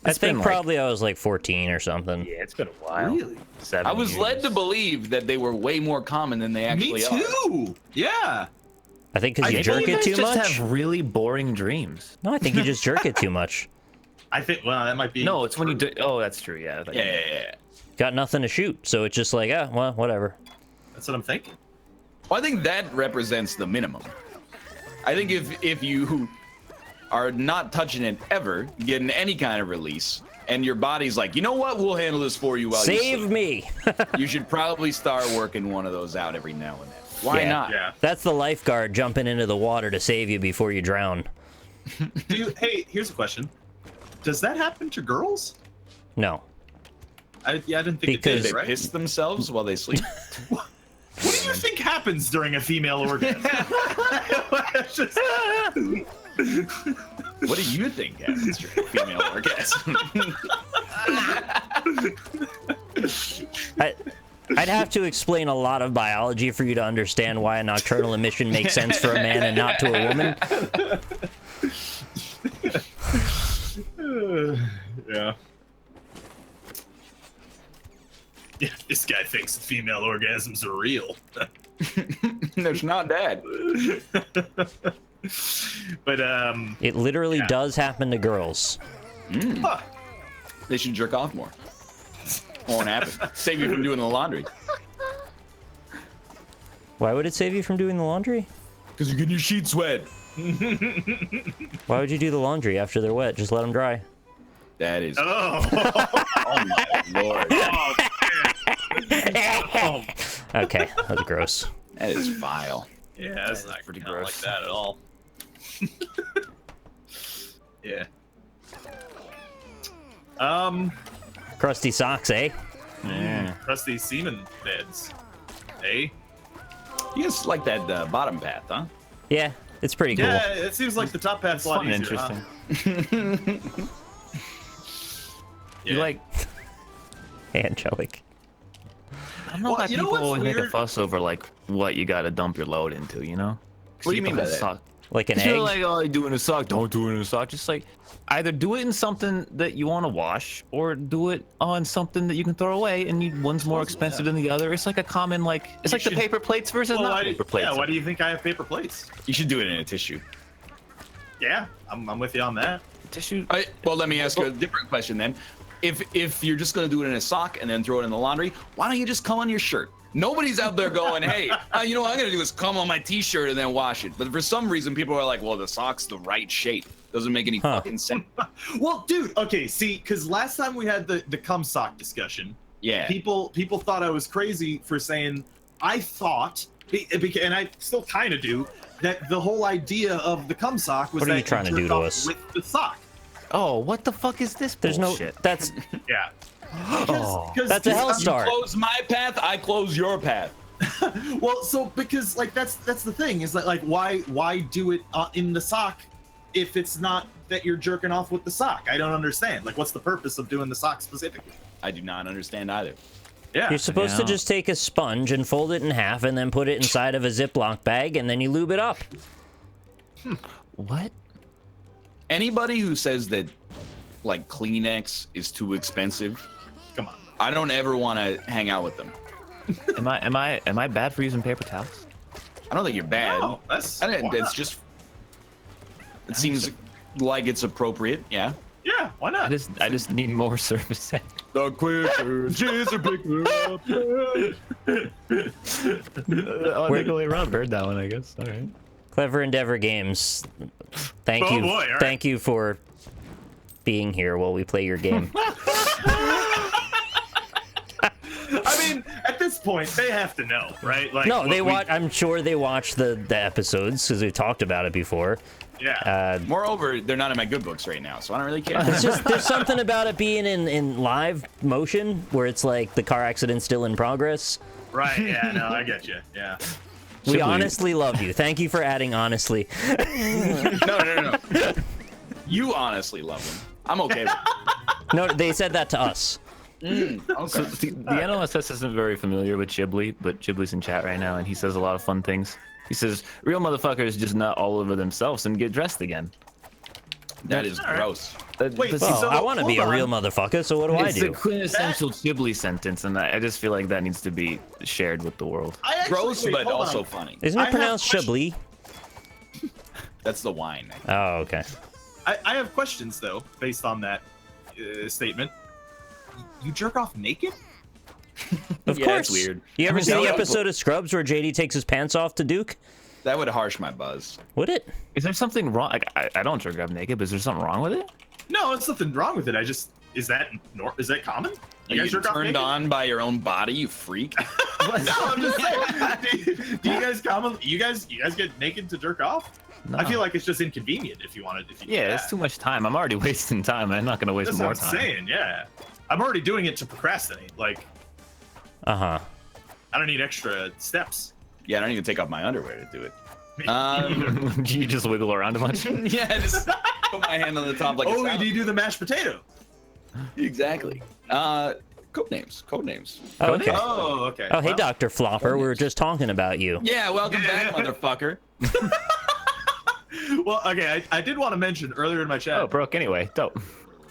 C: I think probably I was like 14 or something.
D: Yeah, it's been a while.
B: Really?
D: 7
A: I was led
D: years.
A: to believe that they were way more common than they actually
B: Me
A: are.
B: too. Yeah.
C: I think because you
D: Maybe
C: jerk
D: you
C: it
D: guys
C: too
D: just
C: much.
D: have really boring dreams.
C: No, I think you just jerk it too much.
B: I think. Well, that might be.
D: No, it's when you do. Oh, that's true. Yeah.
A: Yeah.
C: Got nothing to shoot, so it's just like, well, whatever.
B: That's what I'm thinking.
A: Well, I think that represents the minimum. I think if you are not touching it ever, getting any kind of release, and your body's like, you know what, we'll handle this for you while you
C: Save
A: sleep.
C: me.
A: You should probably start working one of those out every now and then. Why not?
B: Yeah.
C: That's the lifeguard jumping into the water to save you before you drown.
B: Hey, here's a question. Does that happen to girls?
C: No.
B: I didn't think
C: Because-
B: it
A: They
B: did, right?
A: piss themselves while they sleep.
B: What do you think happens during a female orgasm?
A: What do you think happens during a female orgasm?
C: I'd have to explain a lot of biology for you to understand why a nocturnal emission makes sense for a man and not to a woman.
B: Yeah. Yeah, this guy thinks female orgasms are real.
A: There's not that.
B: But
C: It literally does happen to girls.
B: huh.
A: They should jerk off more. Won't happen. Save you from doing the laundry.
C: Why would it save you from doing the laundry?
A: Because you're getting your sheets wet.
C: Why would you do the laundry after they're wet? Just let them dry.
A: That is.
B: Oh.
A: Oh my lord.
B: Oh,
C: Okay, that's gross.
A: That is vile.
B: yeah, that's not
D: pretty
B: not
D: gross.
B: like that at all. Yeah.
C: Crusty socks, eh?
D: Yeah.
B: Crusty semen beds. Hey.
A: You just like that bottom path, huh?
C: Yeah, it's pretty cool.
B: Yeah, it seems like the top path's a lot
D: Fun and
B: easier.
D: interesting.
B: Yeah.
D: You like,
C: Angelic.
D: I don't know
B: Well,
D: why
B: you know
D: people
B: what's
D: always make a
B: weird?
D: fuss over like what you gotta dump your load into, you know?
A: What do you mean by that?
D: Sock.
C: Like an
D: You're
C: egg?
D: like, oh, you do it in a sock. Don't do it in a sock. Just like, either do it in something that you want to wash, or do it on something that you can throw away. And one's more expensive than the other. It's like a common it's
B: You
D: like the
B: should-
D: paper plates versus
B: Well,
D: not
B: why do,
D: paper plates.
B: yeah, why do you think I have paper plates?
A: You should do it in a tissue.
B: Yeah, I'm with you on that.
D: Tissue.
A: Well, let me ask you a different question then. If you're just gonna do it in a sock and then throw it in the laundry, why don't you just come on your shirt? Nobody's out there going, hey, you know what I'm gonna do is come on my t-shirt and then wash it. But for some reason, people are like, well, the sock's the right shape. Doesn't make any fucking sense.
B: Well, dude, okay, see, because last time we had the cum sock discussion,
A: Yeah.
B: people thought I was crazy for saying I thought, and I still kind of do, that the whole idea of the cum sock was
C: What are you
B: that
C: trying to
B: jerk
C: do to
B: off
C: us?
B: with the sock.
D: Oh, what the fuck is this
C: There's
D: bullshit?
C: no. That's
B: Yeah.
D: Oh.
C: That's a hell star.
A: You close my path, I close your path.
B: Well, so because like that's the thing is that like why do it in the sock if it's not that you're jerking off with the sock? I don't understand. Like, what's the purpose of doing the sock specifically?
A: I do not understand either.
B: Yeah.
C: You're supposed to
D: Yeah.
C: just take a sponge and fold it in half and then put it inside of a Ziploc bag and then you lube it up.
D: What?
A: Anybody who says that like Kleenex is too expensive,
B: Come on.
A: I don't ever want to hang out with them.
D: Am I bad for using paper towels?
A: I don't think you're bad.
B: No, that's
A: I don't,
B: why
A: it's
B: not?
A: just. It seems like it's appropriate. Yeah.
B: Yeah, why not?
D: I just need more service.
A: The quicker jizz
D: I'll take away around bird that one, I guess. All right.
C: Clever Endeavor Games. Thank
B: Oh
C: you.
B: boy, all right.
C: Thank you for being here while we play your game.
B: I mean, at this point, they have to know, right? Like,
C: No,
B: what
C: they
B: we-
C: watch. I'm sure they watch the episodes because we talked about it before.
B: Yeah.
A: Moreover, they're not in my good books right now, so I don't really care.
C: It's just there's something about it being in live motion where it's like the car accident's still in progress.
B: Right. Yeah. No, I get you. Yeah.
C: We
D: Shipley.
C: honestly love you. Thank you for adding honestly.
A: No. You honestly love them. I'm okay with it.
C: No, they said that to us.
A: Okay.
D: So the NOSS isn't very familiar with Ghibli, but Ghibli's in chat right now, and he says a lot of fun things. He says, real motherfuckers just nut all over themselves and get dressed again.
A: That is gross.
B: Wait,
D: But
C: Well,
B: So,
C: I want to be a
B: hold
C: real
B: on.
C: motherfucker, so what do I
D: it's
C: do?
D: the quintessential Ghibli sentence, and I just feel like that needs to be shared with the world.
B: I actually,
A: Gross,
B: wait,
A: but
B: hold
A: also
B: on.
A: funny.
C: Isn't
B: I
C: it
B: have
C: pronounced
B: questions.
C: Chablis?
A: That's the wine.
C: Oh, okay.
B: I have questions though, based on that statement. You jerk off naked?
C: Of
A: Yeah,
C: course.
A: it's weird.
C: You ever
A: I mean,
C: see
A: that
C: the
A: would-
C: episode of Scrubs where JD takes his pants off to Duke?
A: That would harsh my buzz.
C: Would it?
D: Is there something wrong? Like, I don't jerk off naked, but is there something wrong with it?
B: No, there's nothing wrong with it. Is that common?
A: Are you
B: jerk off
A: turned
B: naked?
A: on by your own body, you freak?
B: No, I'm just saying. Do you guys you guys get naked to jerk off?
D: No.
B: I feel like it's just inconvenient if you wanted.
D: Yeah, it's too much time. I'm already wasting time. I'm not gonna waste
B: That's
D: more
B: what I'm
D: time.
B: saying. Yeah, I'm already doing it to procrastinate. Like,
C: Uh-huh.
B: I don't need extra steps.
A: Yeah, I don't even take off my underwear to do it.
D: You just wiggle around a bunch.
A: Yeah, just put my hand on the top like a
B: Oh,
A: salad.
B: do you do the mashed potato?
A: Exactly. Codenames.
C: Oh, okay.
B: Oh, okay.
C: Oh, hey,
B: Well,
C: Dr. Flopper, we were just talking about you.
A: Yeah, welcome back, motherfucker.
B: Well, okay. I did want to mention earlier in my chat.
D: Oh, broke anyway. Dope.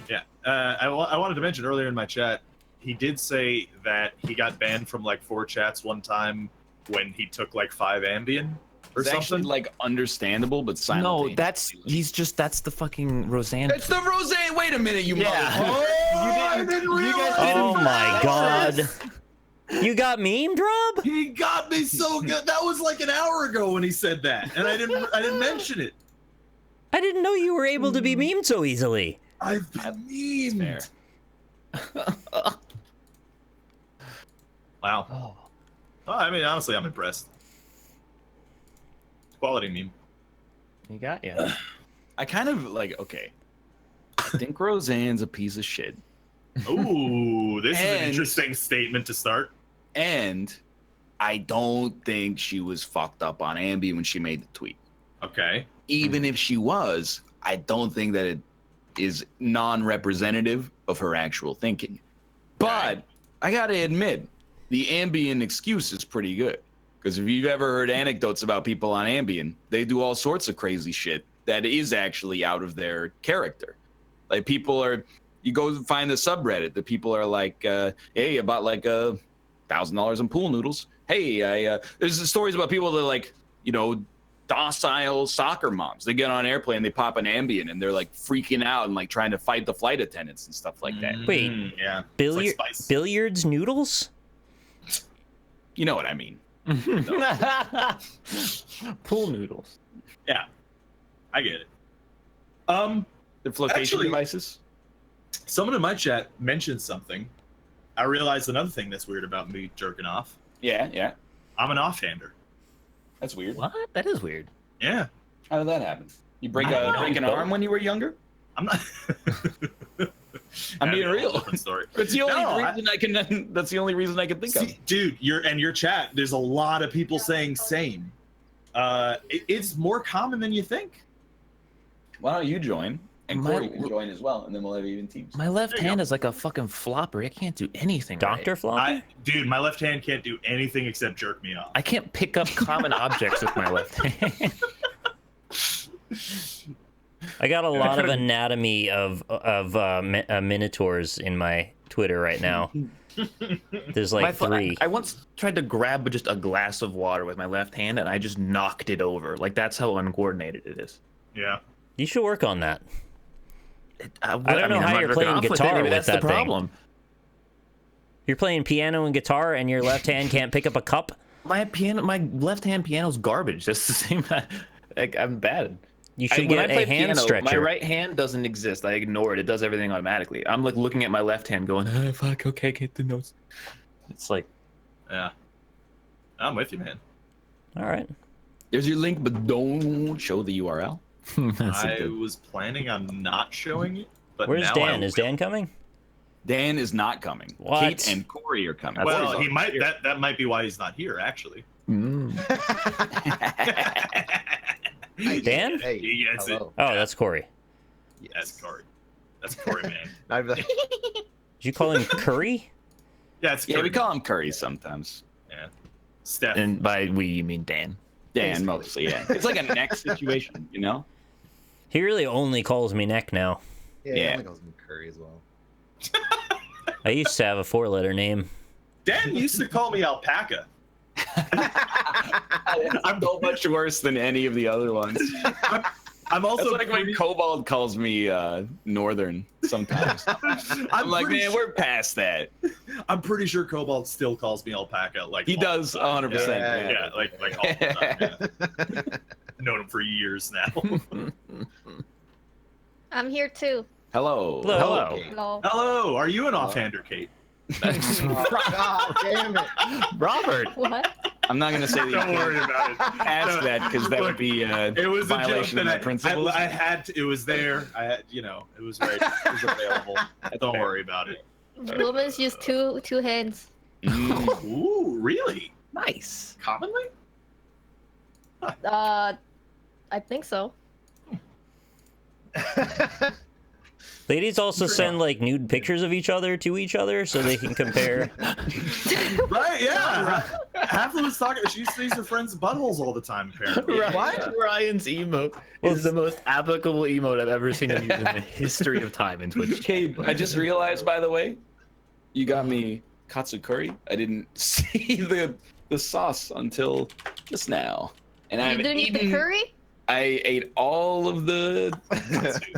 B: Yeah. I wanted to mention earlier in my chat, he did say that he got banned from like 4 chats one time when he took like 5 Ambien or
A: It's
B: something.
A: actually like understandable, but
D: No,
A: simultaneous.
D: that's the fucking Roseanne.
A: It's the Roseanne. Wait a minute, you
D: Yeah.
A: motherfucker.
B: I didn't realize.
C: Oh my god. You got memed, Rob?
B: He got me so good. That was like an hour ago when he said that, and I didn't mention it.
C: I didn't know you were able to be memed so easily.
B: I've been memed. Wow. Oh, I mean, honestly, I'm impressed. Quality meme.
D: You got you.
A: I kind of like, okay. I think Roseanne's a piece of shit.
B: Ooh, this is an
A: And-
B: interesting statement to start.
A: And I don't think she was fucked up on Ambien when she made the tweet.
B: Okay.
A: Even if she was, I don't think that it is non-representative of her actual thinking. But I gotta admit, the Ambien excuse is pretty good. Because if you've ever heard anecdotes about people on Ambien, they do all sorts of crazy shit that is actually out of their character. Like people are, you go find the subreddit, the people are like, hey, I bought like $1,000 in pool noodles. Hey, there's stories about people that like, you know, docile soccer moms. They get on an airplane, they pop an Ambien, and they're like freaking out and like trying to fight the flight attendants and stuff like that.
C: Wait,
B: Yeah. It's like spice.
C: billiards noodles?
A: You know what I mean?
D: Pool noodles.
B: Yeah. I get it.
A: The flotation
B: Actually-
A: devices.
B: Someone in my chat mentioned something. I realized another thing that's weird about me jerking off.
A: Yeah.
B: I'm an offhander.
A: That's weird.
D: What? That is weird.
B: Yeah.
A: How did that happen? You break
B: I don't know.
A: an arm when you were younger?
B: I'm not.
A: I'm being
B: That'd be a whole
A: real.
B: different story.
A: That's the only
B: No,
A: reason I can. That's the only reason I can think of.
B: See, dude, your chat. There's a lot of people saying same. It's more common than you think.
A: Why don't you join? And
D: My-
A: Corey can join as well, and then we'll have even teams.
D: My left
B: There you
D: hand
B: go.
D: is like a fucking flopper. It can't do anything.
C: Dr.
D: Right.
C: Floppy?
B: Dude, my left hand can't do anything except jerk me off.
D: I can't pick up common objects with my left hand.
C: I got a lot of anatomy of minotaurs in my Twitter right now. There's like 3.
D: I once tried to grab just a glass of water with my left hand, and I just knocked it over. Like that's how uncoordinated it is.
B: Yeah.
C: You should work on that.
D: I
C: don't know how
D: I'm
C: you're
D: not
C: playing
D: jerking off
C: guitar
D: Maybe
C: with
D: that's
C: that
D: the
C: thing.
D: problem.
C: You're playing piano and guitar, and your left hand can't pick up a cup?
D: My left hand piano's garbage. That's the same. Like I'm bad.
C: You should
D: When I
C: get
D: play
C: a hand
D: piano,
C: stretcher.
D: My right hand doesn't exist. I ignore it. It does everything automatically. I'm like looking at my left hand, going, oh, "Fuck, okay, get the notes." It's like,
B: Yeah. I'm with you, man.
C: All right.
A: There's your link, but don't show the URL.
D: that's
B: I
D: a good.
B: was planning on not showing it, but
C: Where's
B: now
C: Dan?
B: I
C: Is
B: will.
C: Dan coming?
A: Dan is not coming.
C: What?
A: Kate and Corey are coming.
B: Well,
A: Corey's
B: he might. That might be why he's not here, actually.
D: Mm.
C: Dan?
G: Hey,
B: He gets it.
G: hello.
C: Oh, that's Corey.
B: That's Corey. That's Corey, man.
G: I've-
C: Did you call him Curry?
B: Yeah, it's
A: Yeah,
B: Curry.
A: we call him Curry sometimes.
B: Steph.
D: And by we, you mean Dan.
A: Dan mostly, yeah. It's like a neck situation, you know?
C: He really only calls me Neck now.
G: yeah,
A: Yeah.
G: he only calls me Curry as well.
C: I used to have a 4-letter name.
B: Dan used to call me Alpaca.
A: I'm so much worse than any of the other ones.
B: I'm
A: That's
B: also
A: like when Cobalt calls me Northern sometimes. I'm like,
B: pretty
A: man, we're past that.
B: I'm pretty sure Cobalt still calls me Alpaca. Like
A: He
B: all
A: does
B: the time.
A: 100%.
B: Yeah,
A: Yeah.
B: like all the time. Yeah. Known him for years now.
E: I'm here too.
A: Hello.
C: Hello.
E: Hello.
B: Hello, are you an offhander, Kate?
G: Oh, God damn it.
D: Robert.
E: What?
A: I'm not going to say that you
B: Don't worry
A: can't
B: about it.
A: ask that because that would be
B: It was a joke
A: violation of
B: that
A: my principles.
B: I had to, it was there. I had, it was right. It was available. Don't
A: fair.
B: worry about it.
E: Women's use two hands.
A: Mm.
B: Ooh, really?
D: Nice.
B: Commonly?
E: I think so.
C: Ladies also send like nude pictures of each other to each other so they can compare.
B: Right, yeah. Halfling was talking. She sees her friends' buttholes all the time. Apparently.
D: What? Ryan's emote is the most applicable emote I've ever seen him use in the history of time in Twitch.
A: Okay, I just realized, by the way, you got me katsu curry. I didn't see the sauce until just now, and
E: You
A: I've
E: didn't eat the
A: eaten.
E: curry?
A: I ate all of the katsu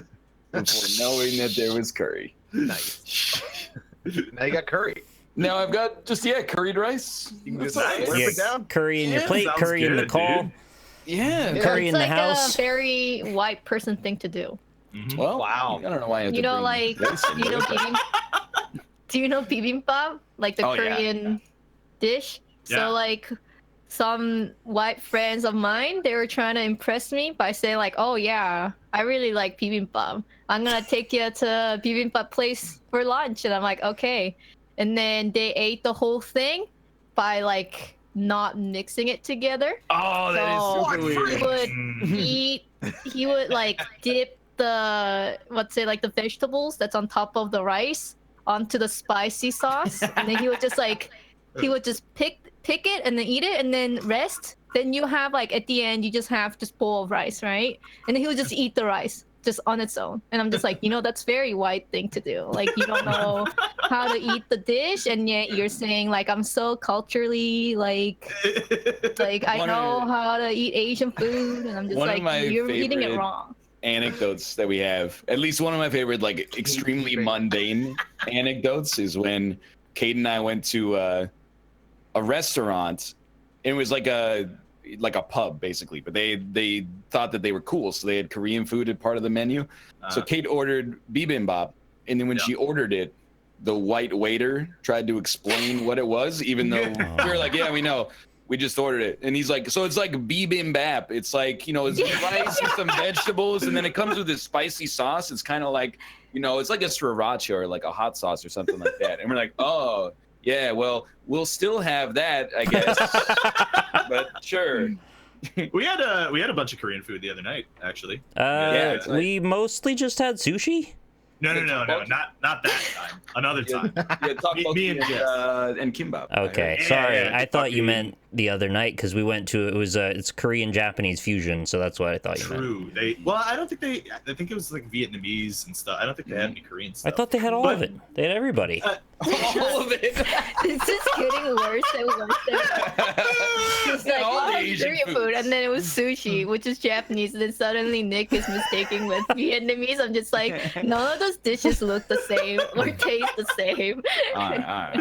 A: before knowing that there was curry.
G: Nice. Now you got curry.
A: Now I've got just curried rice.
G: You can just
B: Nice.
G: slurp
C: Yeah,
G: it down.
C: curry in your
B: Yeah,
C: plate,
B: sounds
C: curry in the
B: good,
C: call,
B: dude.
A: Yeah.
C: curry in
E: It's
C: the
E: like
C: house.
E: a very white person thing to do.
B: Mhm.
A: Well,
G: Wow.
A: I don't know why I have
E: You
A: to
E: know,
A: bring
E: like,
A: rice into
E: you know,
A: it, but-
E: do you know bibimbap? Like the
A: Oh, yeah.
E: Korean dish?
B: Yeah.
E: So like some white friends of mine, they were trying to impress me by saying like, oh yeah, I really like bibimbap. I'm gonna take you to a bibimbap place for lunch. And I'm like, okay. And then they ate the whole thing by like not mixing it together.
A: Oh, that is
E: So
A: super weird.
E: he would
B: Mm.
E: eat, he would like dip the, let's say like the vegetables that's on top of the rice onto the spicy sauce. And then he would just like, he would just pick it and then eat it and then rest. Then you have like at the end, you just have this bowl of rice, right? And then he would just eat the rice just on its own. And I'm just like, that's very white thing to do. Like you don't know how to eat the dish, and yet you're saying like I'm so culturally like I
A: One
E: know
A: of-
E: how to eat Asian food, and I'm just
A: One of
E: like
A: my
E: you're eating it
A: favorite-
E: wrong.
A: Anecdotes that we have, at least one of my favorite, like extremely mundane anecdotes, is when Kate and I went to a restaurant. It was like a pub basically, but they thought that they were cool, so they had Korean food as part of the menu. So Kate ordered bibimbap, and then when she ordered it, the white waiter tried to explain what it was, even though we were like, yeah, we know. We just ordered it. And he's like, so it's like bibimbap. It's like, it's rice and some vegetables, and then it comes with this spicy sauce. It's kind of like, it's like a sriracha or like a hot sauce or something like that. And we're like, oh, yeah, well, we'll still have that, I guess. But sure.
B: We had a bunch of Korean food the other night, actually.
A: it's like-
C: We mostly just had sushi.
B: No, not that time. Another time.
A: Yeah, tteokbokki
B: Me and Jess.
A: and kimbap. I
C: Okay,
B: Yeah,
C: sorry.
B: yeah,
C: I thought you
B: fucking-
C: meant the other night because we went to it's Korean Japanese fusion, so that's what I thought you meant.
B: True. I don't think I think it was like Vietnamese and stuff. I don't think they had any Korean
C: I
B: stuff.
C: thought they had all of
B: But-
C: it. They had everybody.
A: All of it.
E: It's just getting worse and worse. It's like,
A: All the
E: oh,
A: Asian
E: Korean food, and then it was sushi, which is Japanese, and then suddenly Nick is mistaking with Vietnamese. I'm just like, none of those dishes look the same or taste the same.
A: All right.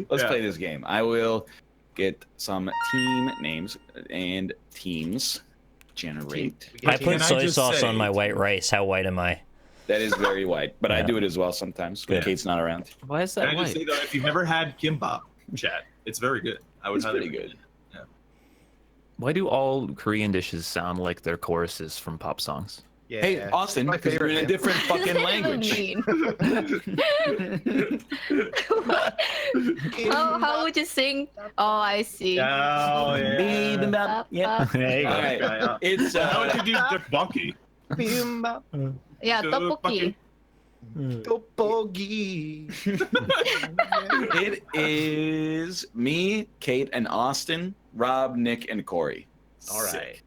A: Let's play this game. I will get some team names and teams generate.
C: I
F: Can
C: put
F: I
C: soy
F: just
C: sauce
F: say-
C: on my white rice. How white am I?
A: That is very white, but I
C: Yeah.
A: do it as well sometimes when
B: Yeah.
A: Kate's not around.
D: Why is
B: Can
D: that
B: I just
D: white?
B: say though, if you've never had kimbap, chat, it's very good. I would
A: It's
B: highly
A: pretty
B: recommend
A: good.
B: it.
D: Why do all Korean dishes sound like they're choruses from pop songs?
G: Yeah.
A: Hey, Austin,
G: My
A: because you're in a
G: favorite.
A: different fucking
E: What
A: language.
E: How would you sing? Oh, I see.
B: Oh yeah.
A: Yeah.
C: There you
A: All
C: go.
A: right.
B: Yeah.
A: It's
B: How would you do tteokbokki?
E: Yeah, tteokbokki.
G: Tteokbokki.
A: it is me, Kate, and Austin, Rob, Nick, and Corey.
G: All right.
A: Sick.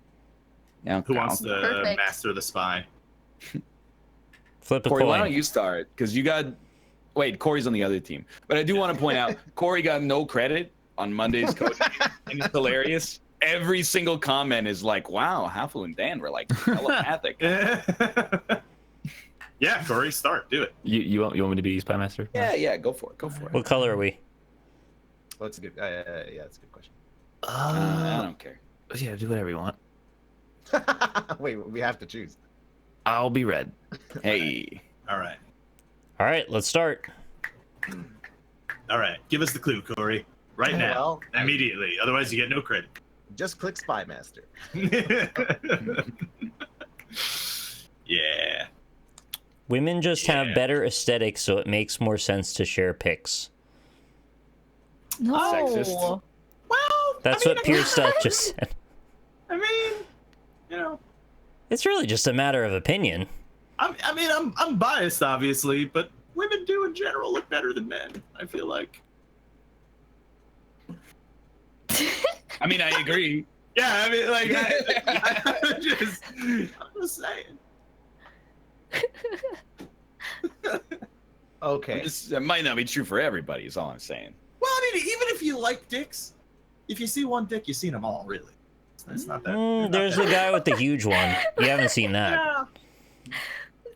A: Now,
B: Who wants to
E: Perfect.
B: master the spy?
C: Flip a
A: Corey, why don't
C: coin.
A: you start? Because you got. Wait, Corey's on the other team. But I do want to point out, Corey got no credit on Monday's code, and it's hilarious. Every single comment is like, "Wow, Hafu and Dan were like telepathic."
B: Yeah, Corey, start. Do it.
D: You want me to be Spy Master?
A: Yeah, go for it. Go for it.
C: What color are we?
G: Well, that's a good. Yeah, that's a good question.
A: I don't care.
D: Yeah, do whatever you want.
G: Wait, we have to choose.
D: I'll be red.
A: Hey,
B: All right.
C: All right, let's start.
B: All right. Give us the clue, Corey. Right now.
G: Well,
B: Immediately. Otherwise, you get no credit.
G: just click Spy Master.
B: Yeah.
C: Women just have
B: Yeah.
C: better aesthetics, so it makes more sense to share pics.
E: No.
A: Sexist.
B: Well,
C: That's what Pure Stuff just said.
B: I mean, you know,
C: It's really just a matter of opinion.
B: I'm biased, obviously, but women do in general look better than men. I feel like.
A: I mean, I agree.
B: Yeah, I mean, like, I'm just saying.
G: Okay.
A: That might not be true for everybody, is all I'm saying.
B: Well, I mean, even if you like dicks, if you see one dick, you've seen them all, really. It's not that.
C: There's the guy with the huge one. You haven't seen that.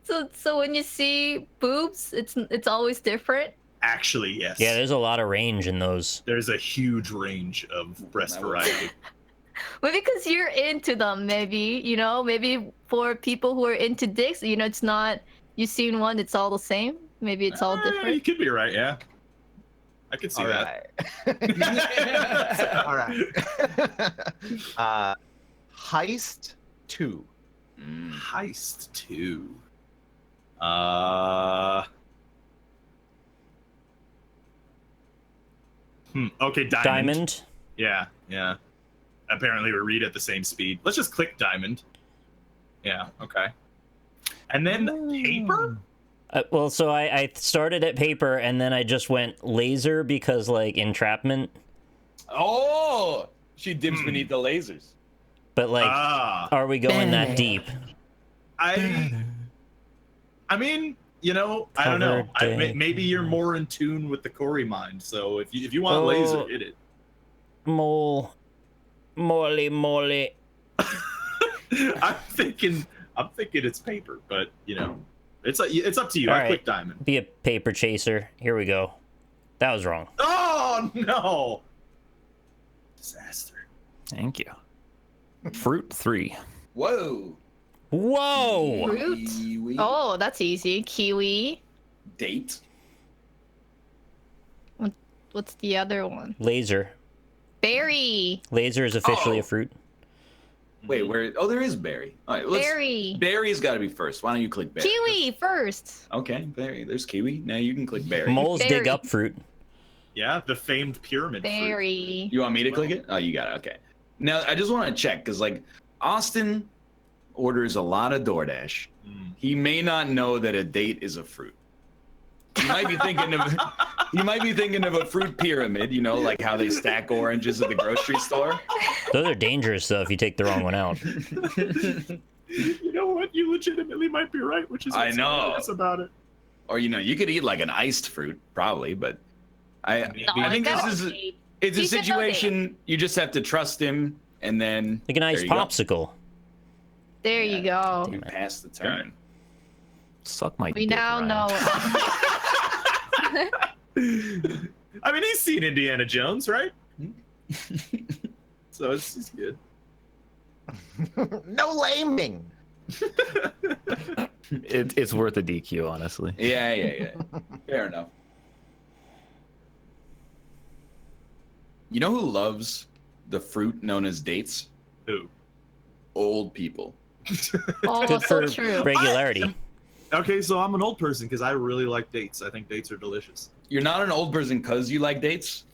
B: Yeah.
E: So when you see boobs, it's always different.
B: Actually, yes.
C: Yeah, there's a lot of range in those.
B: There's a huge range of breast variety.
E: Maybe because you're into them, maybe, you know, maybe for people who are into dicks, you know, it's not, you've seen one, it's all the same. Maybe it's all
B: You
E: different.
B: could be right, yeah. I could see
G: All
B: that.
G: right. All right. Heist 2.
B: Heist 2. Okay,
C: Diamond.
B: Yeah. Apparently we read at the same speed. Let's just click diamond. Yeah, okay. And then paper?
C: Well, so I started at paper and then I just went laser because like entrapment.
A: Oh, she dips beneath the lasers.
C: But like, are we going that deep?
B: I mean, you know, I don't know. Maybe you're more in tune with the Corey mind. So if you want laser, hit it.
C: Moly.
B: I'm thinking it's paper, but you know, it's up to you.
C: All
B: I
C: right.
B: click diamond.
C: Be a paper chaser. Here we go. That was wrong.
B: Oh no! Disaster.
D: Thank you. Fruit 3.
A: Whoa.
C: Whoa!
E: Fruit?
A: Kiwi.
E: Oh, that's easy. Kiwi.
A: Date.
E: What's the other one?
C: Laser.
E: Berry.
C: Laser is officially a fruit.
A: Wait, where? Oh, there is berry. All right,
E: Berry.
A: Berry's got to be first. Why don't you click berry?
E: Kiwi first.
A: Okay, berry. There's kiwi. Now you can click berry.
C: Moles dig
E: Berry.
C: up fruit.
B: Yeah, the famed pyramid fruit.
E: Berry.
A: You want me to click it? Oh, you got it. Okay. Now I just want to check because like Austin orders a lot of DoorDash. He may not know that a date is a fruit. He might be thinking of a fruit pyramid, you know, like how they stack oranges at the grocery store.
C: Those are dangerous though if you take the wrong one out.
B: You know what? You legitimately might be right, which is
A: I know.
B: what's about it.
A: Or you know, you could eat like an iced fruit, probably, but I think it's a
E: He should know
A: situation you just have to trust him and then
C: Like a nice
A: there you go.
C: popsicle.
E: There you go.
A: You pass the turn.
D: Suck my
E: We
D: dick,
E: now
D: Ryan.
E: know.
B: I mean, he's seen Indiana Jones, right? So it's good.
G: No laming.
D: It's worth a DQ, honestly.
A: Yeah. Fair enough. You know who loves the fruit known as dates?
B: Who?
A: Old people.
E: Oh,
C: Good
E: so
C: for
E: true.
C: regularity.
B: Okay, so I'm an old person because I really like dates. I think dates are delicious.
A: You're not an old person because you like dates,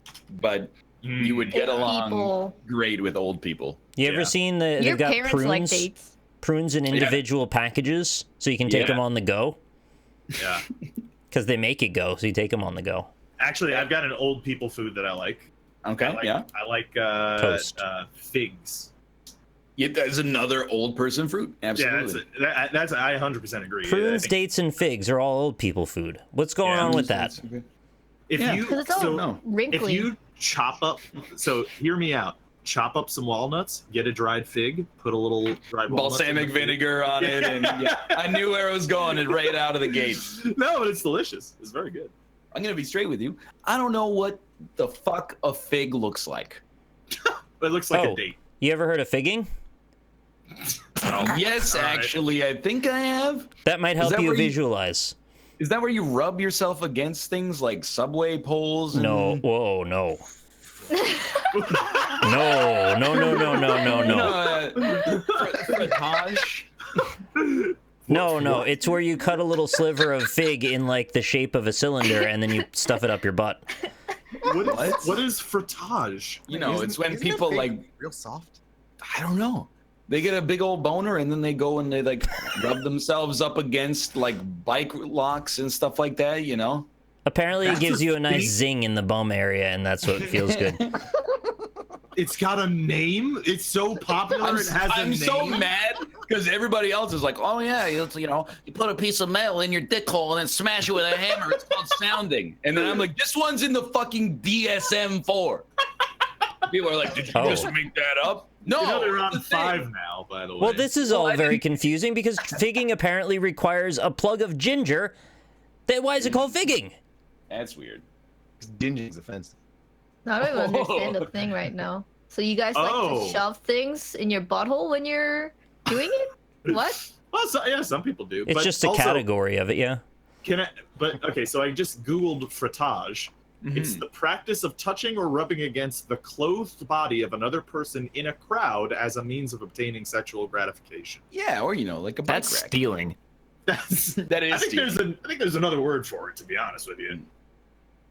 A: but you would get
E: Old
A: along
E: people.
A: great with old people.
C: You ever
B: Yeah.
C: seen they've
E: Your
C: got
E: parents
C: prunes?
E: like dates.
C: Prunes in individual packages, so you can take
B: Yeah.
C: them on the go.
B: Yeah.
C: Because they make it go, so you take them on the go.
B: Actually, I've got an old people food that I like.
A: Okay,
B: I like
C: Toast.
B: figs.
A: Yeah, that's another old person fruit.
B: Yeah,
A: Absolutely.
B: that's I 100% agree.
C: Prunes,
B: I think
C: dates, and figs are all old people food. What's going
B: Yeah.
C: on with that?
B: if
A: Yeah.
B: you
E: 'Cause it's all
B: so if
E: wrinkly.
B: you chop up, so hear me out. Chop up some walnuts, get a dried fig, put a little dried walnuts in
A: Balsamic
B: the fig.
A: vinegar on it, and yeah, I knew where it was going and right out of the gate.
B: No, but it's delicious. It's very good.
A: I'm gonna be straight with you. I don't know what the fuck a fig looks like.
B: But it looks like
C: Oh.
B: a date.
C: You ever heard of figging?
A: Yes,
B: All right.
A: actually, I think I have.
C: That might help
A: that
C: you
A: where you-
C: visualize.
A: Is that where you rub yourself against things like subway poles? And...
C: No, whoa, no. No.
A: Frottage?
C: No, it's where you cut a little sliver of fig in like the shape of a cylinder and then you stuff it up your butt.
B: What is frottage?
A: You know, it's when
G: Isn't
A: people
G: that
A: like,
G: fig real soft.
A: I don't know. They get a big old boner and then they go and they like rub themselves up against like bike locks and stuff like that, you know?
C: Apparently it
B: That's
C: gives
B: a
C: you a nice
B: fig?
C: zing in the bum area and that's what feels good.
B: It's got a name. It's so popular. It has a
A: I'm
B: name.
A: so mad because everybody else is like, oh yeah, you put a piece of metal in your dick hole and then smash it with a hammer. It's called sounding. And then I'm like, this one's in the fucking DSM-4. People are like, did you just make that up? No,
B: You know they're on
A: it's the
B: 5
A: thing.
B: now, by the way.
C: Well, this is all very confusing because figging apparently requires a plug of ginger. Then why is it called figging?
A: That's weird.
G: Ginger's offensive.
E: I don't even understand the thing right now. So you guys like to shove things in your butthole when you're doing it? What?
B: Well, some people do.
C: It's
B: but
C: just a
B: also,
C: category of it, yeah.
B: Okay, so I just Googled frottage. It's the practice of touching or rubbing against the clothed body of another person in a crowd as a means of obtaining sexual gratification.
A: Yeah, or like a bike
D: That's
A: rack.
D: stealing.
A: That is
B: I think
A: stealing.
B: there's another word for it, to be honest with you.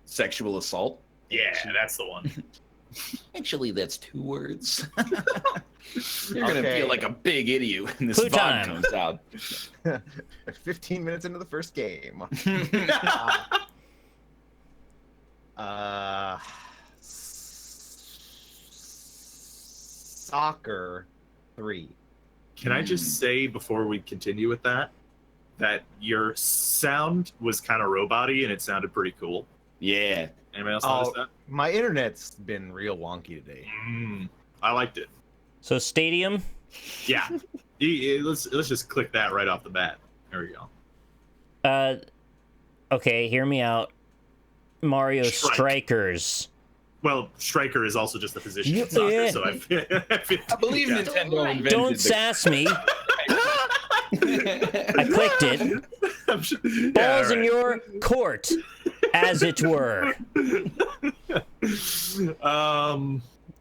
A: Sexual assault.
B: Yeah, that's the one.
A: Actually, that's 2 words. You're gonna
G: Okay.
A: feel like a big idiot when this
C: Clue
A: VOD
C: time.
A: comes out.
G: 15 minutes into the first game. Soccer 3.
B: Can I just say before we continue with that your sound was kind of robot-y and it sounded pretty cool.
A: Yeah.
B: Anybody else notice that?
G: My internet's been real wonky today.
B: I liked it.
C: So stadium.
B: Yeah. Let's just click that right off the bat. There we go.
C: Okay, hear me out. Mario Strikers.
B: Well, striker is also just a position
C: You-
B: in soccer,
C: yeah.
B: so I
A: believe
B: yeah.
A: Nintendo invented
C: Don't sass me. I clicked it.
B: I'm sure- yeah,
C: Balls in
B: alright.
C: your court, as it were.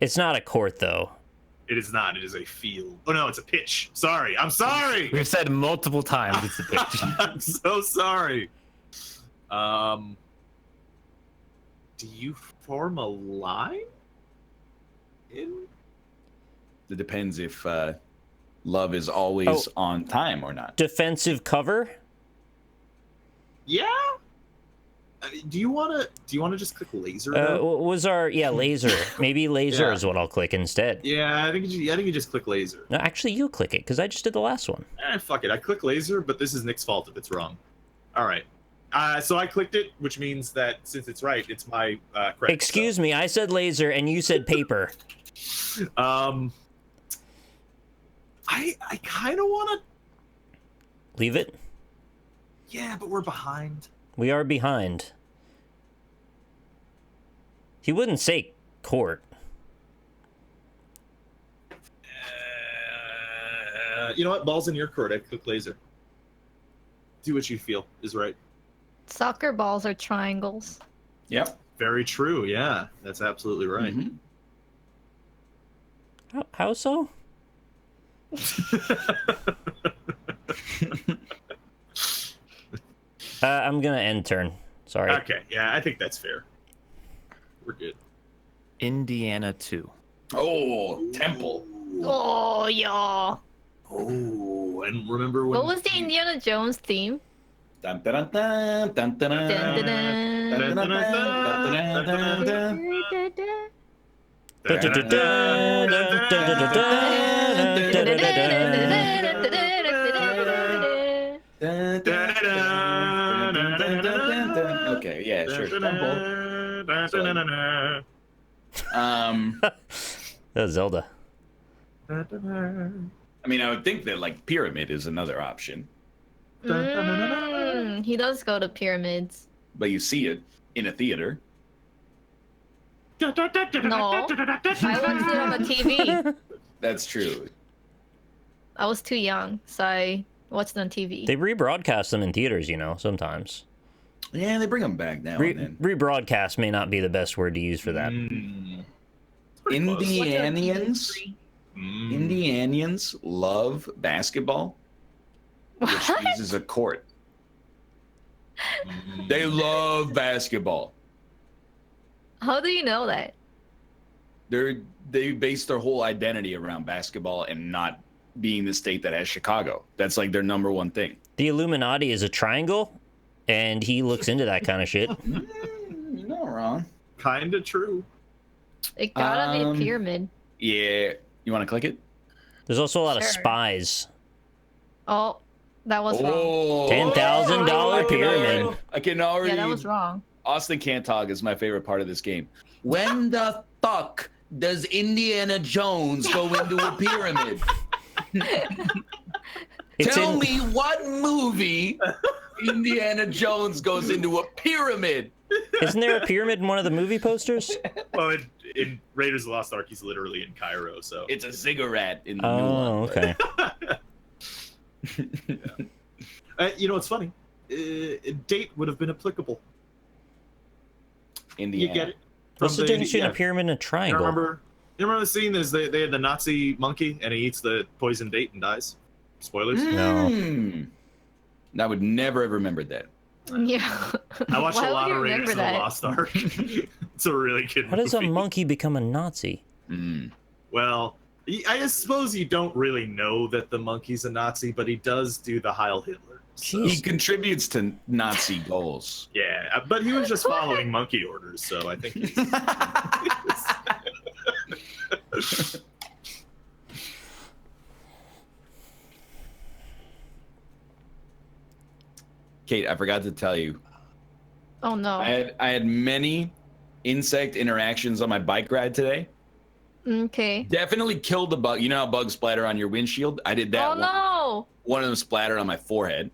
C: It's not a court, though.
B: It is not. It is a field. Oh no, it's a pitch. Sorry. I'm sorry.
D: We've said multiple times it's a pitch.
B: I'm so sorry. Do you form a line?
A: It depends if love is always on time or not.
C: Defensive cover?
B: Yeah. Do you wanna just click laser? though?
C: Was our laser? Maybe laser
B: Yeah.
C: is what I'll click instead.
B: Yeah, I think you just click laser.
C: No, actually, you click it because I just did the last one.
B: Fuck it. I click laser, but this is Nick's fault if it's wrong. All right. So I clicked it, which means that since it's right, it's my credit.
C: Excuse me, I said laser and you said paper.
B: I kind of want to.
C: Leave it.
B: Yeah, but we're behind.
C: We are behind. He wouldn't say court.
B: You know what? Ball's in your court. I click laser. Do what you feel is right.
E: Soccer balls are triangles.
A: Yep.
B: Very true. Yeah, that's absolutely right.
A: Mhm.
C: How so? I'm gonna end turn. Sorry.
B: Okay. Yeah, I think that's fair. We're good.
D: Indiana 2.
A: Oh, Temple.
E: Oh yeah.
B: Oh, and remember when?
E: What was the Indiana Jones theme?
A: Dun, dun, dun, dun, dun, dun,
E: Dun, dun,
A: dun,
E: dun.
A: dun, dun, dun, dun, dun. Okay, yeah, sure. Temple.
C: That's Zelda.
A: I mean, I would think that like pyramid is another option,
E: He does go to pyramids.
A: but you see it in a theater.
E: No, I watched it on the TV.
A: That's true.
E: I was too young, so I watched it on TV.
C: They rebroadcast them in theaters, sometimes.
A: Yeah, they bring them back now and then.
C: Rebroadcast may not be the best word to use for that.
A: Indianians love basketball, which
E: What?
A: uses a court. They love basketball.
E: How do you know that?
A: They base their whole identity around basketball and not being the state that has Chicago. That's like their number one thing.
C: The Illuminati is a triangle, and he looks into that kind of shit.
A: You're not wrong.
B: Kinda true.
E: It gotta be a pyramid.
A: Yeah. You want to click it?
C: There's also a lot of
E: Sure.
C: spies.
E: Oh, that was wrong.
A: Oh.
C: $10,000 pyramid.
A: I can already.
E: Yeah, that was wrong.
A: Austin Can't Talk is my favorite part of this game. When the fuck does Indiana Jones go into a pyramid? Tell me what movie Indiana Jones goes into a pyramid?
C: Isn't there a pyramid in one of the movie posters?
B: Well, in Raiders of the Lost Ark, he's literally in Cairo, so.
A: It's a ziggurat in the new
C: Oh,
A: one.
C: okay.
B: You know what's funny? Date would have been applicable.
A: Indiana.
B: You get it?
C: What's the difference between
B: yeah.
C: a pyramid and a
B: You
C: triangle?
B: remember the scene? Is they had the Nazi monkey and he eats the poison date and dies? Spoilers.
C: No.
A: I would never have remembered that.
E: Yeah.
B: I watched
E: Why
B: a
E: would
B: lot
E: you
B: of Raiders
E: remember
B: of the
E: that?
B: Lost Ark. It's a really good
C: How does a
B: movie.
C: monkey become a Nazi?
B: Well, I suppose you don't really know that the monkey's a Nazi, but he does do the Heil Hitler. So,
C: Jeez.
A: He contributes to Nazi goals.
B: yeah, but he was just following monkey orders, so I think he's...
A: Kate, I forgot to tell you.
E: Oh no.
A: I had many insect interactions on my bike ride today.
E: Okay.
A: Definitely killed the bug. You know how bugs splatter on your windshield? I did that.
E: Oh no.
A: One of them splattered on my forehead.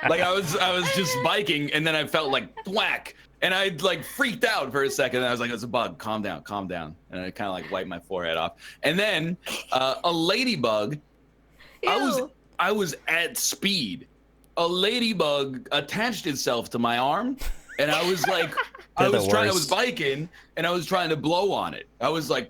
A: Like I was just biking and then I felt like whack. And I like freaked out for a second. And I was like, it's a bug. Calm down, calm down. And I kind of like wiped my forehead off. And then a ladybug.
E: Ew.
A: I was at speed. A ladybug attached itself to my arm, and I was like, I was
C: worst.
A: biking, and I was trying to blow on it. I was like,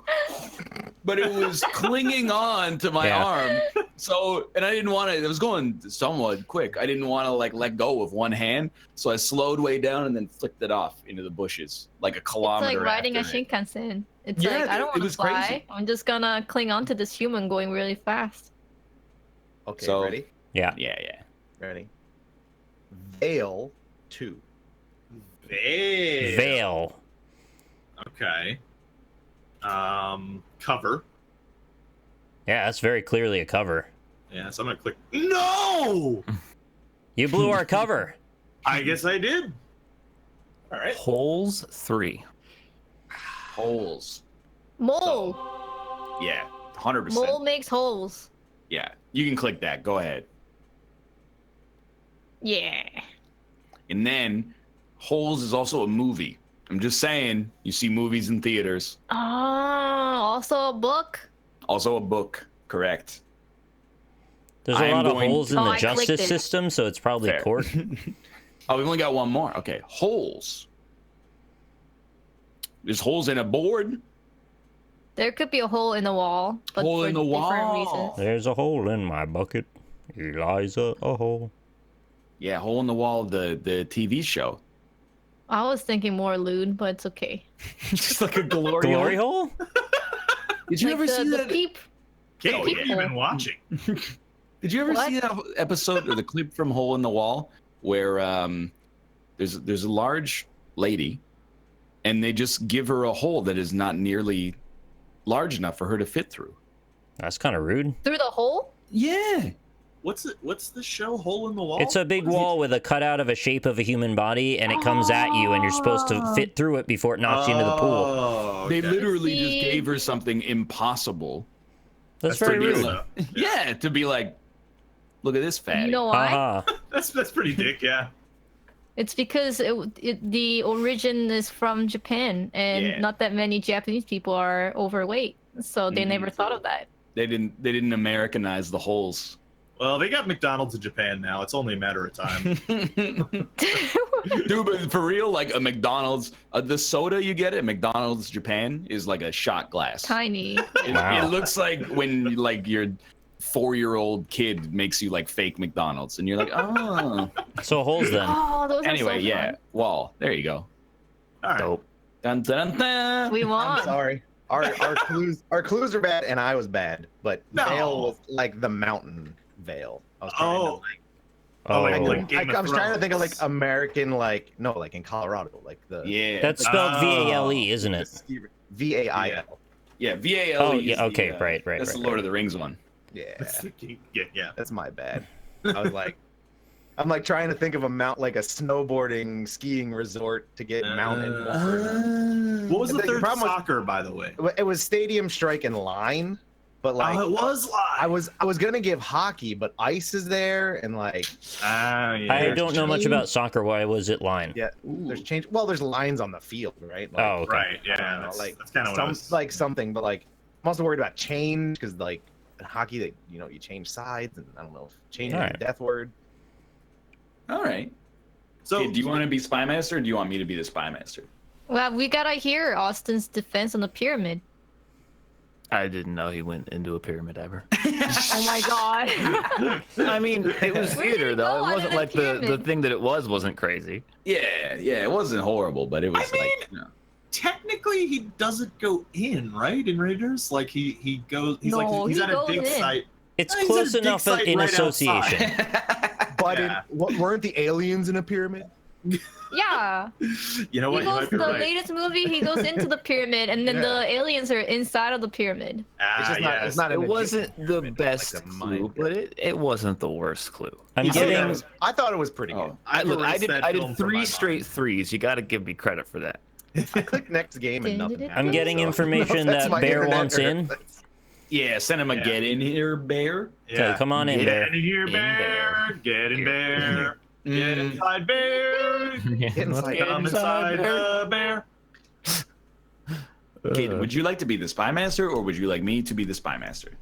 A: but it was clinging on to my arm. So, and I didn't want to. It was going somewhat quick. I didn't want to like let go of one hand, so I slowed way down and then flicked it off into the bushes, like a
E: It's
A: kilometer.
E: like riding a
A: after it.
E: Shinkansen. It's
A: Yeah,
E: like I don't
A: it
E: want to
A: was
E: fly.
A: crazy.
E: I'm just gonna cling on to this human going really fast.
G: Okay,
A: So-
G: ready?
C: Yeah.
A: Yeah.
G: Ready? Veil 2.
C: Veil.
B: Okay. Cover.
C: Yeah, that's very clearly a cover.
B: Yeah, so I'm gonna click. No!
C: You blew our cover.
B: I guess I did. All right.
D: Holes 3.
A: Holes.
E: Mole.
A: Yeah, 100%.
E: Mole makes holes.
A: Yeah, you can click that. Go ahead.
E: Yeah.
A: And then Holes is also a movie. I'm just saying, you see movies in theaters.
E: Oh, also a book.
A: Also a book, correct.
C: There's
A: I
C: a
A: am
C: lot of
A: going
C: holes in
E: to-
C: the
E: Oh, I clicked
C: justice
E: it.
C: system, so it's probably
A: Fair.
C: court.
A: Oh, we've only got one more. Okay, Holes. There's holes in a board.
E: There could be a hole in the wall, but
A: Hole
E: for
A: in the
E: different
A: wall.
E: reasons.
C: There's a hole in my bucket. Eliza, a hole.
A: Yeah, hole in the wall of the TV show.
E: I was thinking more lewd, but it's okay.
A: Just like a glory,
C: Glory hole?
A: Did you
E: Like
A: ever see
E: the
A: that?
E: peep.
B: Kate, what have you
E: people.
B: been watching?
A: Did you ever
E: What?
A: see that episode or the clip from Hole in the Wall where there's a large lady and they just give her a hole that is not nearly large enough for her to fit through?
C: That's kind of rude.
E: Through the hole?
A: Yeah.
B: What's the show? Hole in the Wall?
C: It's a big wall with a cutout of a shape of a human body, and it comes at you, and you're supposed to fit through it before it knocks you into the pool.
B: Oh,
A: They
B: okay.
A: literally
E: See?
A: just gave her something impossible.
C: That's
B: That's
C: very
B: pretty
C: rude.
B: good, though.
A: Yeah, to be like, look at this fatty.
E: You know why?
C: Haha.
B: That's pretty dick, yeah.
E: It's because the origin is from Japan, and
A: Yeah.
E: not that many Japanese people are overweight, so they
A: Mhm.
E: never thought of that.
A: They didn't Americanize the holes.
B: Well, they got McDonald's in Japan now. It's only a matter of time.
A: Dude, but for real, like a McDonald's, the soda you get at McDonald's Japan is like a shot glass.
E: Tiny.
C: Wow.
A: It looks like when like your 4-year-old kid makes you like fake McDonald's, and you're like, oh.
C: So holes then.
E: Oh, those
A: Anyway,
E: are so
A: yeah,
E: fun.
A: wall. There you go.
B: All right.
A: Dope. Dun, dun, dun.
E: We
G: I'm
E: won.
G: sorry. Our clues are bad, and I was bad. But
B: No.
G: Veil was like the mountain Veil. I was trying
B: Oh.
G: to, like,
C: Oh,
B: like Game of
G: I was trying to think of like
B: Thrones.
G: American, like no, like in Colorado, like the
A: Yeah.
C: that's spelled
B: Oh.
C: V-A-L-E, isn't it?
G: VAIL.
A: Yeah, VALE.
C: Oh,
A: is
C: yeah, okay, right.
A: That's the Lord of the Rings one.
G: Yeah,
B: Yeah.
G: that's my bad. I was like, I'm like trying to think of a mount like a snowboarding skiing resort to get mountain.
B: What was the
G: The
B: third
G: problem was-
B: soccer, by the way?
G: It was Stadium Strike and Line, but like
B: It was live.
G: I was gonna give hockey, but ice is there and like
B: Yeah.
C: I don't know much
G: change.
C: about soccer. Why was it line?
G: yeah, there's change. Well, there's lines on the field, right? Like,
C: Oh, okay.
B: Right.
G: I
B: Yeah.
G: don't know,
B: That's,
G: like
B: that's kind of what I was.
G: like something, but like I'm also worried about change because like in hockey, that you change sides, and I don't know if change is
C: Alright.
G: a death word.
A: All right.
B: So
A: Okay, do you want to be spy master, or do you want me to be the spy master?
E: Well, we gotta hear Austin's defense on the pyramid.
D: I didn't know he went into a pyramid ever.
E: Oh my god.
D: I mean, it was
E: Where did
D: theater
E: he
D: though.
E: go
D: It
E: under
D: wasn't
E: the
D: like the
E: pyramid?
D: thing that it wasn't crazy.
A: Yeah, it wasn't horrible, but it was
B: technically, he doesn't go in, right? In Raiders, like he goes. He's
E: No,
B: he's
E: he
B: at a
E: goes
B: dig
E: in.
B: site.
C: It's
B: He's
C: close
B: at a dig
C: enough
B: site
C: in
B: right
C: association.
G: But
B: Yeah.
G: weren't the aliens in a pyramid?
E: Yeah.
B: You know
E: He
B: what? You
E: goes
B: might be
E: the
B: right.
E: latest movie. He goes into the pyramid, and then
G: Yeah.
E: the aliens are inside of the pyramid.
G: It's just not.
B: yes.
G: It's not.
D: It
G: an
D: wasn't
G: Egyptian
D: the
G: pyramid,
D: best
G: like a
D: clue,
G: mine
D: but it wasn't the worst clue.
C: I'm
B: You said
C: getting.
G: I thought it was pretty good.
A: Oh,
B: I
D: Look, I
B: erased that
D: did
B: film from my
D: 3
B: mind.
D: straight threes. You got to give me credit for that.
G: I clicked next game and nothing.
E: I'm
G: happened,
C: getting
G: so I don't know if
C: information
G: that's
C: that
G: my
C: Bear
G: internet
C: wants
G: or-
C: in.
A: yeah. Send him a
B: Yeah.
A: get in here, bear.
C: Okay, come on in,
B: Get
C: Bear.
B: in here,
D: In
B: Bear. Get in, Bear. Get
A: Mm.
B: inside, Bear.
G: Inside.
B: Come inside the bear.
A: Kid, would you like to be the spy master, or would you like me to be the spy master?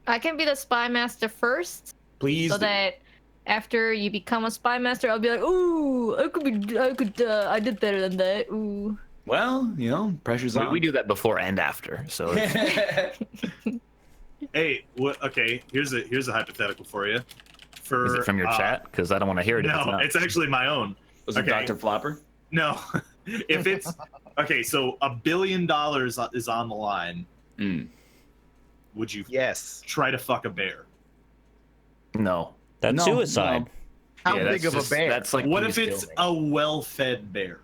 E: I can be the spy master first,
A: Please.
E: so
A: do.
E: that after you become a spy master, I'll be like, ooh, I did better than that. Ooh.
A: Well, pressure's on.
D: We do that before and after. So it's-
B: Hey, what? Okay, here's a hypothetical for you.
D: is it from your chat? Because I don't want to hear it. if it's
B: No,
D: not.
B: it's actually my own.
A: Was it
B: Okay.
A: Dr. Flopper?
B: No, if it's okay, so $1 billion is on the line.
A: Mm.
B: Would you
G: Yes.
B: try to fuck a bear?
D: No.
C: That's
A: No,
C: suicide.
A: no.
G: How
D: Yeah,
G: big
D: that's
G: of
D: just-
G: a bear?
D: That's like
B: What
D: please
B: if it's
D: kill me.
B: a well-fed bear?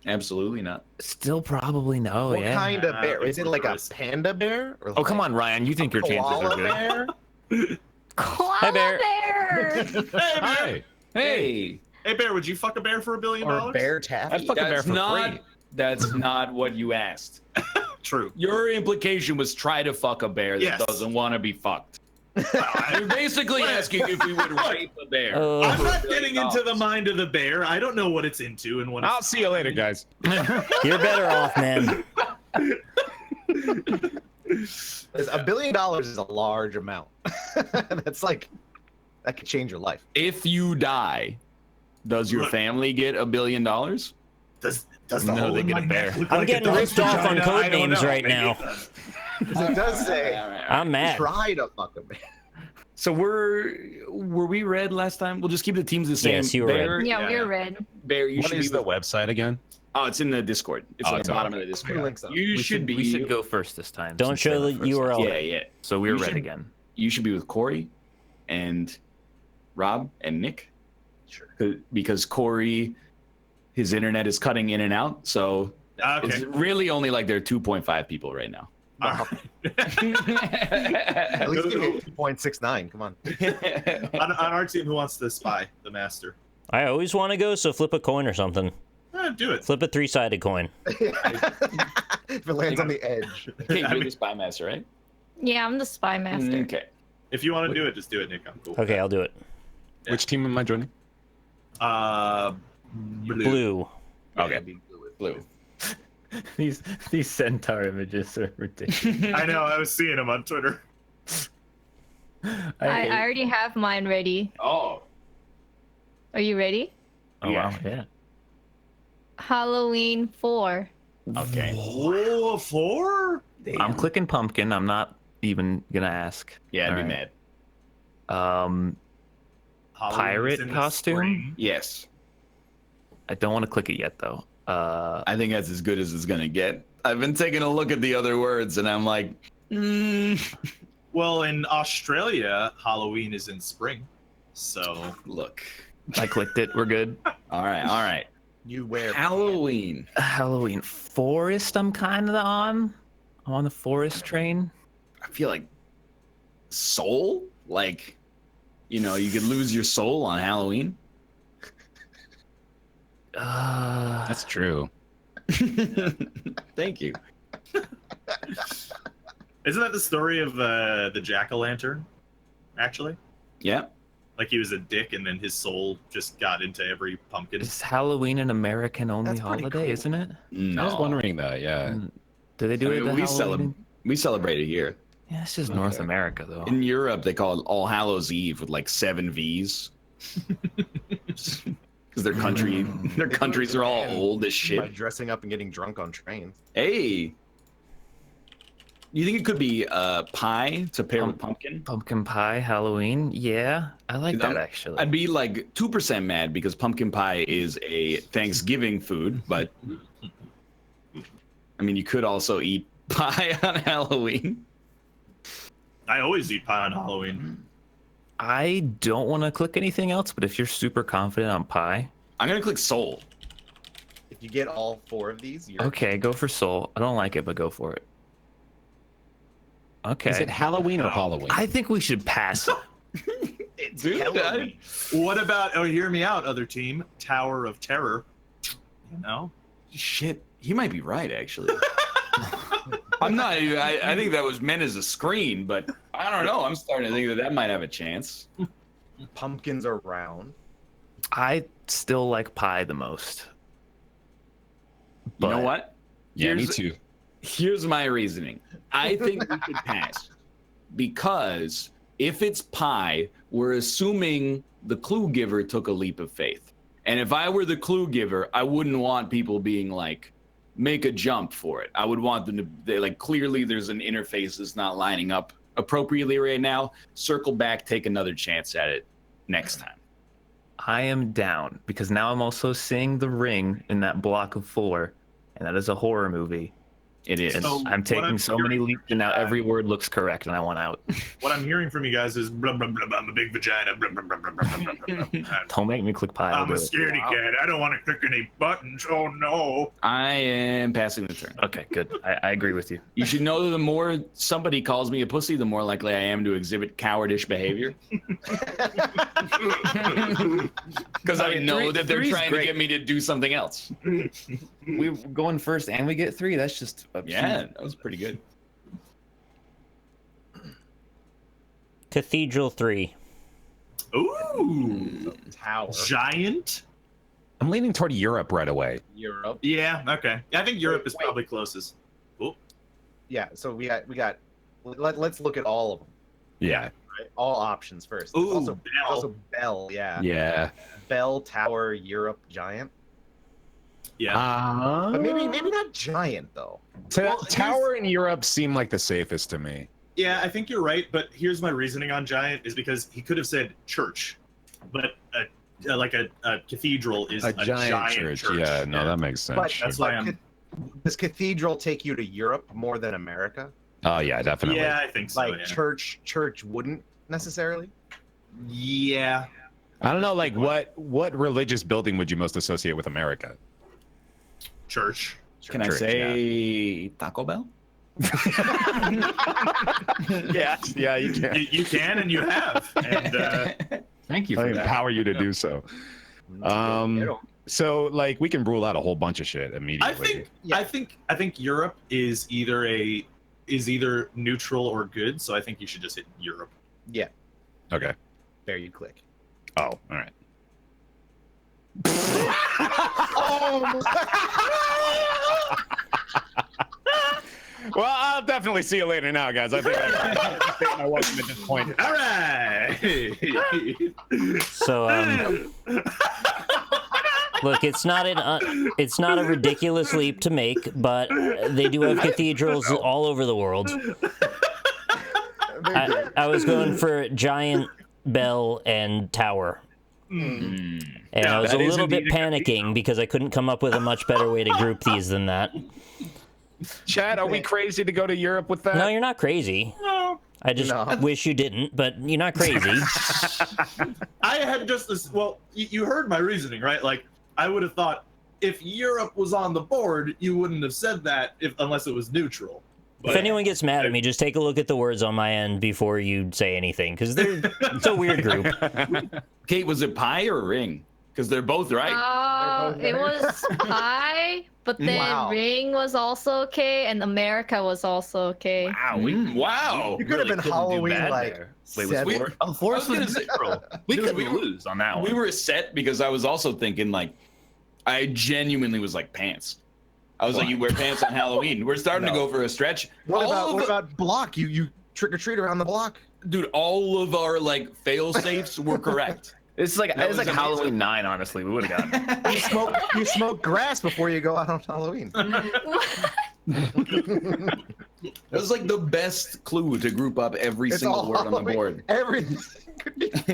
A: Absolutely not.
D: Still probably no.
G: What
D: yeah.
G: kind of bear? Is it like a
B: Gross.
G: panda bear? Or
D: Oh come
G: like
D: on, Ryan. You think
G: a
D: your chances
G: koala
D: are good?
G: bear?
E: Koala
C: Bear.
E: bear.
B: Hey, bear.
A: Hey,
B: Hey, bear. Would you fuck a bear for $1 billion?
G: Or BaerTaffy?
D: I'd fuck a bear
A: that's
D: for
A: not.
D: free.
A: That's not what you asked.
B: True.
A: Your implication was try to fuck a bear that
B: Yes.
A: doesn't want to be fucked.
B: Well,
A: You're basically asking if we would rape a bear.
B: I'm
C: Oh,
B: not getting into the mind of the bear. I don't know what it's into and what
F: I'll
B: it's.
F: see you later, guys.
C: you're better off, man.
G: $1 billion is a large amount. That's like that could change your life.
A: If you die, does your
B: Look.
A: family get $1 billion?
B: Does the
D: No,
B: hole
D: they
B: in
D: get
B: my
D: a bear.
B: neck look
C: I'm
B: like a
C: getting
B: dog's
C: ripped off on
B: vagina? I don't
C: Codenames
B: know.
C: right
B: Maybe
C: now.
B: it does.
G: It does say
C: I'm mad.
G: try to fuck a bear.
A: So were we red last time? We'll just keep the teams the same.
C: Yes, you were
A: Bear,
E: Yeah,
B: Yeah,
E: we're
B: yeah.
E: red.
A: Bear, you
F: What
A: should
F: is
A: be
F: the website again?
A: Oh, it's in the Discord. It's
F: Oh,
A: on
F: it's
A: the
F: on.
A: bottom of the Discord.
G: Links up.
A: You should be.
D: We should go first this time.
C: Don't
D: since
C: show
D: they
C: the
D: went first.
C: URL.
A: Yeah, yeah.
D: So we're
A: You
D: red
A: should-
D: again.
A: You should be with Corey and Rob and Nick.
G: Sure.
A: Because Corey, his internet is cutting in and out. So it's
B: Okay.
A: really only like there are 2.5 people right now.
B: All right.
G: At least give me 2.69. Come on.
B: on our team, who wants to spy the master?
C: I always want to go, so flip a coin or something.
B: Do it.
C: Flip a 3-sided coin.
G: If it lands on the edge.
A: Okay, you're the spy master, right?
E: Yeah, I'm the spy master.
A: Okay.
B: If you want to do it, just do it, Nick. I'm cool.
C: Okay, I'll do it.
B: Yeah.
F: Which team am I joining?
C: Blue.
F: Okay.
A: Blue.
D: These centaur images are ridiculous.
B: I know. I was seeing him on Twitter.
E: I already have mine ready.
A: Oh.
E: Are you ready?
D: Oh wow, yeah.
E: Halloween 4.
A: Okay.
B: Whoa, 4?
D: I'm clicking pumpkin. I'm not even gonna ask.
A: Yeah, I'd be
D: Alright.
A: mad.
D: Pirate
B: in the
D: costume?
B: spring.
A: Yes.
D: I don't want to click it yet though.
A: I think that's as good as it's gonna get. I've been taking a look at the other words, and I'm like,
B: Well, in Australia, Halloween is in spring. So
A: look.
D: I clicked it. We're good.
A: All right.
G: You wear
A: Halloween.
D: Halloween Forest. I'm kind of on. I'm on the forest train.
A: I feel like soul, like, you know, you could lose your soul on Halloween.
F: That's true.
A: Thank you.
B: Isn't that the story of the jack-o'-lantern? Actually,
A: Yeah.
B: like he was a dick, and then his soul just got into every pumpkin.
D: Is Halloween an American-only
G: That's pretty
D: holiday,
G: cool.
D: isn't it?
A: No.
F: I was wondering that. Yeah.
D: Do they do it?
A: We celebrate it here.
D: Yeah, it's just North America, though.
A: In Europe, they call it All Hallows Eve with like 7 V's. Because their countries are all old as
G: By
A: shit.
G: dressing up and getting drunk on trains.
A: Hey. You think it could be pie to pair with pumpkin?
D: Pumpkin pie, Halloween. Yeah, I like that actually.
A: I'd be like 2% mad because pumpkin pie is a Thanksgiving food, but I mean, you could also eat pie on Halloween.
B: I always eat pie on Halloween.
D: I don't want to click anything else, but if you're super confident on pie,
A: I'm gonna click soul.
G: If you get all 4 of these, you're
D: okay, go for soul. I don't like it, but go for it. Okay.
F: Is it Halloween or Halloween?
D: I think we should pass.
G: it's
A: Dude,
G: Halloween.
B: What about? Oh, hear me out, other team. Tower of Terror. You know.
A: Shit, he might be right actually. I'm not. I think that was meant as a screen, but I don't know. I'm starting to think that might have a chance.
G: Pumpkins are round.
D: I still like pie the most.
A: You know
D: But-
A: what?
F: Yeah, me
A: Here's-
F: too.
A: Here's my reasoning. I think we could pass because if it's pie, we're assuming the clue giver took a leap of faith. And if I were the clue giver, I wouldn't want people being like, make a jump for it. I would want them to, like, clearly there's an interface that's not lining up appropriately right now. Circle back, take another chance at it next time.
D: I am down because now I'm also seeing The Ring in that block of 4, and that is a horror movie.
A: It is.
D: And
B: So
D: I'm
B: what
D: taking
B: I'm
D: so many leaps, and now every word looks correct, and I want out.
B: What I'm hearing from you guys is blah blah blah. blah, I'm a big vagina. Blah blah blah blah blah blah blah. blah.
D: Don't make me click pie. I'll
B: I'm
D: do
B: a
D: it.
B: scaredy cat. I don't want to click any buttons. Oh no.
A: I am passing the turn.
D: Okay, good. I agree with you.
A: You should know that the more somebody calls me a pussy, the more likely I am to exhibit cowardish behavior. Because I know that they're
D: three's
A: trying to
D: great.
A: get me to do something else.
D: We're going first, and we get 3. That's just
A: Yeah, that was pretty good.
C: Cathedral 3.
B: Ooh.
G: Tower.
B: Giant.
F: I'm leaning toward Europe right away.
G: Europe.
B: Yeah. Okay. I think Europe is probably closest.
G: Yeah, so we got let's look at all of them.
F: Yeah.
G: Right? All options first.
B: Ooh,
G: also,
B: Bell.
G: also Bell, yeah.
F: Yeah.
G: Bell, Tower, Europe, Giant.
B: Yeah.
G: But maybe not Giant though.
F: Tower in Europe seem like the safest to me.
B: Yeah, I think you're right, but here's my reasoning on giant is because he could have said church, but like a cathedral is
F: A giant church. Yeah, no, that makes sense.
G: But
B: That's why I'm.
G: does cathedral take you to Europe more than America?
F: Oh yeah, definitely.
B: Yeah, I think so.
G: Like
B: yeah.
G: church wouldn't necessarily.
B: Yeah.
F: I don't know, like what religious building would you most associate with America?
B: Church.
A: Can I
F: Church,
A: say Taco Bell?
F: Yeah, yeah, you can.
B: You can and you have. And
A: Thank you
F: I
A: for that.
F: empower you to do so. So like we can rule out a whole bunch of shit immediately.
B: I think Europe is either neutral or good, so I think you should just hit Europe.
G: Yeah,
F: Okay.
G: there you click.
F: Oh, all right. Well, I'll definitely see you later now, guys. I think I state my welcome at this point.
B: All right.
C: So, look, it's not a ridiculous leap to make, but they do have cathedrals all over the world. I was going for Giant, Bell, and Tower. And I was a
B: that is
C: little bit
B: indeed a
C: panicking because I couldn't come up with a much better way to group these than that.
F: Chad, are we crazy to go to Europe with that?
C: No, you're not crazy.
B: No.
C: I just wish you didn't, but you're not crazy.
B: I had just this. Well, you heard my reasoning, right? Like, I would have thought if Europe was on the board, you wouldn't have said that unless it was neutral.
C: If anyone gets mad at me, just take a look at the words on my end before you say anything, because it's a weird group.
A: Kate, was it pie or ring? Because they're both right.
E: It was pie, but then
G: Wow.
E: ring was also okay, and America was also okay.
D: Wow,
A: Wow.
G: You could have been
D: couldn't do
G: Halloween
D: bad
G: like
D: there. Wait,
G: seven.
D: was Forrest was
A: gonna say-
D: literal. We
A: Dude,
D: couldn't
A: we were-
D: lose on that one.
A: We were set because I was also thinking like, I genuinely was like pants. I was like, you wear pants on Halloween. We're starting to go for a stretch.
G: What
A: All of
G: about block? You trick or treat around the block.
A: dude, all of our like fail safes were correct.
D: It's like
A: That
D: it's
A: was
D: like
A: amazing.
D: Halloween 9. Honestly, we would have gotten it.
G: You smoke grass before you go out on Halloween.
A: It was like the best clue to group up every
G: It's
A: single
G: all
A: word on the
G: Halloween.
A: board.
G: Everything.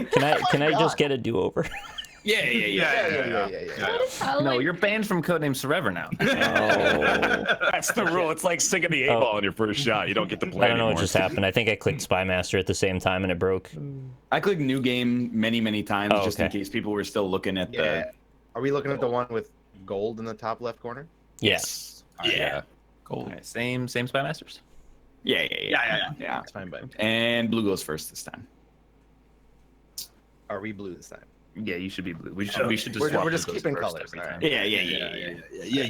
C: Can I just get a do-over?
A: Yeah.
G: Yeah.
D: No, you're banned from Codenames forever now.
F: That's the rule. It's like sinking the 8-ball in your first shot. You don't get to play
C: I don't know
F: anymore.
C: what just happened. I think I clicked Spy Master at the same time and it broke.
A: I clicked new game many times
C: Oh,
A: just in
C: okay.
A: case people were still looking at
G: Yeah. Are we looking at the one with gold in the top left corner?
C: Yes.
A: Yeah.
D: All right, same Spy Masters.
A: Yeah.
G: That's fine, but
A: And blue goes first this time.
G: are we blue this time?
D: Yeah, you should be blue. We should just
G: We're
D: swap
G: just
D: those
G: keeping
D: first
G: colors,
D: every
G: all
D: time.
G: right.
A: Yeah.
F: Yeah, man. Yeah.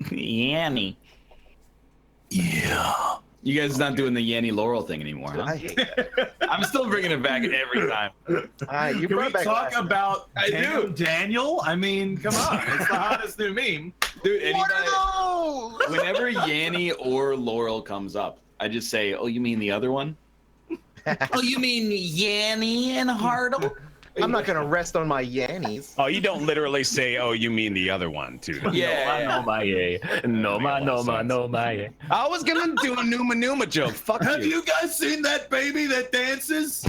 A: Yanny. Yeah. You guys not doing the Yanny Laurel thing anymore, huh?
G: I hate that.
A: I'm still bringing it back every time.
G: You
B: Can
G: brought
B: we
G: it back
B: talk
G: last
B: about
A: I do.
B: Daniel? I mean, come on. It's the hottest new meme.
A: Dude,
G: time. What are those?
A: whenever Yanny or Laurel comes up, I just say, "Oh, you mean the other one? Oh, you mean Yanny and Hartle?"
G: I'm not gonna rest on my yannies.
F: Oh, you don't literally say, "Oh, you mean the other one, too."
A: Yeah.
D: No, my.
F: I was gonna do a Numa joke. Fuck
B: Have
F: you.
B: you guys seen that baby that dances?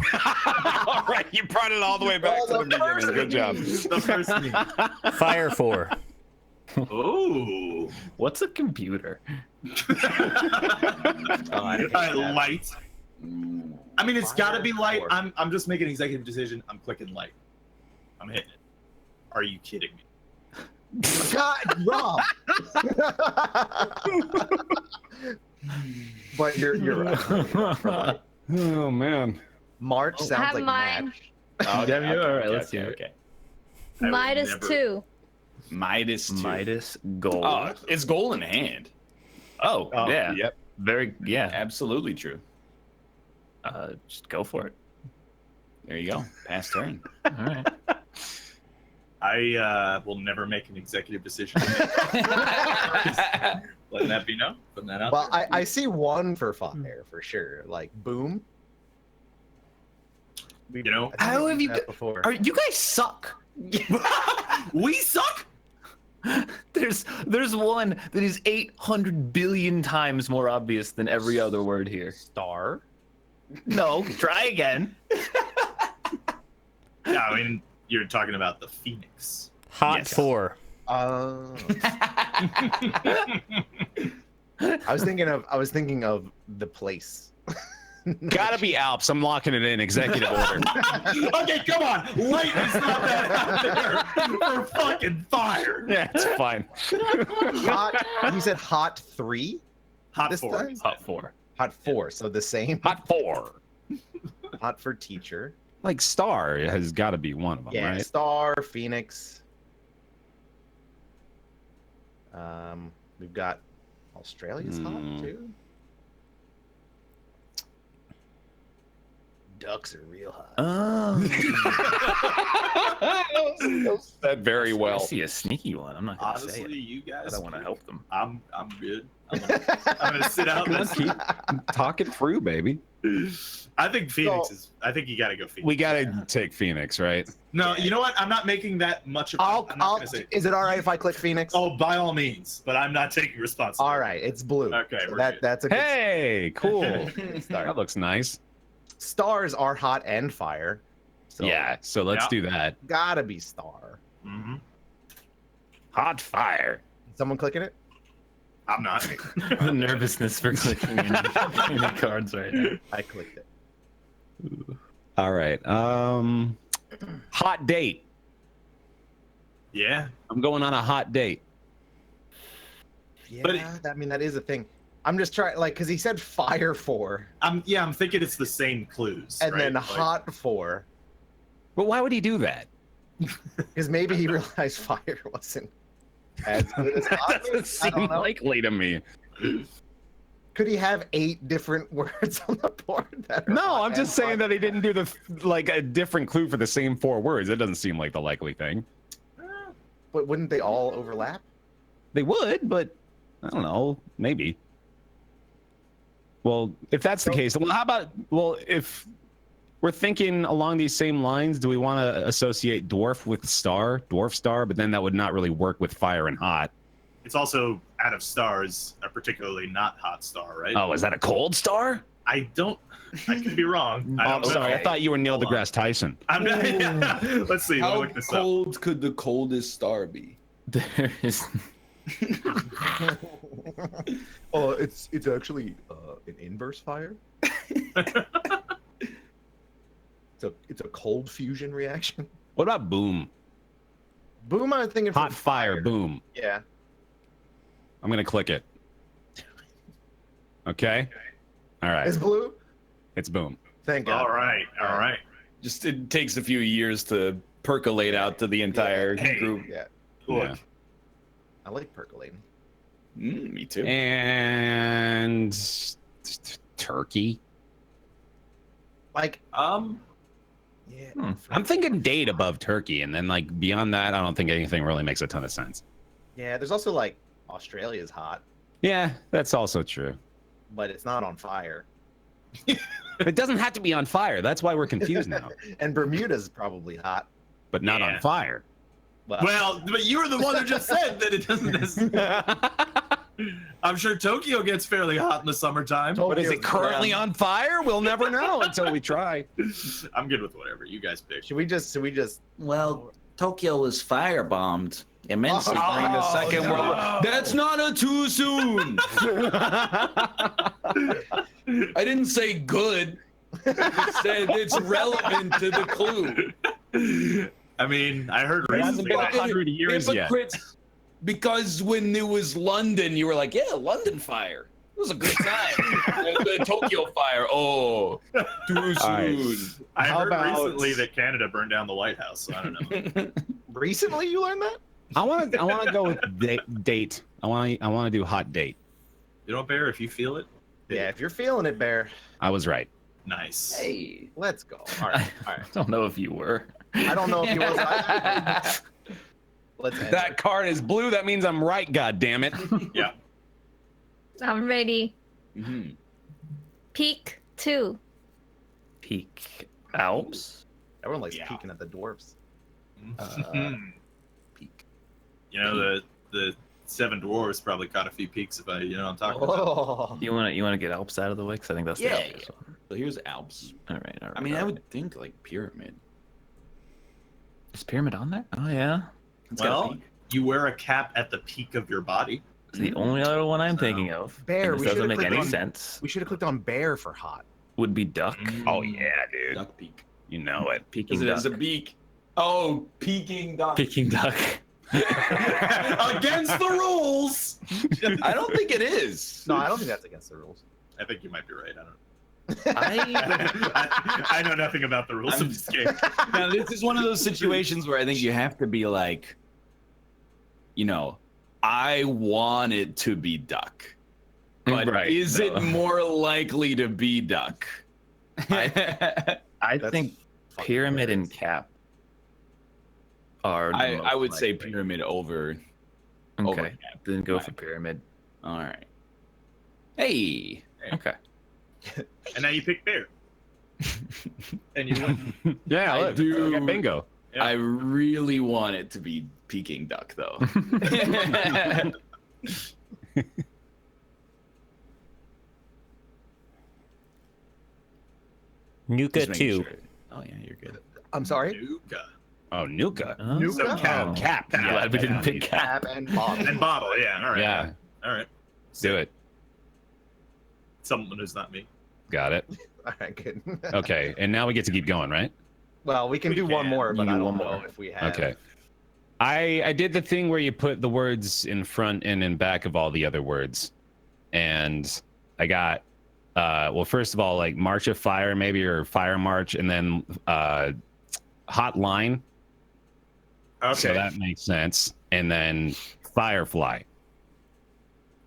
F: All right, you brought it all the way back to the beginning. Good job.
B: The first meme.
C: Fire 4.
B: Oh.
D: What's a computer?
B: Light. I mean, it's got to be light. I'm just making an executive decision. I'm clicking light. I'm hitting it. Are you kidding me?
G: God, Rob. But you're right.
F: Oh man.
G: March sounds
E: have
G: like
E: mine.
G: match.
D: All right, let's hear it.
A: Okay.
B: I would
E: Midas
B: never-
E: 2.
A: Midas 2.
D: Midas gold.
A: Oh, it's goal in hand.
D: Oh, yeah.
F: Yep.
D: Very, yeah.
A: Absolutely true.
D: Just go for it.
A: There you go. Pass turn.
D: All right.
B: I will never make an executive decision. Letting that be known. Putting that out
G: Well,
B: there.
G: I see one for fire for sure. Like boom.
B: You know,
G: I think
D: how
G: we've
D: have
G: used
D: you
G: that before?
D: You guys suck.
B: we suck.
D: There's one that is 800 billion times more obvious than every other word here.
G: Star.
D: No, try again.
B: Yeah, I mean, you're talking about the Phoenix.
C: Hot
D: Yes.
C: 4.
G: I was thinking of the place.
F: Gotta be Alps. I'm locking it in. Executive order.
B: Okay, come on. Light is not that out there for fucking fire.
F: Yeah, it's fine.
G: Hot. You said hot 3.
B: Hot
G: This
B: 4.
G: time?
D: Hot 4.
G: Hot 4. So the same.
F: Hot 4.
G: Hot for teacher.
F: Like Star has got to be one of them,
G: Yeah.
F: right?
G: Star. Phoenix. We've got Australia's hot too. Ducks are real hot.
F: Said very
D: I
F: well.
D: see a sneaky one. I'm not gonna say
B: Honestly,
D: it.
B: you guys.
D: I don't want to help them.
B: I'm good. I'm gonna sit out.
F: Come on, keep talking through, baby.
B: I think Phoenix
G: So-
B: is. I think you gotta go Phoenix.
F: We gotta take Phoenix, right?
B: No, you know what? I'm not making that much of. I'm not gonna say.
G: Is it all right if I click Phoenix?
B: Oh, by all means, but I'm not taking responsibility.
G: All right, it's blue.
B: Okay,
G: So
B: we're good.
G: that's a good
F: Hey, cool. That looks nice.
G: Stars are hot and fire. So
F: Yeah, so let's
B: Yeah.
F: do that.
G: gotta be star.
B: Mm-hmm.
F: Hot fire.
G: Someone clicking it?
B: I'm not.
D: The nervousness for clicking any cards right now.
G: I clicked it.
F: All right. Hot date.
B: Yeah.
F: I'm going on a hot date.
G: Yeah,
B: But
G: I mean that is a thing. I'm just trying, like, because he said fire for,
B: I'm thinking it's the same clues.
G: and
B: right?
G: then
B: Like,
G: hot for,
F: But why would he do that?
G: because maybe he realized fire wasn't as good as hot.
F: Doesn't
G: I don't
F: seem
G: know.
F: likely to me.
G: Could he have 8 different words on the board? That are
F: No,
G: hot
F: I'm just
G: and
F: saying
G: fire?
F: that he didn't do the like a different clue for the same 4 words. It doesn't seem like the likely thing.
G: But wouldn't they all overlap?
F: They would, but I don't know. Maybe. Well, if that's the case, well, how about, well, if we're thinking along these same lines, do we want to associate dwarf with star, dwarf star? But then that would not really work with fire and hot.
B: It's also out of stars, a particularly not hot star, right?
F: Oh, is that a cold star?
B: I could be wrong. I
F: Oh,
B: don't
F: sorry.
B: know.
F: I thought you were Neil
B: Hold on.
F: deGrasse Tyson.
B: I'm not, let's see. Let me
A: How
B: look this up.
A: cold could the coldest star be?
D: There is.
G: Oh, it's actually an inverse fire. It's a cold fusion reaction.
F: What about boom?
G: Boom, I'm thinking
F: Hot
G: from
F: fire, boom.
G: Yeah.
F: I'm gonna click it. Okay. All right.
G: It's blue.
F: It's boom.
G: Thank God.
B: All right.
A: Just it takes a few years to percolate out to the entire
B: Hey.
A: group.
G: Yeah.
F: Yeah.
G: I like percolating.
A: Me too.
F: And turkey.
G: Like, yeah.
F: I'm thinking date above turkey, and then like beyond that, I don't think anything really makes a ton of sense.
G: Yeah, there's also like Australia's hot,
F: Yeah, that's also true.
G: but it's not on fire.
F: It doesn't have to be on fire. That's why we're confused now.
G: And Bermuda's probably hot.
F: But not
B: Yeah.
F: on fire.
B: Well, but you were the one who just said that it doesn't. I'm sure Tokyo gets fairly hot in the summertime.
F: But is it
G: Tokyo's
F: currently
G: brown.
F: on fire? We'll never know until we try.
B: I'm good with whatever you guys pick.
G: Should we just
A: Well, Tokyo was firebombed immensely
G: Oh,
A: during the Second
G: no.
A: World War. That's not a too soon. I didn't say good. I said it's relevant to the clue.
B: I mean, I heard
F: It hasn't
B: recently.
F: been
B: that-
F: 100 years yet.
A: Hypocrites, because when it was London, you were like, yeah, London fire. It was a good time. The Tokyo fire. Oh, too soon.
F: right.
B: I
F: How
B: heard
F: about-
B: recently that Canada burned down the White House. So I don't know.
G: recently you learned that?
F: I want to go with date. I want to do hot date.
B: You know, Bear, if you feel it,
G: Yeah, if you're feeling it, Bear,
F: I was right.
B: nice.
A: Hey.
G: let's go. All right.
D: I don't know if you were.
G: I don't know if you was. Let's end
F: That
G: it.
F: card is blue. That means I'm right. God damn it.
B: Yeah.
E: I'm ready.
A: Mhm.
E: Peak 2.
D: Peak Alps.
G: Everyone likes
B: Yeah.
G: peeking at the dwarfs.
B: Peak. You know, the Seven Dwarfs probably caught a few peaks if I, you know what I'm talking about.
G: Oh.
D: You want to get Alps out of the way? Because I think that's
A: Yeah.
D: the Alps one.
A: So here's Alps.
D: All right.
A: I mean, I would think like pyramid.
D: Is pyramid on there? Oh yeah.
A: It's got a
B: Well,
A: peak.
B: you wear a cap at the peak of your body.
D: It's the only other one I'm thinking of.
G: Bear,
D: and
G: we
D: this
G: should've
D: doesn't make
G: clicked
D: any
G: on-
D: sense.
G: We should have clicked on Bear for hot.
D: Would be duck.
F: Oh yeah, dude.
A: Duck peak.
F: You know it.
D: Peking
A: Because it has
D: duck.
A: a beak. Oh, peking duck.
D: Peking duck.
B: Against the rules.
A: I don't think it is.
G: No, I don't think that's against the rules.
B: I think you might be right. I don't know.
D: I
B: I know nothing about the rules of this game.
A: Now, this is one of those situations where I think you have to be like, you know, I want it to be duck, but
D: Right,
A: is
D: no.
A: it more likely to be duck?
D: I
G: That's
D: think
G: fucking
D: pyramid and
G: hilarious.
D: cap are. the
A: I would
D: most
A: say
D: likely.
A: pyramid over.
D: Okay.
A: over cap.
D: Then go for
A: Right.
D: pyramid.
A: All right. Hey.
D: Okay.
B: And now you pick Bear. And you win.
F: Yeah,
A: I
F: look,
A: do.
F: we got bingo.
B: Yeah.
A: I really want it to be peking duck though.
C: Nuka
A: Just making
C: 2.
A: sure. Oh yeah, you're good.
G: I'm sorry.
B: Nuka.
F: Oh, Nuka.
D: Oh.
G: Nuka?
F: Cap. Cap.
D: I'm glad we didn't pick cap.
G: Cap and bottom.
B: And bottle, yeah. All right.
F: Yeah,
B: All right.
F: do it.
B: Someone who's not me.
F: Got it.
G: All right, good.
F: Okay, and now we get to keep going, right?
G: Well, we can
B: We
G: do one
B: can.
G: more, but
D: You
G: I
D: do
G: don't
D: one
G: know
D: more.
G: if we have.
F: Okay. I did the thing where you put the words in front and in back of all the other words, and I got well, first of all, like March of Fire maybe, or Fire March, and then Hotline.
B: Okay.
F: So that makes sense. And then Firefly.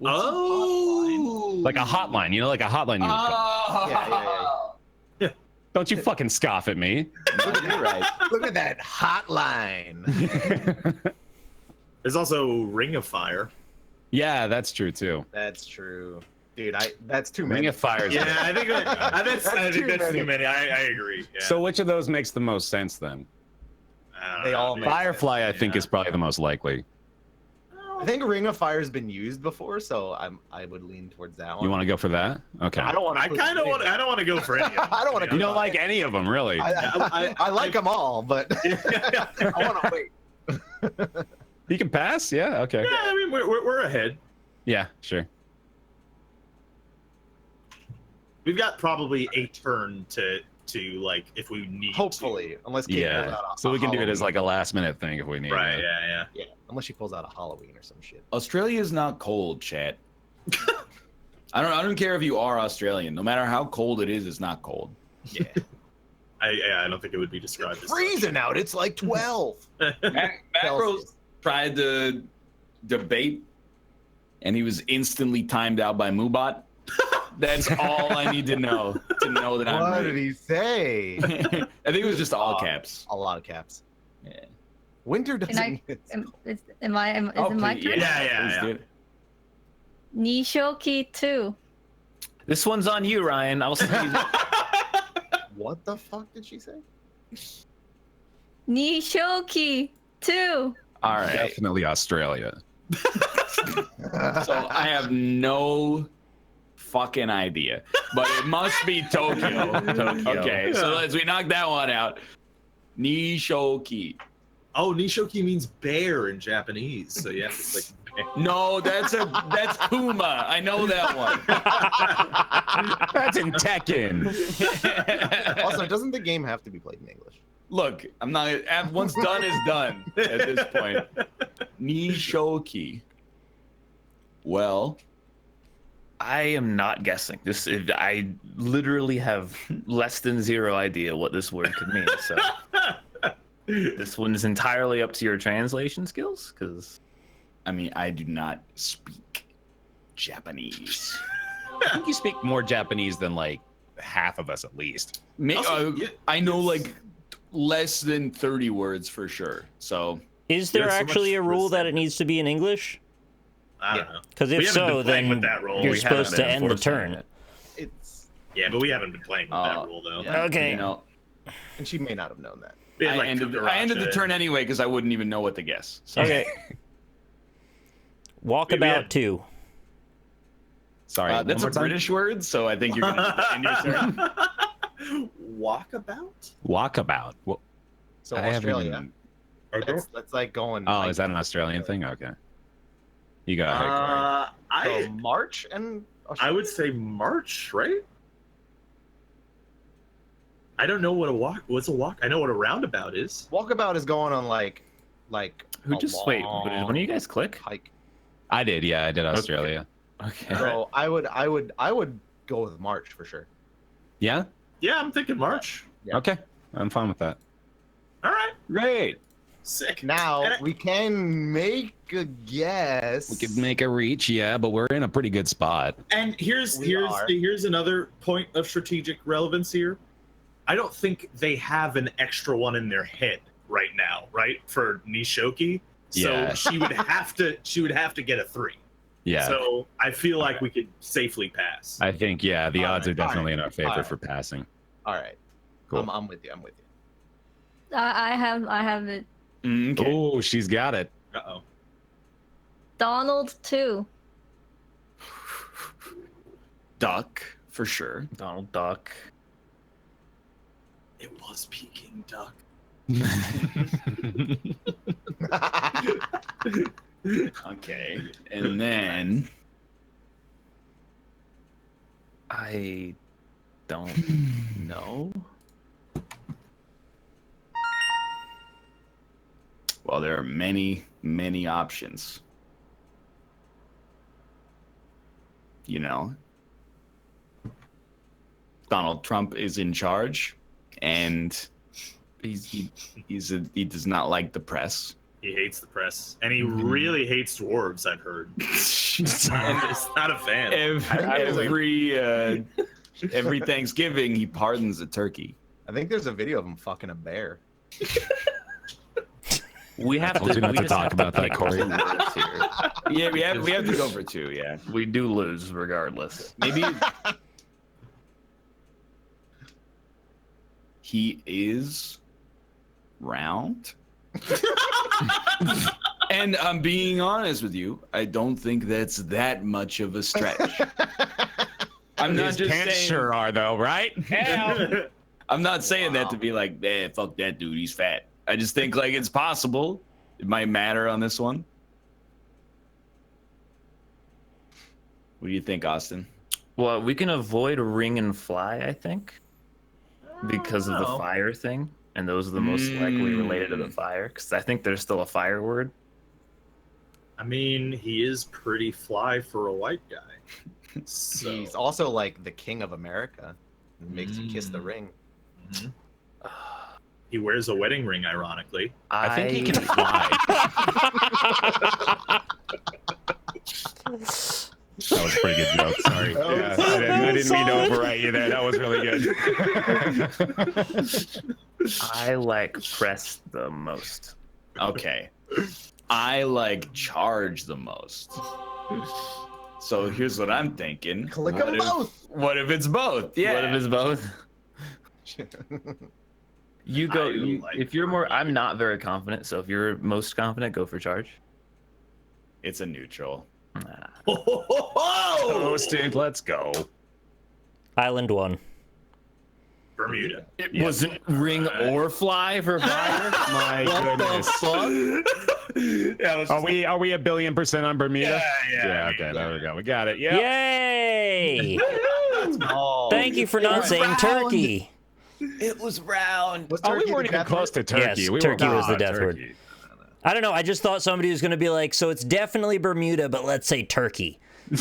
B: Oh,
F: Like a hotline, you know, like a hotline you would call.
G: Yeah.
F: Don't you fucking scoff at me.
A: You're right.
G: Look at that hotline.
B: there's also Ring of Fire.
F: Yeah, that's true too.
G: That's true, dude. That's too
F: Ring
G: many.
F: of Fire.
B: Yeah, I think that's too many. I agree. Yeah.
F: So which of those makes the most sense then?
B: I don't
G: They
B: know,
G: all
B: dude.
G: make
F: Firefly, I think, is probably the most likely.
G: I think Ring of Fire has been used before, so I would lean towards that one.
F: You want to go for that? Okay.
G: I don't want.
B: I kind of want. I don't want to go for any. Of them,
G: I don't wanna
B: to be
F: You don't
B: honest.
F: like any of them, really.
G: I like them all, but I want to wait.
F: You can pass? Yeah, okay.
B: Yeah, I mean we're ahead.
F: Yeah, sure.
B: We've got probably a turn to like if we need.
G: Hopefully, unless Kate pulls
F: Yeah.
G: out a
F: So we can do it as
G: Halloween.
F: like a last minute thing if we need
B: To. Right.
F: it.
B: Yeah.
G: Yeah, unless she pulls out a Halloween or some shit.
A: Australia is not cold, chat. I don't care if you are Australian. No matter how cold it is, it's not cold.
B: Yeah. I don't think it would be described as such.
G: Freezing out. It's like 12.
A: Macros tried to debate, and he was instantly timed out by Moobot. That's all I need to know that I'm
G: What
A: right.
G: did he say?
A: I think it was just all caps.
G: A lot of caps.
A: Yeah.
G: Winter
E: Can
G: doesn't.
E: I? Is it my
A: please,
E: turn?
B: Yeah.
A: Please do it.
E: Nishoki 2.
D: This one's on you, Ryan. I'll send you.
G: What the fuck did she say?
E: Nishoki 2.
A: All right.
F: Definitely Australia.
A: So I have no fucking idea, but it must be Tokyo. Okay, so as we knock that one out, Nishoki.
B: Oh, Nishoki means bear in Japanese. So yeah, it's like.
A: No, that's Puma. I know that one.
F: That's in Tekken.
G: Also, doesn't the game have to be played in English?
A: Look, I'm not. Once done is done at this point. Nishoki. Well,
D: I am not guessing. I literally have less than zero idea what this word could mean. So this one is entirely up to your translation skills, because
A: I mean, I do not speak Japanese.
F: I think you speak more Japanese than like half of us at least.
B: Also,
A: I know like less than 30 words for sure. So
C: Is there
B: Yeah, so
C: actually
B: much
C: a rule
B: for
C: that it needs to be in English?
B: I don't know.
C: Because
B: We
C: if
B: haven't been
C: so,
B: playing
C: then
B: with that rule.
C: you're
B: We
C: supposed to
D: haven't
C: end the
D: enforced it
C: turn.
D: yet.
G: It's
B: Yeah, but we haven't been playing with that rule though.
A: yeah,
C: Okay.
A: You know,
G: and she may not have known that.
B: We had,
A: I
B: like,
A: ended
B: Kukuracha
A: the turn anyway because I wouldn't even know what to guess. So.
C: Okay. Walkabout
B: had-
C: 2.
F: Sorry.
A: That's
F: one
A: a
F: more time?
A: British word, so I think you're gonna end your turn.
B: Walkabout?
F: Walkabout. Well,
G: So
F: I haven't
G: Australia.
F: even-
G: That's like going.
F: Oh,
G: like,
F: is that an Australian thing? Okay. You go ahead, Corey.
G: so
B: I
G: March and
B: would say March, right? I don't know what a walk. What's a walk? I know what a roundabout is.
G: Walkabout is going on like
D: who
G: a
D: just wait?
G: long
D: Did one of you guys click?
G: hike.
F: I did. Yeah, I did Australia.
D: Okay.
G: So I would go with March for sure.
F: Yeah.
B: Yeah, I'm thinking March.
G: Yeah.
F: Okay. I'm fine with that.
B: All right,
F: Great.
B: sick.
G: Now
B: And I-
G: we can make a guess.
F: We could make a reach, yeah, but we're in a pretty good spot.
B: And here's
G: We are.
B: here's another point of strategic relevance here. I don't think they have an extra one in their head right now, right? For Nishoki. So
F: Yeah.
B: she would have to get a 3.
F: Yeah.
B: So I feel like we could safely pass.
F: I think, yeah, the
G: All
F: odds are
G: right, all
F: definitely
G: right,
F: in our favor
G: all right.
F: for passing.
G: All right.
F: Cool.
G: I'm with you. I'm with you.
E: I have it.
A: Okay.
F: Oh, she's got it.
B: Uh-oh.
E: Donald 2.
A: Duck for sure.
D: Donald Duck.
B: It was Peking duck.
A: Okay, and then
D: I don't know.
A: Well, there are many, many options. You know, Donald Trump is in charge, and he does not like the press.
B: He hates the press, and he really hates dwarves. I've heard. He's not a fan.
A: Every Thanksgiving, he pardons a turkey.
G: I think there's a video of him fucking a bear.
D: We have
F: Told you not to talk about that, Corey.
A: Yeah, we have to go for 2. Yeah,
D: We do lose regardless.
A: maybe he is round. And I'm being honest with you, I don't think that's that much of a stretch. I'm not
F: His
A: just
F: pants
A: saying.
F: sure are though, right?
A: I'm not saying that to be like, fuck that dude, he's fat. I just think like it's possible. It might matter on this one. What do you think, Austin?
D: Well, we can avoid ring and fly, I think, because of the fire thing, and those are the most likely related to the fire. Because I think there's still a fire word.
B: I mean, he is pretty fly for a white guy. So.
G: He's also like the king of America. He makes you kiss the ring.
B: He wears a wedding ring, ironically.
F: I think he can fly. That was a pretty good joke. Sorry. Yeah, I didn't mean to overwrite you there. That was really good.
D: I like press the most.
A: Okay. I like charge the most. So here's what I'm thinking.
G: Click them both.
A: What if it's both? Yeah.
D: What if it's both? You go. If you're more, I'm not very confident. So if you're most confident, go for charge.
A: It's a neutral.
F: Toasted. Let's go.
C: Island 1.
B: Bermuda.
D: It wasn't ring or fly for fire.
F: My goodness. Are we 1,000,000,000% on Bermuda? Yeah. Okay. There we go. We got it. Yeah.
C: Yay! Thank you for not saying turkey.
A: It was round.
G: Was
F: Oh,
G: turkey
F: we weren't
G: the
F: even close to turkey.
C: Yes,
F: We
C: turkey
F: were
C: was the death
F: turkey.
C: word. I don't know. I just thought somebody was going to be like, so it's definitely Bermuda, but let's say turkey. I'm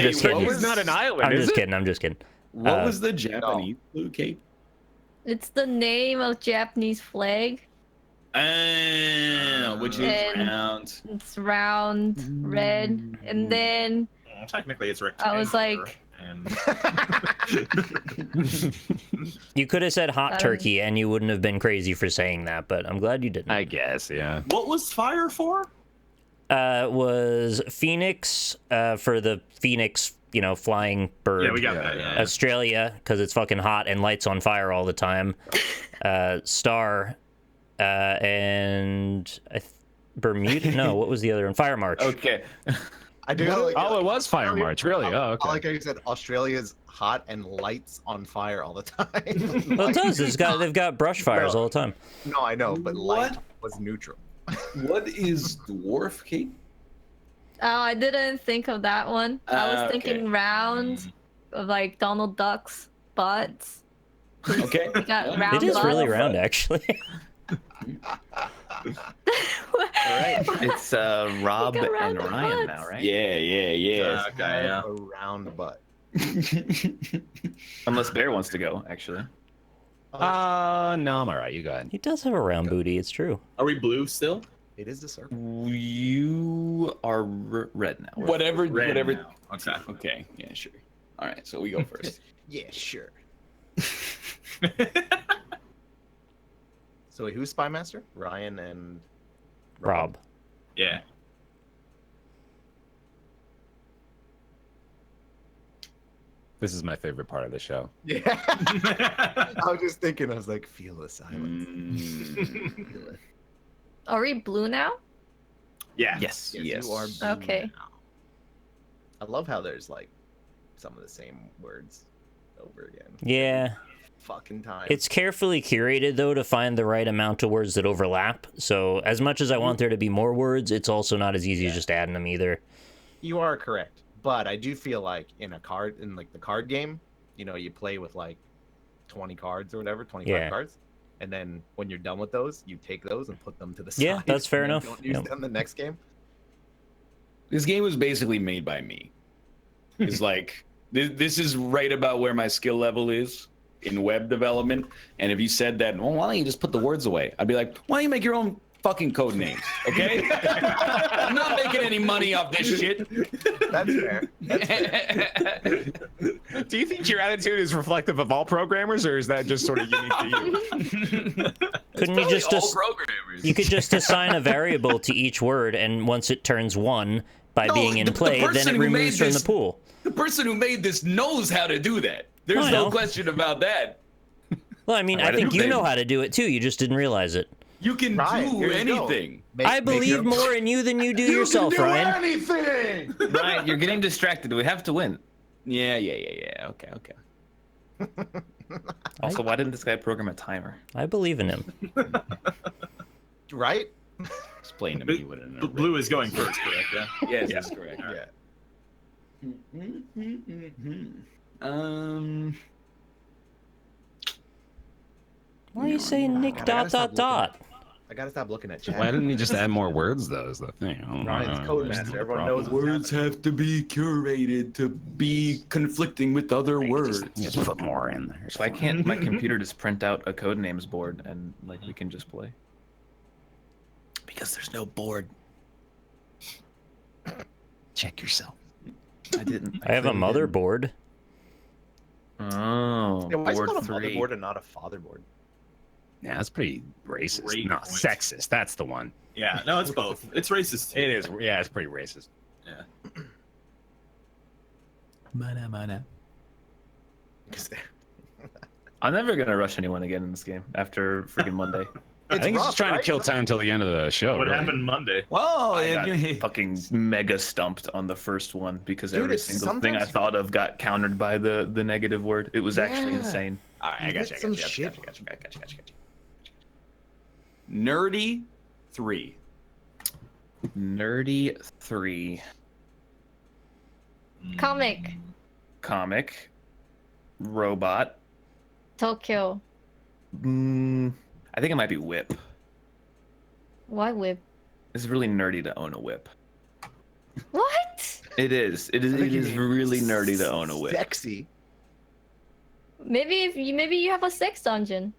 C: just kidding.
F: Turkey's not an island,
C: I'm
F: is
C: just
F: it?
C: kidding. I'm just kidding.
A: What was the Japanese blue cape?
E: It's the name of Japanese flag.
A: Which is
E: And-
A: round.
E: It's round, red, and then
B: Well, technically, it's rectangular.
E: I was like,
B: and
C: You could have said hot turkey, and you wouldn't have been crazy for saying that, but I'm glad you didn't.
F: I guess, yeah.
B: what was fire for?
C: Was Phoenix for the Phoenix, flying bird.
B: Yeah, we got that. Yeah.
C: Australia, because it's fucking hot and lights on fire all the time. Star, and Bermuda. No, what was the other one? Fire March.
D: Okay.
G: I do. Like,
F: Oh, it was Fire March, really? Oh, okay.
G: Like I said, Australia's hot and lights on fire all the time.
C: Well, it does. They've got brush fires all the time.
G: No, I know, but light
A: What?
G: was neutral.
A: What is dwarf cape?
E: oh, I didn't think of that one. I was
A: Okay.
E: thinking round, of like Donald Duck's butts.
A: Okay.
E: We got
A: Yeah.
E: round
C: It is
E: butts.
C: really round, actually.
D: It's Rob
E: Look around
D: and
E: the
D: Ryan
E: butts.
D: now, right?
A: Yeah.
B: Okay, yeah.
G: A round butt.
D: Unless Bear wants to go, actually.
F: No, I'm all right. You go ahead.
C: He does have a round booty. It's true.
B: Are we blue still?
G: It is the circle.
D: You are red now.
A: Whatever.
B: Red
A: Whatever.
B: now. Okay.
A: Okay. Yeah. Sure. All right. So we go first.
G: Yeah, sure. So wait, who's Spy Master? Ryan and
C: Rob.
B: Yeah.
F: This is my favorite part of the show.
G: Yeah. I was just thinking. I was like, feel the silence.
A: Mm,
G: Feel it.
E: Are we blue now?
B: Yeah.
D: Yes.
G: Yes, you are blue
E: Okay.
G: now. I love how there's like some of the same words over again.
C: Yeah.
G: Fucking time.
C: It's carefully curated, though, to find the right amount of words that overlap. So as much as I want there to be more words, it's also not as easy as just adding them either.
G: You are correct, but I do feel like in like the card game, you play with like 20 cards or whatever, 25
C: Yeah.
G: cards. and then when you're done with those, you take those and put them to the
C: Yeah,
G: side.
C: that's fair
G: and then
C: enough.
G: Don't use
C: Yep.
G: them the next game.
A: This game was basically made by me. It's like this is right about where my skill level is in web development. And if you said that, well, why don't you just put the words away? I'd be like, why don't you make your own fucking code names? Okay, I'm not making any money off this shit.
G: That's fair. That's fair.
F: Do you think your attitude is reflective of all programmers, or is that just sort of unique to you?
C: Couldn't you just
A: all programmers?
C: you could just assign a variable to each word, and once it turns 1 by
A: No,
C: being in
A: the
C: play, then
A: person
C: it
A: who made
C: removes from the
A: this-
C: pool.
A: The person who made this knows how to do that. There's
C: I
A: no
C: know.
A: question about that.
C: Well, I mean, I think you know how to do it too. You just didn't realize it.
A: You can
G: Ryan,
A: do
G: here you go.
A: anything.
C: I believe more in you than you do yourself,
G: can do
C: Ryan.
G: anything.
D: Ryan, you're getting distracted. We have to win.
A: Yeah. Okay.
D: Also, why didn't this guy program a timer?
C: I believe in him.
G: Right?
A: Explain to me what an array
B: Blue is going first, correct? Yeah.
A: Yes, that's correct.
G: Yeah.
C: Why are you saying Nick
G: I gotta stop
C: dot?
G: I gotta stop looking at chat.
F: Why didn't you just add more words, though? Is the thing.
G: Ryan's Codemaster. Everyone knows what's
A: Words have to be curated to be conflicting with other words.
F: Just put more in there.
D: Why can't my computer just print out a Codenames board and like we can just play?
A: Because there's no board.
F: Check yourself?
D: I didn't.
C: I have a
D: clearly didn't.
C: motherboard.
D: Oh,
G: Yeah, why is it
D: board
G: called a
D: 3.
G: motherboard and not a fatherboard?
F: Yeah, that's pretty racist.
B: Great
F: no,
B: point.
F: sexist. That's the one.
B: Yeah. No, it's both. It's racist. Too.
F: It is. Yeah, it's pretty racist.
D: Mana.
G: 'Cause
D: I'm never gonna rush anyone again in this game after freaking Monday.
F: I think he's just trying to kill time until the end of the show.
B: What
F: really.
B: happened Monday?
A: Whoa!
D: I got fucking mega stumped on the first one because
G: Dude,
D: every
G: it's
D: single thing I
G: sometimes-
D: thought of got countered by the negative word. It was actually
G: Yeah.
D: insane.
A: All right, I
G: You
A: got
G: get
A: you.
G: some shit.
A: Nerdy 3.
D: Nerdy 3
E: Comic.
D: comic robot.
E: Tokyo.
D: I think it might be whip.
E: Why whip?
D: It's really nerdy to own a whip.
E: What?
D: It is. It
G: I think you
D: is
G: mean
D: really nerdy to own a whip.
G: Sexy.
E: Maybe you have a sex dungeon.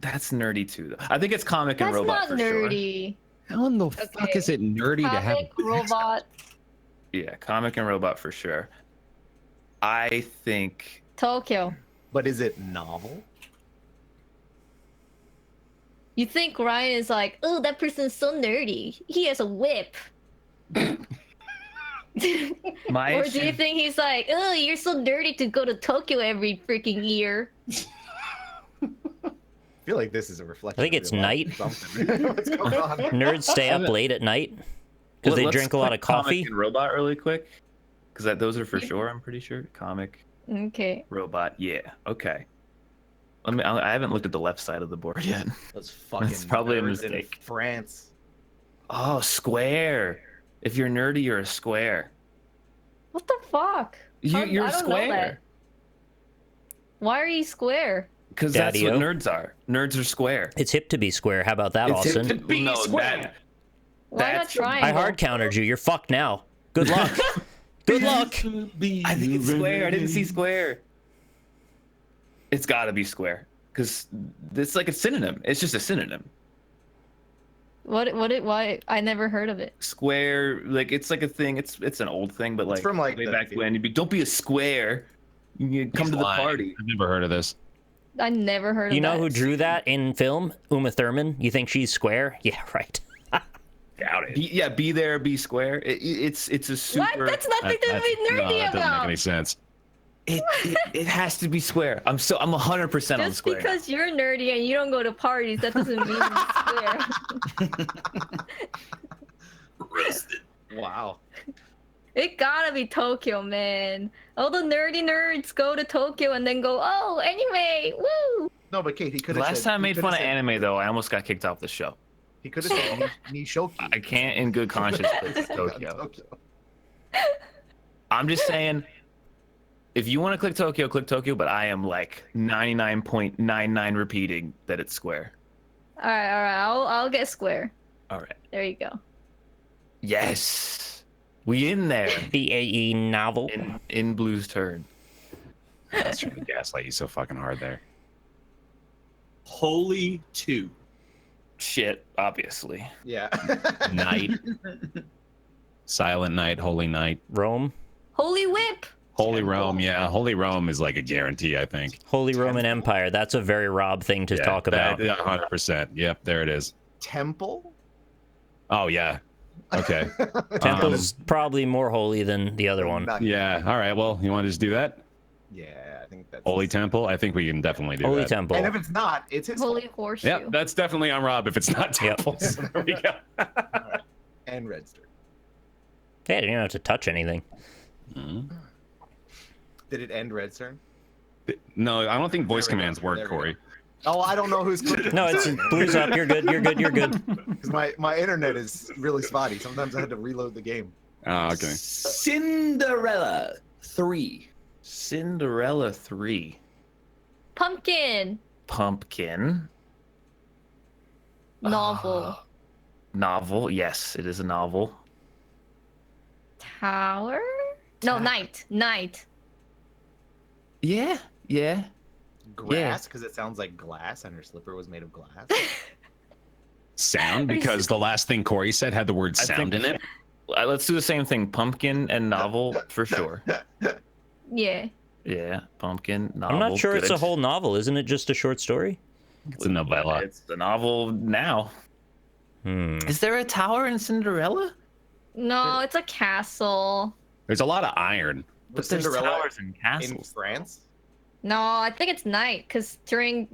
D: That's nerdy too, though. I think it's comic and
E: That's
D: robot
E: not
D: for sure.
E: nerdy.
F: How in the fuck
E: Okay.
F: is it nerdy to have?
E: Comic, robot,
D: Yeah, comic and robot for sure. I think
E: Tokyo.
G: But is it novel?
E: You think Ryan is like, oh, that person's so nerdy. He has a whip.
D: my
E: Or do you think he's like, oh, you're so dirty to go to Tokyo every freaking year?
G: I feel like this is a reflection.
C: I think
G: of
C: it's
G: your life
C: night.
G: or something. What's going on?
C: Nerds stay up late at night because they
D: Let's
C: drink a lot of
D: click comic
C: coffee.
D: and robot really quick, because those are for sure. I'm pretty sure comic,
E: Okay.
D: robot. Yeah. Okay. I haven't looked at the left side of the board yet.
G: Those fucking
D: That's probably a
G: nerds in
D: mistake.
G: France.
D: Oh, square. If you're nerdy, you're a square.
E: What the fuck?
D: You're
E: I don't know that.
D: square.
E: Why are you square?
D: Because that's what
C: Daddy-o.
D: nerds are. Nerds are square.
C: It's hip to be square. How about that,
D: It's hip
C: Austin?
D: to be square.
E: Why not
D: That's-
E: triangle?
C: I hard countered you. You're fucked now. Good luck. Good luck.
D: I think it's square. I didn't see square. It's got to be square because it's like a synonym. It's just a synonym.
E: Why? I never heard of it.
D: Square, like it's like a thing. It's an old thing, but like
G: from, like,
D: way
G: the-
D: back when, you'd be don't be a square. You come to the party.
F: I've never heard of this.
E: I never heard of
C: You know
E: that.
C: who drew that in film? Uma Thurman. You think she's square? Yeah, right.
F: Doubt it.
D: Be there, be square. It's a super.
E: What? That's nothing to be
F: no,
E: nerdy
F: that doesn't make
E: about.
F: any sense.
D: It has to be square. I'm 100% on
E: Just
D: square.
E: because you're nerdy and you don't go to parties, that doesn't mean you're square.
G: Wow.
E: It gotta be Tokyo, man. All the nerdy nerds go to Tokyo and then go, oh, anyway, woo!
G: No, but Kate, he could
D: The
G: have.
D: last time I made fun of anime, though, I almost got kicked off the show.
G: He could have said Nishoki.
D: I can't, in good conscience, put Tokyo. I'm just saying, If you want to click Tokyo, but I am like 99.99 repeating that it's square.
E: All right. I'll get square.
D: All right.
E: There you go.
D: Yes. We in there.
C: BAE novel.
D: In Blue's turn.
F: I was trying to gaslight you so fucking hard there.
B: Holy 2.
D: Shit, obviously.
G: Yeah.
F: Night. Silent Night, Holy Night.
C: Rome.
E: Holy whip.
F: Holy Rome, yeah. Holy Rome is like a guarantee, I think.
C: Holy Roman Empire. That's a very Rob thing to talk about.
F: 100%. Yep, there it is.
G: Temple?
F: Oh, yeah. Okay.
C: Temple's probably more holy than the other one.
F: Yeah, all right. Well, you want to just do that?
G: Yeah, I think that's...
F: Holy Temple? I think we can definitely do
C: Holy
F: that.
C: Temple.
G: And if it's not, it's his
E: Holy
G: fault.
E: horseshoe.
F: Yep, that's definitely on Rob if it's not Temple.
C: Yep.
F: So there we go.
G: And Redster.
C: Hey, I didn't even have to touch anything.
G: Did it end Redster?
F: No, I don't think voice
G: There we go.
F: commands work,
G: There we
F: Corey.
G: Oh, I don't know who's clicking.
C: No, it's Blue's up. You're good. You're good. You're good.
G: Because my internet is really spotty. Sometimes I had to reload the game.
F: Oh, okay.
A: Cinderella 3.
D: Cinderella 3.
E: Pumpkin.
D: Pumpkin.
E: Novel.
D: Novel. Yes, it is a novel.
E: Tower. No, night. Night.
D: Yeah.
G: Grass, because it sounds like glass, and her slipper was made of glass.
F: Sound, because the last thing Corey said had the word sound in it.
D: Let's do the same thing. Pumpkin and novel for sure.
E: Yeah.
D: Yeah, pumpkin, novel.
C: I'm not sure it's a
D: good.
C: whole novel. Isn't it just a short story?
F: It's a novella.
D: It's the novel now.
C: Hmm.
D: Is there a tower in Cinderella?
E: No, it's a castle.
F: There's a lot of iron.
D: But there's
G: Cinderella
D: towers and
G: in
D: castles.
G: France?
E: No, I think it's night, because during,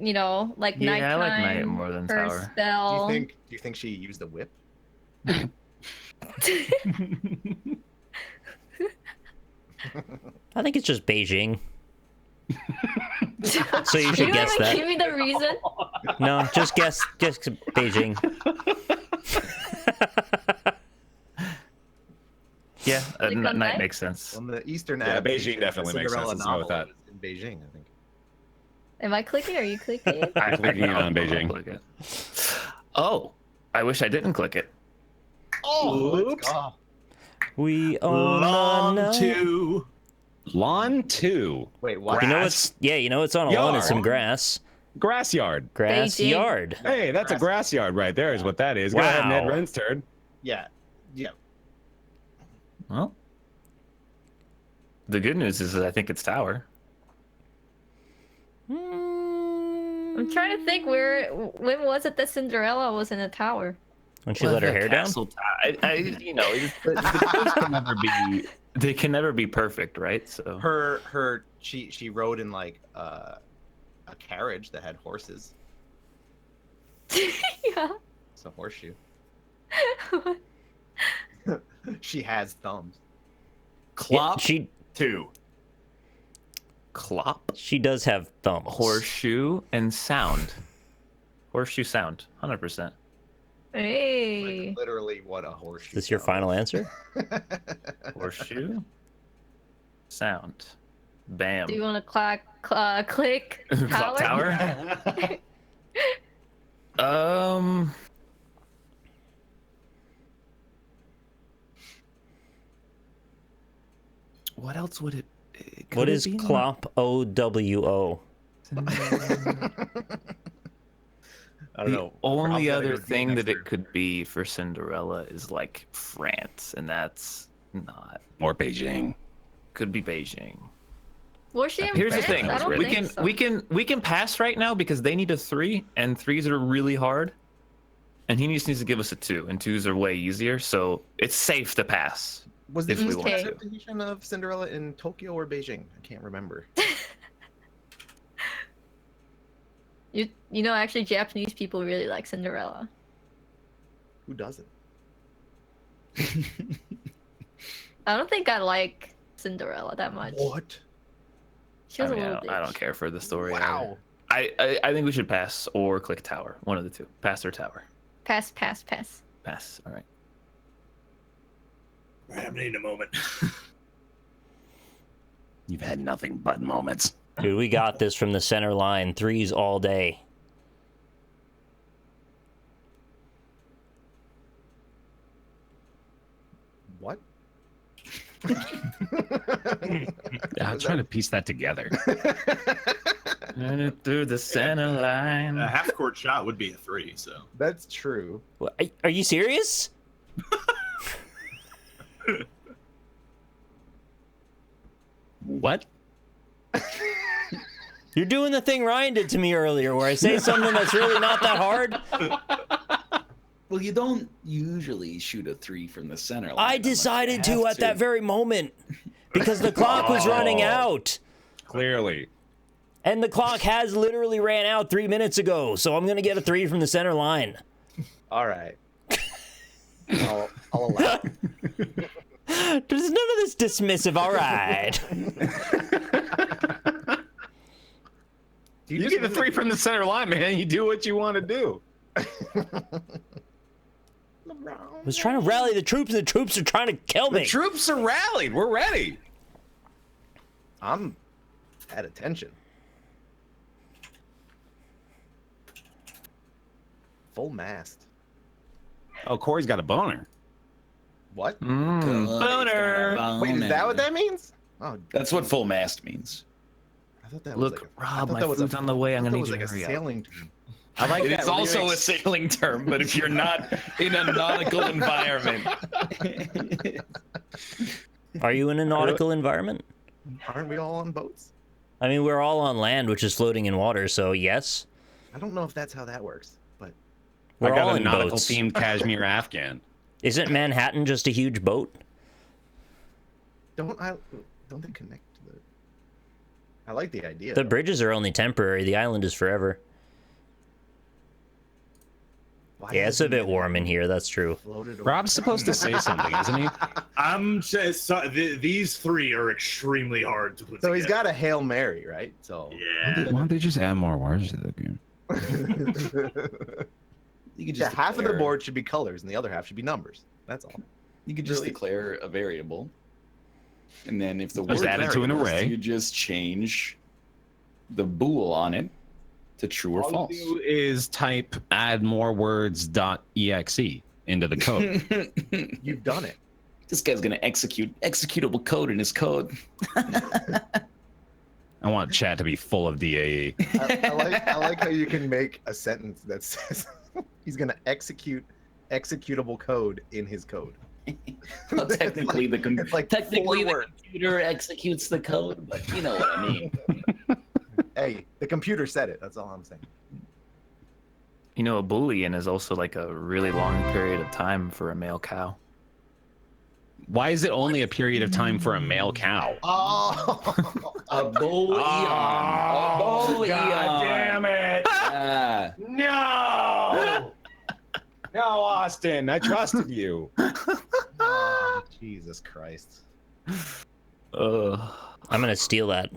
E: like
D: Yeah,
E: nighttime.
D: I like night more than
E: her
D: tower.
E: Spell.
G: Do you think she used a whip?
C: I think it's just Beijing. So you should
E: You
C: guess
E: don't
C: that.
E: even give me the reason.
C: No, just guess Beijing.
D: Yeah,
E: Click on
D: night
E: night?
D: makes sense.
G: On the Eastern
F: Yeah,
G: adaptation,
F: Beijing definitely
G: the
F: makes sense.
G: Cinderella
F: Let's go with
G: novel
F: that.
G: is in Beijing, I think.
E: Am I clicking? Are you clicking?
F: I'm clicking
D: I'll
F: on Beijing.
D: click it. Oh, I wish I didn't click it.
G: Oh,
B: Oops.
G: God.
C: We own
B: Long
C: the night.
B: 2.
F: Lawn 2.
G: Wait, what?
C: You know what's it's on a lawn and some
F: Yard.
C: grass.
F: Grass yard.
C: Grass
E: Beijing.
C: yard.
F: Hey, that's a grass yard right there is what that is. Go
C: Wow.
F: ahead, Ned Ren's turn.
G: Yeah.
D: Well, the good news is that I think it's tower.
E: I'm trying to think when was it that Cinderella was in a tower?
C: When she let her hair down?
D: They can never be perfect, right? So
G: She rode in like a carriage that had horses.
E: Yeah.
G: It's a horseshoe. She has thumbs.
A: Clop
C: She
A: 2.
D: clop,
C: she does have thumbs.
D: horseshoe, and sound. Horseshoe sound, 100%.
E: Hey.
G: Like, literally what a horseshoe.
C: Is this your final answer?
D: Horseshoe, sound, bam.
E: Do you want to click
D: Clock
E: tower?
D: tower? What else would it?
C: What is Clop OWO?
G: I don't
D: The
G: know.
D: only
G: Probably
D: other
G: gotta go
D: thing
G: next
D: that it
G: turn.
D: could be for Cinderella is like France, and that's not.
F: Or Beijing.
D: Could be Beijing.
E: Was she in
D: Here's the
E: France?
D: thing:
E: I don't
D: we
E: think
D: can
E: so.
D: we can pass right now because they need a 3, and 3s are really hard, and he just needs to give us a 2, and 2s are way easier, so it's safe to pass.
G: Was the
D: if we
G: Eastern
D: want to.
G: adaptation of Cinderella in Tokyo or Beijing? I can't remember.
E: You know, actually, Japanese people really like Cinderella.
G: Who doesn't?
E: I don't think I like Cinderella that much.
G: What?
E: She was
D: I mean,
E: a little
D: I don't
E: bitch.
D: care for the story.
G: Wow.
D: either. I think we should pass or click tower. One of the two. Pass or tower.
E: Pass.
D: Pass. All right.
B: All right, I'm gonna need a moment.
F: You've had nothing but moments.
C: Dude, we got this from the center line. 3s all day.
G: What?
F: I'm trying to piece that together.
D: Through the center line.
B: A half-court shot would be a 3, so.
G: That's true.
C: What, are you serious?
F: What?
C: You're doing the thing Ryan did to me earlier where I say something that's really not that hard.
A: Well, you don't usually shoot a 3 from the center line.
C: I decided to at that very moment because the clock was running out.
F: Clearly.
C: And the clock has literally ran out 3 minutes ago, so I'm going to get a 3 from the center line.
G: All right. I'll allow it.
C: There's none of this dismissive, all right.
F: You get a 3 from the center line, man. You do what you want to do.
C: I was trying to rally the troops, and the troops are trying to kill me.
F: The troops are rallied. We're ready.
G: I'm at attention. Full mast.
F: Oh, Corey's got a boner.
G: What?
A: Boner.
G: Wait, is that what that means? Oh,
A: That's what full mast means.
G: I thought that was
D: Look,
G: like
D: Rob, my food's on the way. I'm
G: I
D: gonna
G: thought
D: need
G: it
D: you
G: was
D: to
G: like a
D: hurry up.
G: sailing term.
F: I like
A: It's
F: that
A: also a
F: lyrics.
A: sailing term, but if you're not in a nautical environment.
C: Are you in a nautical environment?
G: Aren't we all on boats?
C: I mean, we're all on land, which is floating in water, so yes.
G: I don't know if that's how that works, but
C: We're
F: I got
C: all
F: a
C: in
F: nautical
C: boats.
F: themed cashmere Afghan.
C: Isn't Manhattan just a huge boat?
G: don't they connect to the? I like the idea.
C: The
G: though.
C: bridges are only temporary. The island is forever.
G: Why
C: Yeah, it's a
G: hasn't
C: bit
G: it
C: warm in here. That's true.
G: floated away?
F: Rob's supposed to say something, isn't he?
B: I'm just these 3 are extremely hard to put
G: So
B: together.
G: he's got a Hail Mary, right? So
B: Yeah.
F: Why don't they just add more words to the game?
A: You could
G: yeah,
A: just
G: half of the
A: declare-
G: board should be colors and the other half should be numbers. That's all.
A: You could just
G: Really?
A: declare a variable, and then if the
F: Just
A: word
F: add it to an
A: varies,
F: array.
A: you just change the bool on it to true or
F: All
A: false.
F: you do is type add more words.exe into the code.
G: You've done it.
A: This guy's gonna execute executable code in his code.
F: I want chat to be full of DAE.
G: I like how you can make a sentence that says he's gonna execute executable code in his code.
A: Well, technically,
G: it's like
A: technically
G: four
A: the
G: words.
A: computer executes the code, but you know what I mean.
G: Hey, the computer said it. That's all I'm saying.
D: You know, a Boolean is also like a really long period of time for a male cow.
F: Why is it only a period of time for a male cow?
G: Oh,
A: A boolean. A boolean.
F: God damn it!
A: Ah.
F: No! No, Austin, I trusted you.
G: oh, Jesus Christ.
D: Ugh.
C: I'm going to steal that.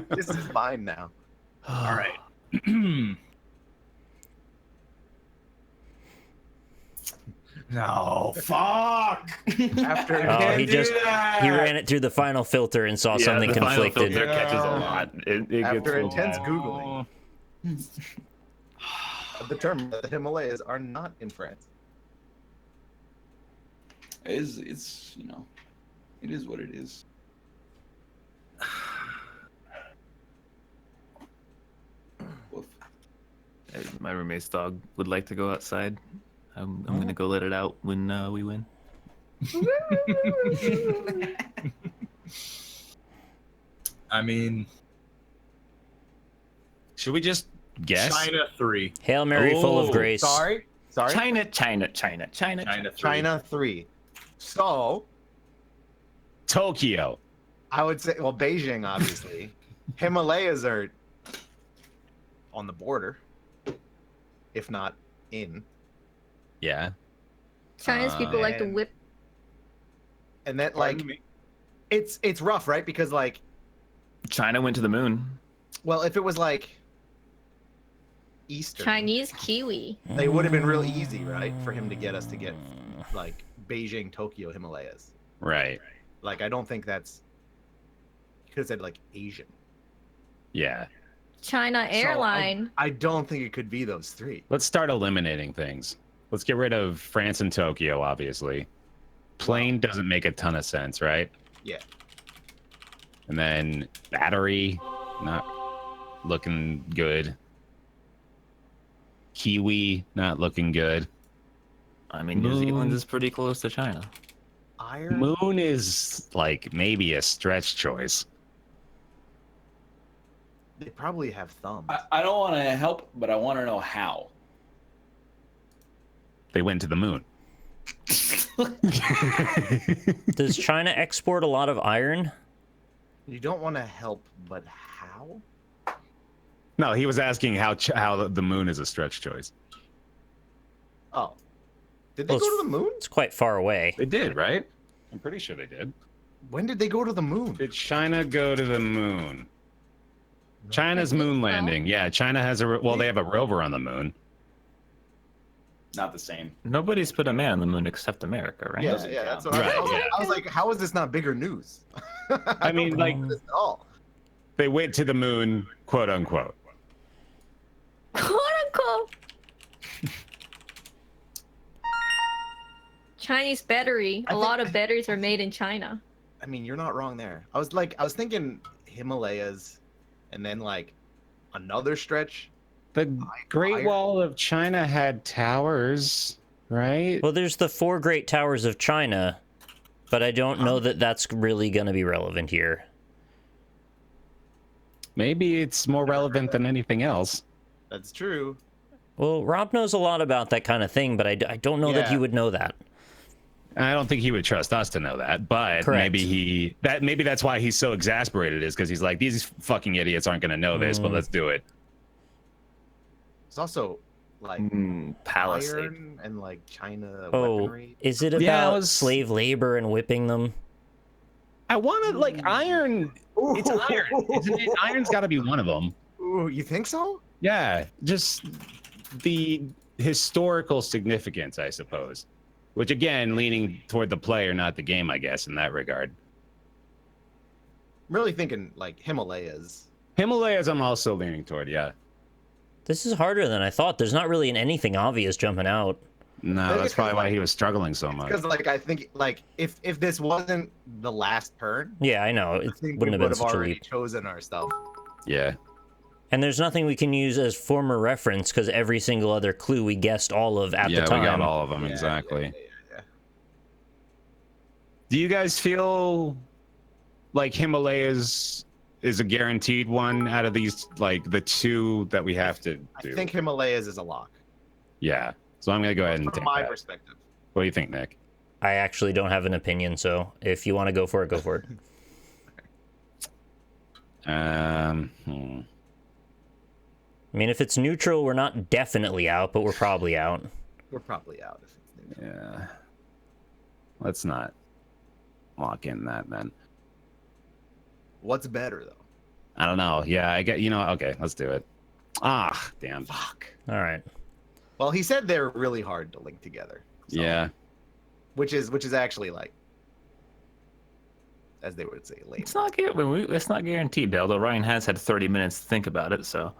G: This is mine now.
B: All right. No, fuck.
G: After
C: Oh, he ran it through the final filter and saw something
D: the final
C: conflicted.
D: filter catches a lot. It gets
G: After
D: a
G: intense
D: lot.
G: Googling, determined that the Himalayas are not in France.
A: It's you know, it is what it is. Woof.
D: My roommate's dog would like to go outside. I'm gonna go let it out when we win.
B: I mean,
F: Should we just guess?
B: China 3.
C: Hail Mary, full of
F: Oh,
C: grace.
G: Sorry?
D: China 3.
G: China 3. So,
F: Tokyo.
G: I would say, well, Beijing, obviously. Himalayas are on the border, if not in.
F: Yeah.
E: Chinese people like to
G: and-
E: whip.
G: And that, like, it's rough, right? Because, like,
D: China went to the moon.
G: well, if it was like Eastern,
E: Chinese kiwi.
G: they would have been real easy, right, for him to get us to get like Beijing, Tokyo, Himalayas.
F: Right.
G: Like, I don't think that's. You could have said like Asian.
F: Yeah.
E: China
G: So
E: Airline.
G: I don't think it could be those three.
F: Let's start eliminating things. Let's get rid of France and Tokyo, obviously. Plane doesn't make a ton of sense, right?
G: Yeah.
F: And then battery, not looking good. Kiwi, not looking good.
D: I mean, New Zealand is pretty close to China.
G: Iron.
F: Moon is like maybe a stretch choice.
G: They probably have thumbs.
A: I don't want to help, but I want to know how.
F: They went to the moon.
C: Does China export a lot of iron?
G: You don't want to help, but how?
F: No, he was asking how the moon is a stretch choice.
G: Oh. Did they
C: Well,
G: go to the moon?
C: It's quite far away.
F: They did, right? I'm pretty sure they did.
G: When did they go to the moon?
F: Did China go to the moon? China's moon landing. Yeah, China has they have a rover on the moon.
A: Not the same.
D: Nobody's put a man on the moon except America, right?
G: Yeah,
A: Doesn't
G: yeah,
A: count.
G: that's what
F: Right,
G: I was like, how is this not bigger news?
F: I mean,
G: don't
F: like,
G: remember this at all.
F: they went to the moon, quote unquote.
E: Quote unquote. Chinese battery. A lot of batteries are made in China.
G: I mean, you're not wrong there. I was thinking Himalayas, and then like another stretch.
F: The Great
G: Iron.
F: Wall of China had towers, right?
C: Well, there's the 4 Great Towers of China, but I don't know that that's really going to be relevant here.
F: Maybe it's more relevant than anything else.
G: That's true.
C: Well, Rob knows a lot about that kind of thing, but I don't know that he
G: Yeah.
C: would know that.
F: I don't think he would trust us to know that, but
C: Correct.
F: maybe that's why he's so exasperated, is because he's like, these fucking idiots aren't going to know this, but let's do it.
G: It's also like
D: Palisade.
G: iron and like China
C: Oh,
G: weaponry.
C: is it
F: Yeah,
C: about
F: it was-
C: slave labor and whipping them?
F: I want to, like, iron. It's iron, isn't it? Iron's got to be one of them.
G: Ooh, you think so?
F: Yeah, just the historical significance, I suppose. Which, again, leaning toward the player, not the game, I guess, in that regard.
G: I'm really thinking like Himalayas.
F: Himalayas, I'm also leaning toward, yeah.
C: This is harder than I thought. There's not really anything obvious jumping out.
F: No, that's probably why he was struggling so much.
G: Because like I think like if this wasn't the last turn,
C: Yeah, I know.
G: I
C: It
G: think
C: wouldn't
G: we
C: have been
G: would have
C: such a
G: already
C: leap.
G: chosen our stuff.
F: Yeah.
C: And there's nothing we can use as former reference because every single other clue we guessed all of at the time.
F: we got all of them,
G: Yeah,
F: exactly.
G: yeah.
F: Do you guys feel like Himalayas is a guaranteed one out of these, like, the 2 that we have to do?
G: I think Himalayas is a lock.
F: Yeah. So I'm going to go ahead and
G: From
F: take
G: my
F: that.
G: perspective.
F: What do you think, Nick?
C: I actually don't have an opinion, so if you want to go for it, go for it.
F: Hmm.
C: I mean, if it's neutral, we're not definitely out, but we're probably out.
G: We're probably out. If it's new.
F: Yeah. Let's not lock in that then.
G: What's better though?
F: I don't know. Yeah, I get, okay, let's do it. Ah, damn.
G: Fuck.
C: All right.
G: Well, he said they're really hard to link together. So-
F: Yeah.
G: Which is actually like, as they would say, lame.
D: It's not it's not guaranteed, although Ryan has had 30 minutes to think about it, so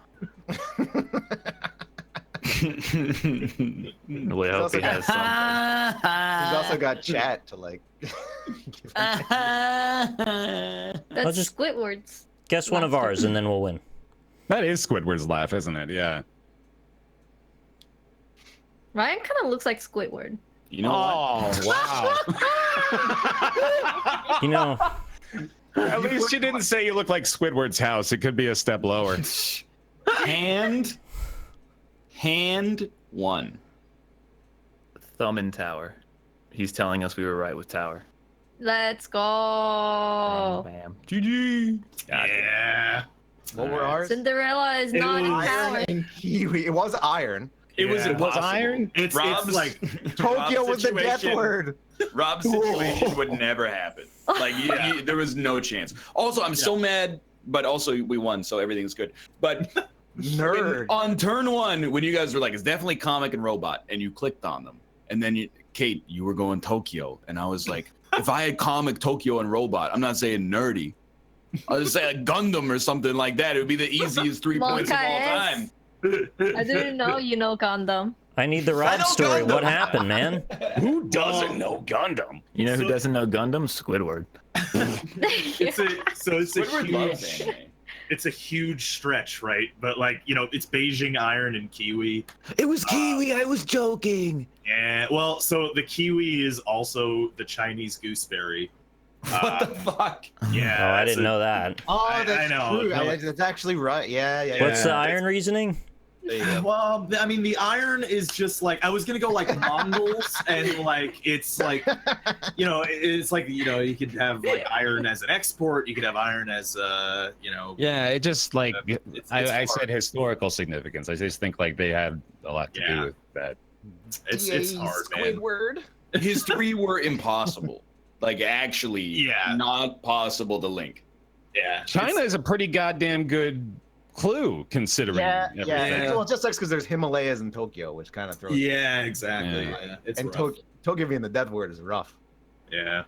D: we hope
G: also
D: he has something.
G: He's also got chat to like. give him-
E: That's
C: just-
E: Squidward's.
C: Guess one of ours, and then we'll win.
F: That is Squidward's laugh, isn't it? Yeah.
E: Ryan kind of looks like Squidward.
A: You know what?
F: wow.
C: You know,
F: At least you didn't say you look like Squidward's house. It could be a step lower.
A: Hand one.
D: Thumb in tower. He's telling us we were right with tower.
E: Let's go.
D: Bam. GG.
F: Yeah.
G: What were ours?
E: Cinderella is not in
G: Iron
E: tower.
G: and Kiwi. It was iron.
A: It was
F: Yeah.
A: impossible.
F: iron?
A: It's
B: Rob's-
A: like
G: Tokyo was
A: Rob's
G: the death
A: situation-
G: word.
A: Rob's situation would never happen. Like there was no chance. Also, I'm so mad, but also we won, so everything's good. But
G: Nerd.
A: on turn one, when you guys were like, it's definitely comic and robot, and you clicked on them, And then Kate, you were going Tokyo, and I was like, if I had comic Tokyo and robot, I'm not saying nerdy. I'll just say a Gundam or something like that. It would be the easiest 3 points of all time.
E: I didn't know you know Gundam.
C: I need the Rob story. What happened, man?
F: Who doesn't know Gundam?
D: You know who doesn't know Gundam? Squidward.
B: It's a huge stretch, right? But like, you know, it's Beijing iron and kiwi.
D: It was kiwi. I was joking.
B: Yeah, well, so the kiwi is also the Chinese gooseberry.
A: What the fuck?
B: Yeah.
C: Oh, I didn't know that.
G: Oh, that's
B: I know.
G: true. That's actually right. Yeah.
C: What's the iron reasoning?
B: Well, I mean, the iron is just like, I was gonna go like Mongols, and like it's like, you know, it's like, you know, you could have like iron as an export, you could have iron as you know.
F: Yeah, it just like
B: it's
F: I
B: hard.
F: said historical significance. I just think like they had a lot to do with that.
B: It's hard, man.
G: Squidward.
A: His 3 were impossible. Like, actually,
B: Yeah.
A: not possible to link.
B: Yeah.
F: China is a pretty goddamn good clue considering everything.
G: Yeah. Well, it just sucks because there's Himalayas in Tokyo, which kind of throws.
B: Yeah, exactly.
F: Yeah.
B: Yeah. It's
G: And
B: rough.
G: Tokyo being the death word is rough.
B: Yeah,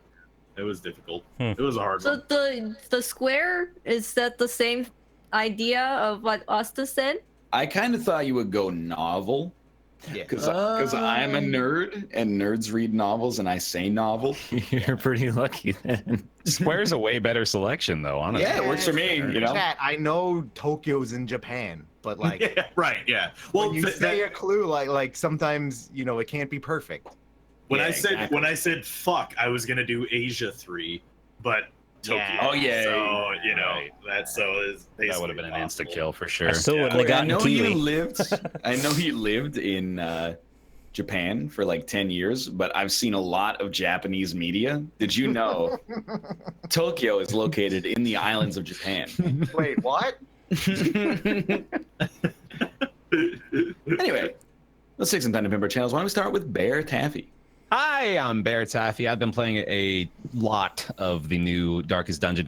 B: it was difficult. It was a hard
E: So
B: one.
E: the square, is that the same idea of what Asta said?
A: I kind of thought you would go novel.
G: Yeah.
A: Because I'm a nerd, and nerds read novels, and I say novel.
D: You're pretty lucky then.
F: Square's a way better selection though, honestly.
A: Yeah, it works for me, you know?
G: Chat, I know Tokyo's in Japan, but like,
B: Yeah, right. Yeah. Well,
G: when you say a clue, like sometimes you know it can't be perfect.
B: when
A: Yeah,
B: I said
A: exactly.
B: when I said fuck, I was gonna do Asia 3, but Tokyo.
G: Yeah.
A: Oh, yeah.
B: So you know
F: Right.
B: that's so is
F: That would have been an insta kill for sure.
C: I still wouldn't have
A: I
C: gotten
A: know you
C: kiwi.
A: lived. I know you lived in Japan for like 10 years, but I've seen a lot of Japanese media. Did you know Tokyo is located in the islands of Japan?
G: Wait, what?
A: Anyway, let's take some time to pimp our channels. Why don't we start with BaerTaffy?
F: Hi, I'm BaerTaffy. I've been playing a lot of the new Darkest Dungeon